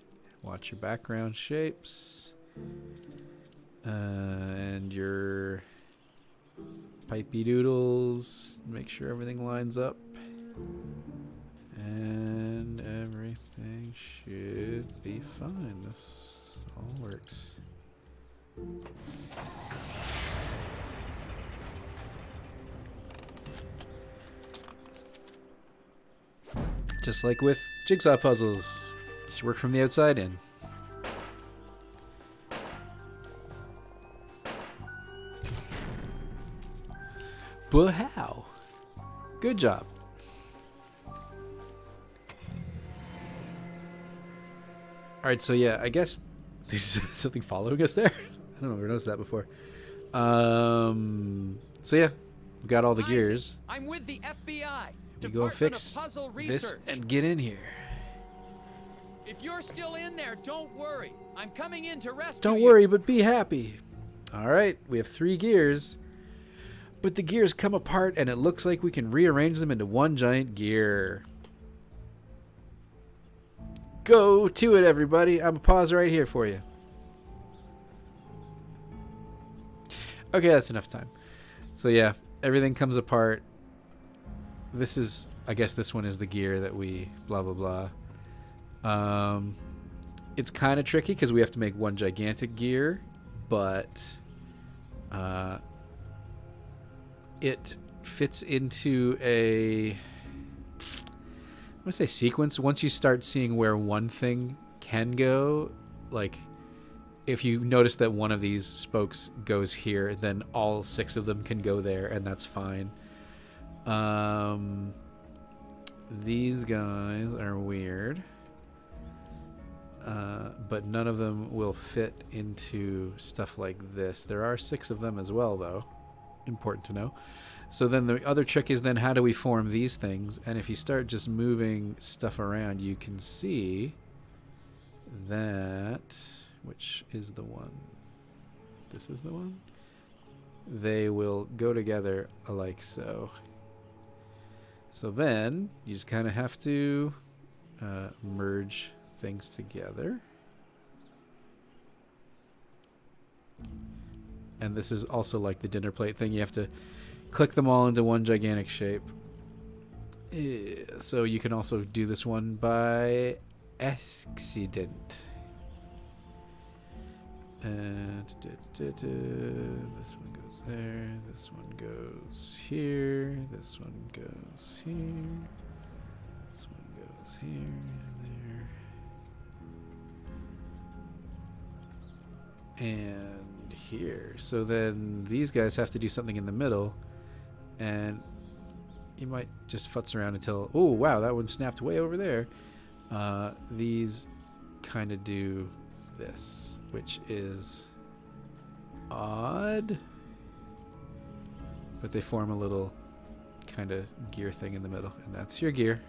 watch your background shapes and your pipey doodles. Make sure everything lines up. And everything should be fine. This all works. Just like with jigsaw puzzles, just work from the outside in. But how? Good job. Alright, so yeah, I guess there's something following us there. I don't know, I've noticed that before. So yeah, we got all the gears. I'm with the FBI. We go fix this and get in here. If you're still in there, don't worry. I'm coming in to rescue Don't you. worry, but be happy. Alright, we have 3 gears. But the gears come apart and it looks like we can rearrange them into one giant gear. Go to it, everybody. I'm gonna pause right here for you. Okay, that's enough time. So yeah, everything comes apart. This is, I guess this one is the gear that we blah blah blah. It's kind of tricky because we have to make one gigantic gear, but it fits into a, I'm gonna say sequence. Once you start seeing where one thing can go, like if you notice that one of these spokes goes here, then all 6 of them can go there, and that's fine. These guys are weird, but none of them will fit into stuff like this. There are 6 of them as well, though. Important to know. So then the other trick is then how do we form these things? And if you start just moving stuff around, you can see that, which is the one? This is the one? They will go together like so. So then you just kind of have to merge things together. And this is also like the dinner plate thing. You have to click them all into one gigantic shape. So you can also do this one by accident. And this one goes there, this one goes here, this one goes here, this one goes here and there. and here. So then these guys have to do something in the middle, and you might just futz around until, oh wow, that one snapped way over there. These kind of do this, which is odd, but they form a little kind of gear thing in the middle, and that's your gear.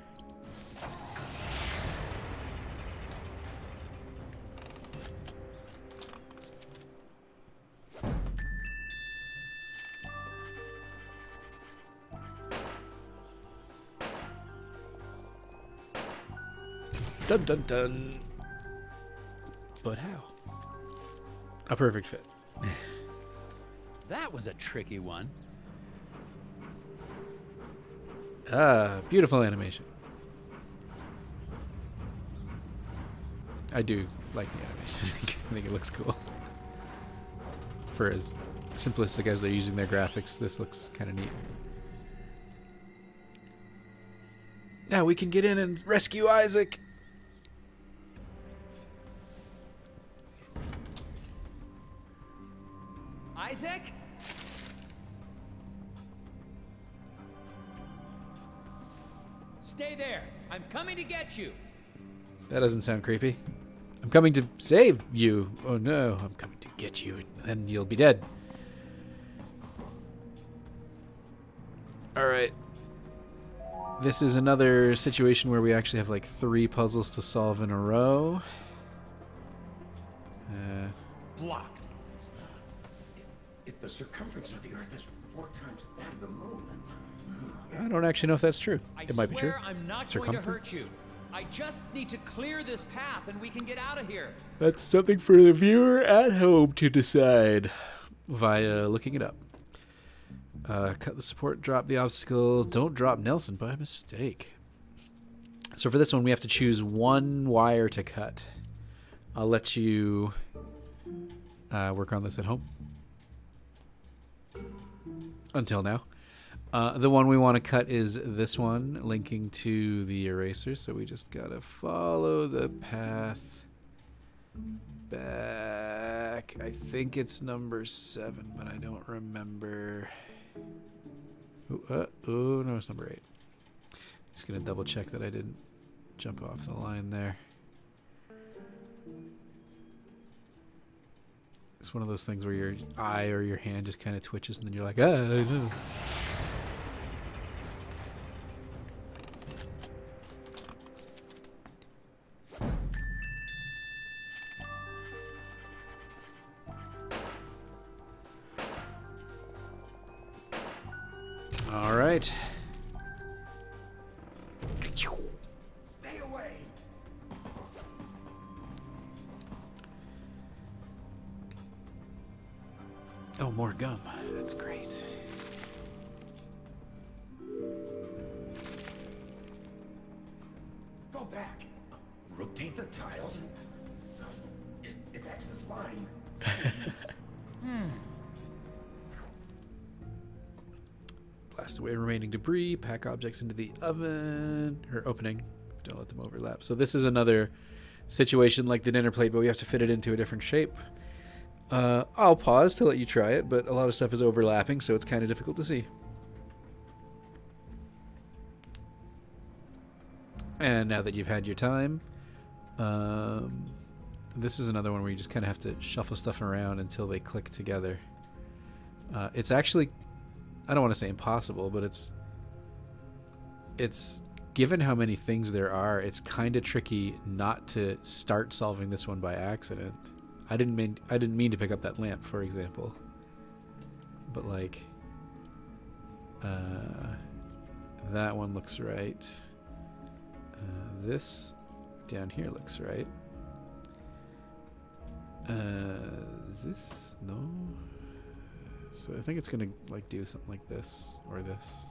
Dun dun dun. But how? A perfect fit. That was a tricky one. Beautiful animation. I do like the animation. I think it looks cool. For as simplistic as they're using their graphics, this looks kind of neat. Now we can get in and rescue Isaac. Isaac? Stay there. I'm coming to get you. That doesn't sound creepy. I'm coming to save you. Oh no, I'm coming to get you, and then you'll be dead. Alright. This is another situation where we actually have like 3 puzzles to solve in a row. Blocked. If the circumference of the Earth is 4 times that of the Moon. I don't actually know if that's true. It might be true. I'm not going to hurt you. I just need to clear this path and we can get out of here. That's something for the viewer at home to decide via looking it up. Cut the support, drop the obstacle. Don't drop Nelson by mistake. So for this one, we have to choose 1 wire to cut. I'll let you work on this at home. Until now. The one we want to cut is this one, linking to the eraser. So we just gotta follow the path back. I think it's number 7, but I don't remember. Oh, no, it's number 8. Just gonna double check that I didn't jump off the line there. It's one of those things where your eye or your hand just kind of twitches and then you're like, ah, I know. All right. Stay away. Oh, more gum. That's great. Go back. Rotate the tiles and if X is line. Blast away remaining debris, pack objects into the oven, or opening. Don't let them overlap. So this is another situation like the dinner plate, but we have to fit it into a different shape. I'll pause to let you try it, but a lot of stuff is overlapping, so it's kind of difficult to see. And now that you've had your time, this is another one where you just kind of have to shuffle stuff around until they click together. It's actually, I don't want to say impossible, but it's given how many things there are, it's kind of tricky not to start solving this one by accident. I didn't mean to pick up that lamp, for example. But like that one looks right. This down here looks right. This no. So I think it's gonna like do something like this or this.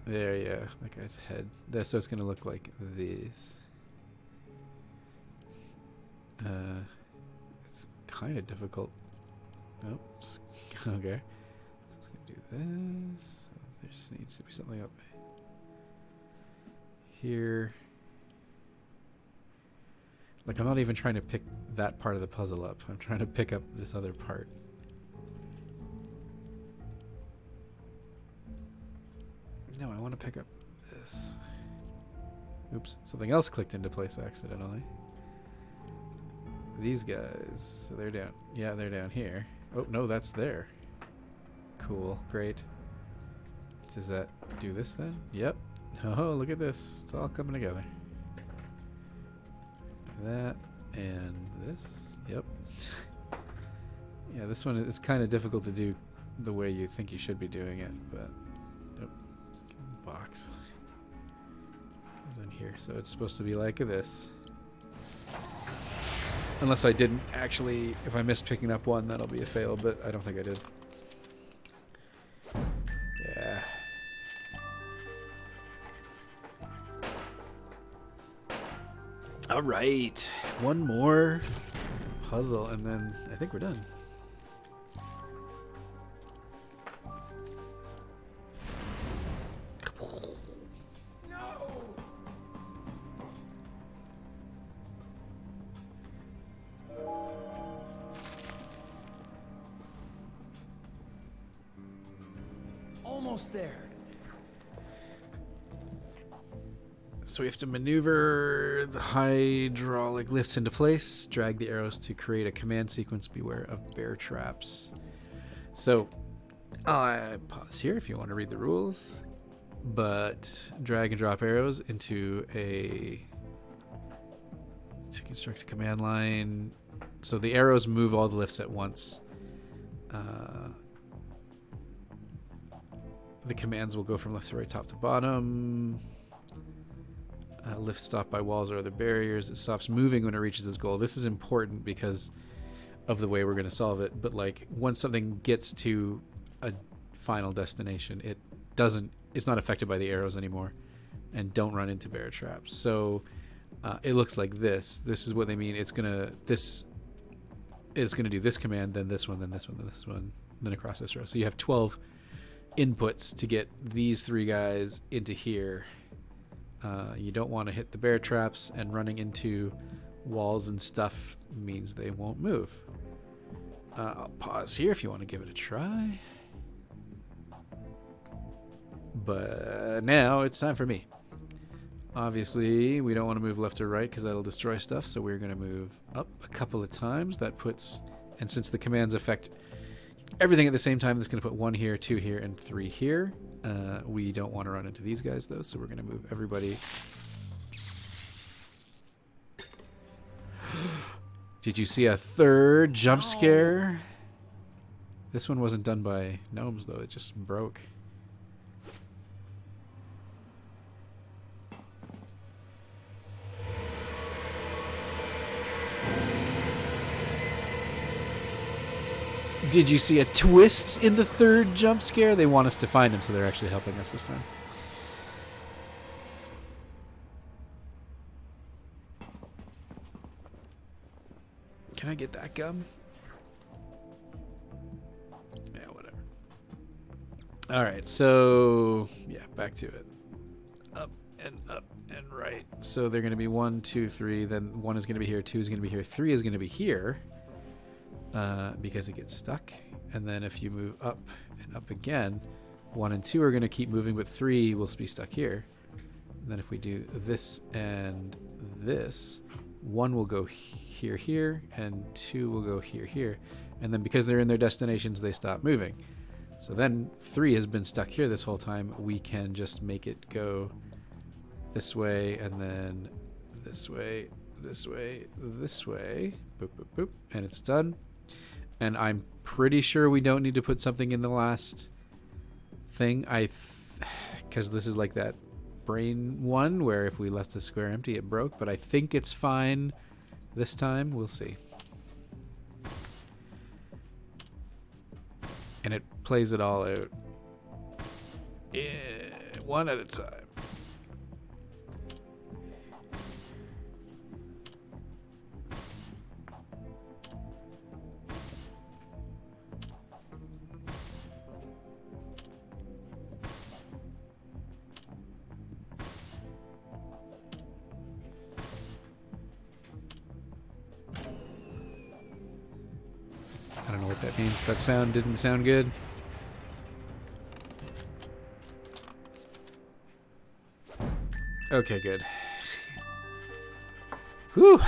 There, yeah, that guy's head. So it's gonna look like this. It's kind of difficult. Oops. Okay. So it's gonna do this. So there just needs to be something up here. Like, I'm not even trying to pick that part of the puzzle up. I'm trying to pick up this other part. No, I want to pick up this. Oops, something else clicked into place accidentally. These guys, so they're down. Yeah, they're down here. Oh, no, that's there. Cool, great. Does that do this then? Yep. Oh, look at this. It's all coming together. That and this. Yep. Yeah, this one is kind of difficult to do the way you think you should be doing it, but box goes in here, so it's supposed to be like this. Unless I didn't actually, if I missed picking up one, that'll be a fail, but I don't think I did. Yeah. All right, one more puzzle, and then I think we're done. Almost there. So we have to maneuver the hydraulic lifts into place, drag the arrows to create a command sequence, beware of bear traps. So I pause here if you want to read the rules, but drag and drop arrows into to construct a command line. So the arrows move all the lifts at once. The commands will go from left to right, top to bottom. Lift stop by walls or other barriers. It stops moving when it reaches its goal. This is important because of the way we're going to solve it. But like once something gets to a final destination, it's not affected by the arrows anymore, and don't run into bear traps. So it looks like this. This is what they mean. It's gonna do this command, then this one, then this one, then this one, then across this row. So you have 12 inputs to get these three guys into here. You don't want to hit the bear traps, and running into walls and stuff means they won't move. I'll pause here if you want to give it a try. But now it's time for me. Obviously, we don't want to move left or right because that'll destroy stuff, so we're going to move up a couple of times. That puts, and since the commands affect everything at the same time, that's going to put 1 here, 2 here, and 3 here. We don't want to run into these guys, though, so we're going to move everybody. Did you see a third jump scare? This one wasn't done by gnomes, though. It just broke. Did you see a twist in the third jump scare? They want us to find him, so they're actually helping us this time. Can I get that gum? Yeah, whatever. Alright, so yeah, back to it. Up and right. So they're going to be 1, 2, 3. Then 1 is going to be here, 2 is going to be here, 3 is going to be here. Because it gets stuck. And then if you move up and up again, 1 and 2 are going to keep moving, but 3 will be stuck here. And then if we do this and this, 1 will go here, here, and 2 will go here, here. And then because they're in their destinations, they stop moving. So then 3 has been stuck here this whole time. We can just make it go this way, and then this way, this way, this way. Boop, boop, boop. And it's done. And I'm pretty sure we don't need to put something in the last thing. Because this is like that brain one where if we left the square empty, it broke. But I think it's fine this time. We'll see. And it plays it all out. One at a time. Means that sound didn't sound good. Okay, good. Whew.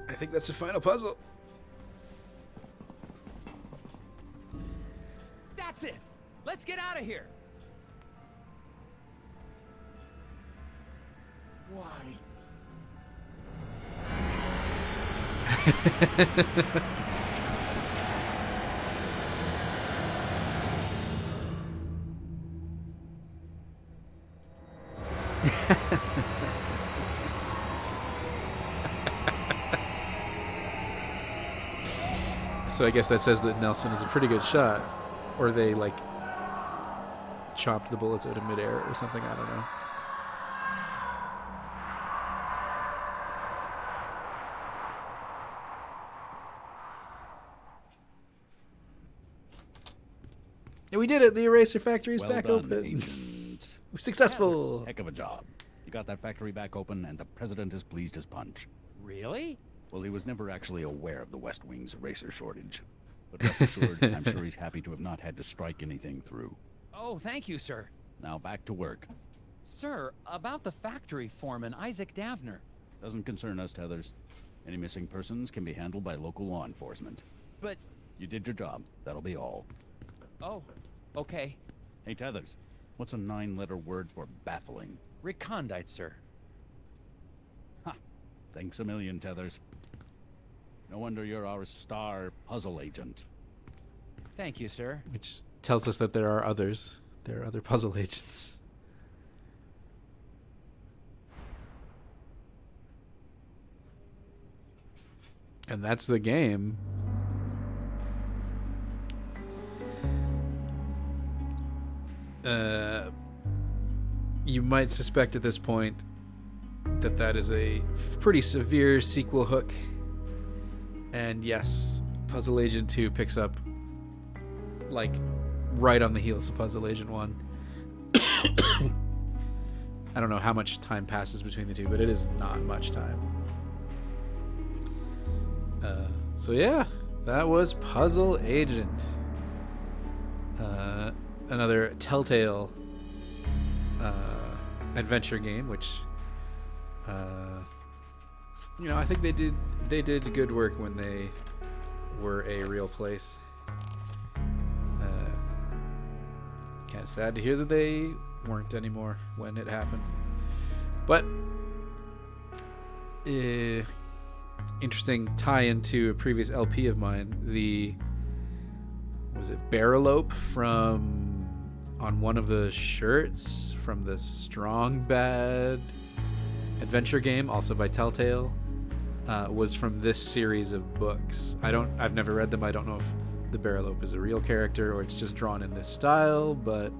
I think that's the final puzzle. That's it. Let's get out of here. Why? So I guess that says that Nelson is a pretty good shot. Or they, like, chopped the bullets out of midair or something. I don't know. Yeah, we did it. The Eraser Factory is Well back done, open. agents. We're successful. Heck of a job. You got that factory back open, and the president is pleased as punch. Really? Well, he was never actually aware of the West Wing's eraser shortage. But rest assured, I'm sure he's happy to have not had to strike anything through. Oh, thank you, sir. Now back to work. Sir, about the factory foreman, Isaac Davner. Doesn't concern us, Tethers. Any missing persons can be handled by local law enforcement. But... You did your job. That'll be all. Oh, okay. Hey, Tethers. What's a 9-letter word for baffling? Recondite, sir. Ha! Thanks a million, Tethers. No wonder you're our star puzzle agent. Thank you, sir. Which tells us that there are others. There are other puzzle agents. And that's the game. You might suspect at this point that that is a pretty severe sequel hook. And yes, Puzzle Agent 2 picks up, like, right on the heels of Puzzle Agent 1. I don't know how much time passes between the two, but it is not much time. So yeah, that was Puzzle Agent. Another Telltale adventure game, which you know, I think they did good work when they were a real place. Kind of sad to hear that they weren't anymore when it happened, but interesting tie into a previous LP of mine. Was it Barrelope from on one of the shirts from the Strong Bad adventure game, also by Telltale, was from this series of books. I've never read them. I don't know if the Barrelope is a real character or it's just drawn in this style, but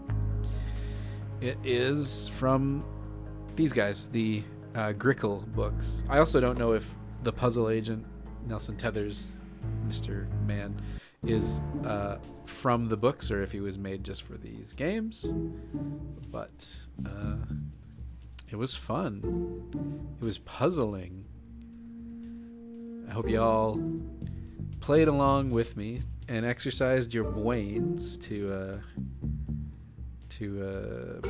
it is from these guys, the Grickle books. I also don't know if the puzzle agent Nelson Tethers, Mr. Man, is from the books or if he was made just for these games, but it was fun. It was puzzling. I hope you all played along with me and exercised your brains to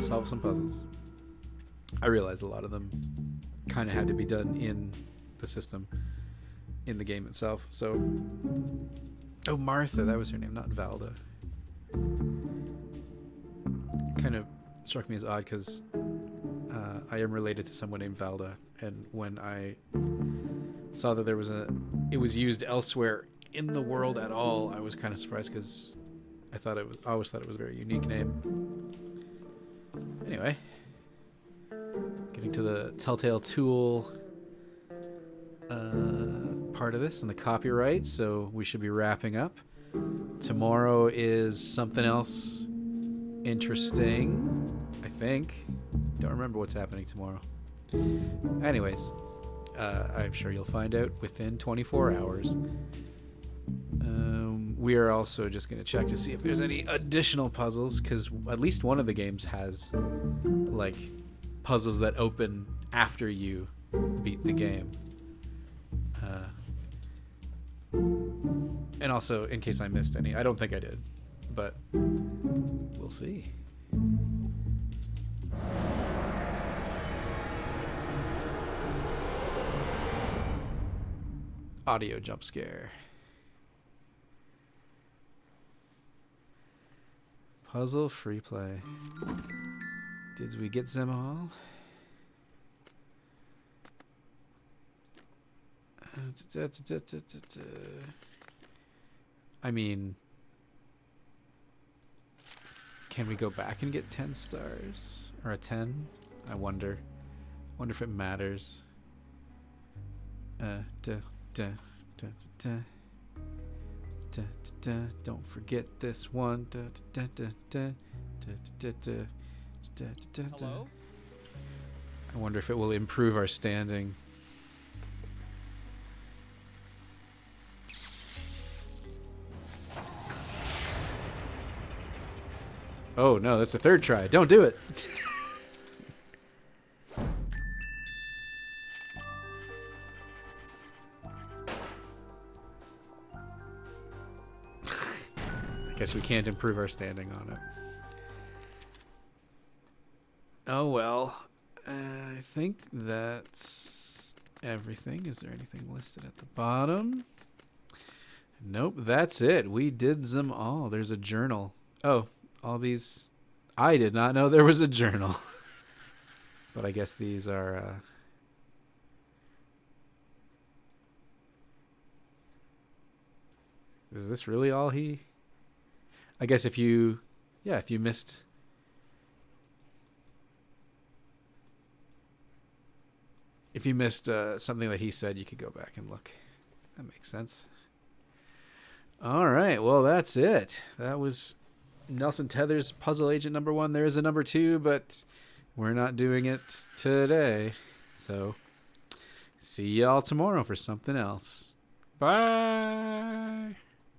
solve some puzzles. I realize a lot of them kind of had to be done in the system, in the game itself. So, oh, Martha, that was her name, not Valda. Kind of struck me as odd because I am related to someone named Valda, and when I saw that it was used elsewhere in the world at all, I was kind of surprised because I always thought it was a very unique name. Anyway, getting to the Telltale Tool part of this and the copyright, so we should be wrapping up. Tomorrow is something else interesting, I think. Don't remember what's happening tomorrow. Anyways, I'm sure you'll find out within 24 hours. We are also just going to check to see if there's any additional puzzles, because at least one of the games has like puzzles that open after you beat the game. And also, in case I missed any, I don't think I did, but we'll see. Audio jump scare. Puzzle free play. Did we get them all? I mean, can we go back and get 10 stars? Or a 10? I wonder. Wonder if it matters. Don't forget this one. Hello? I wonder if it will improve our standing. Oh no, that's a third try. Don't do it. I guess we can't improve our standing on it. Oh well. I think that's everything. Is there anything listed at the bottom? Nope, that's it. We did them all. There's a journal. Oh, all these. I did not know there was a journal. But I guess these are. Is this really all he? I guess if you missed. If you missed something that he said, you could go back and look. That makes sense. All right, well, that's it. That was Nelson Tethers' Puzzle Agent number 1. There is a number 2, but we're not doing it today. So, see y'all tomorrow for something else. Bye.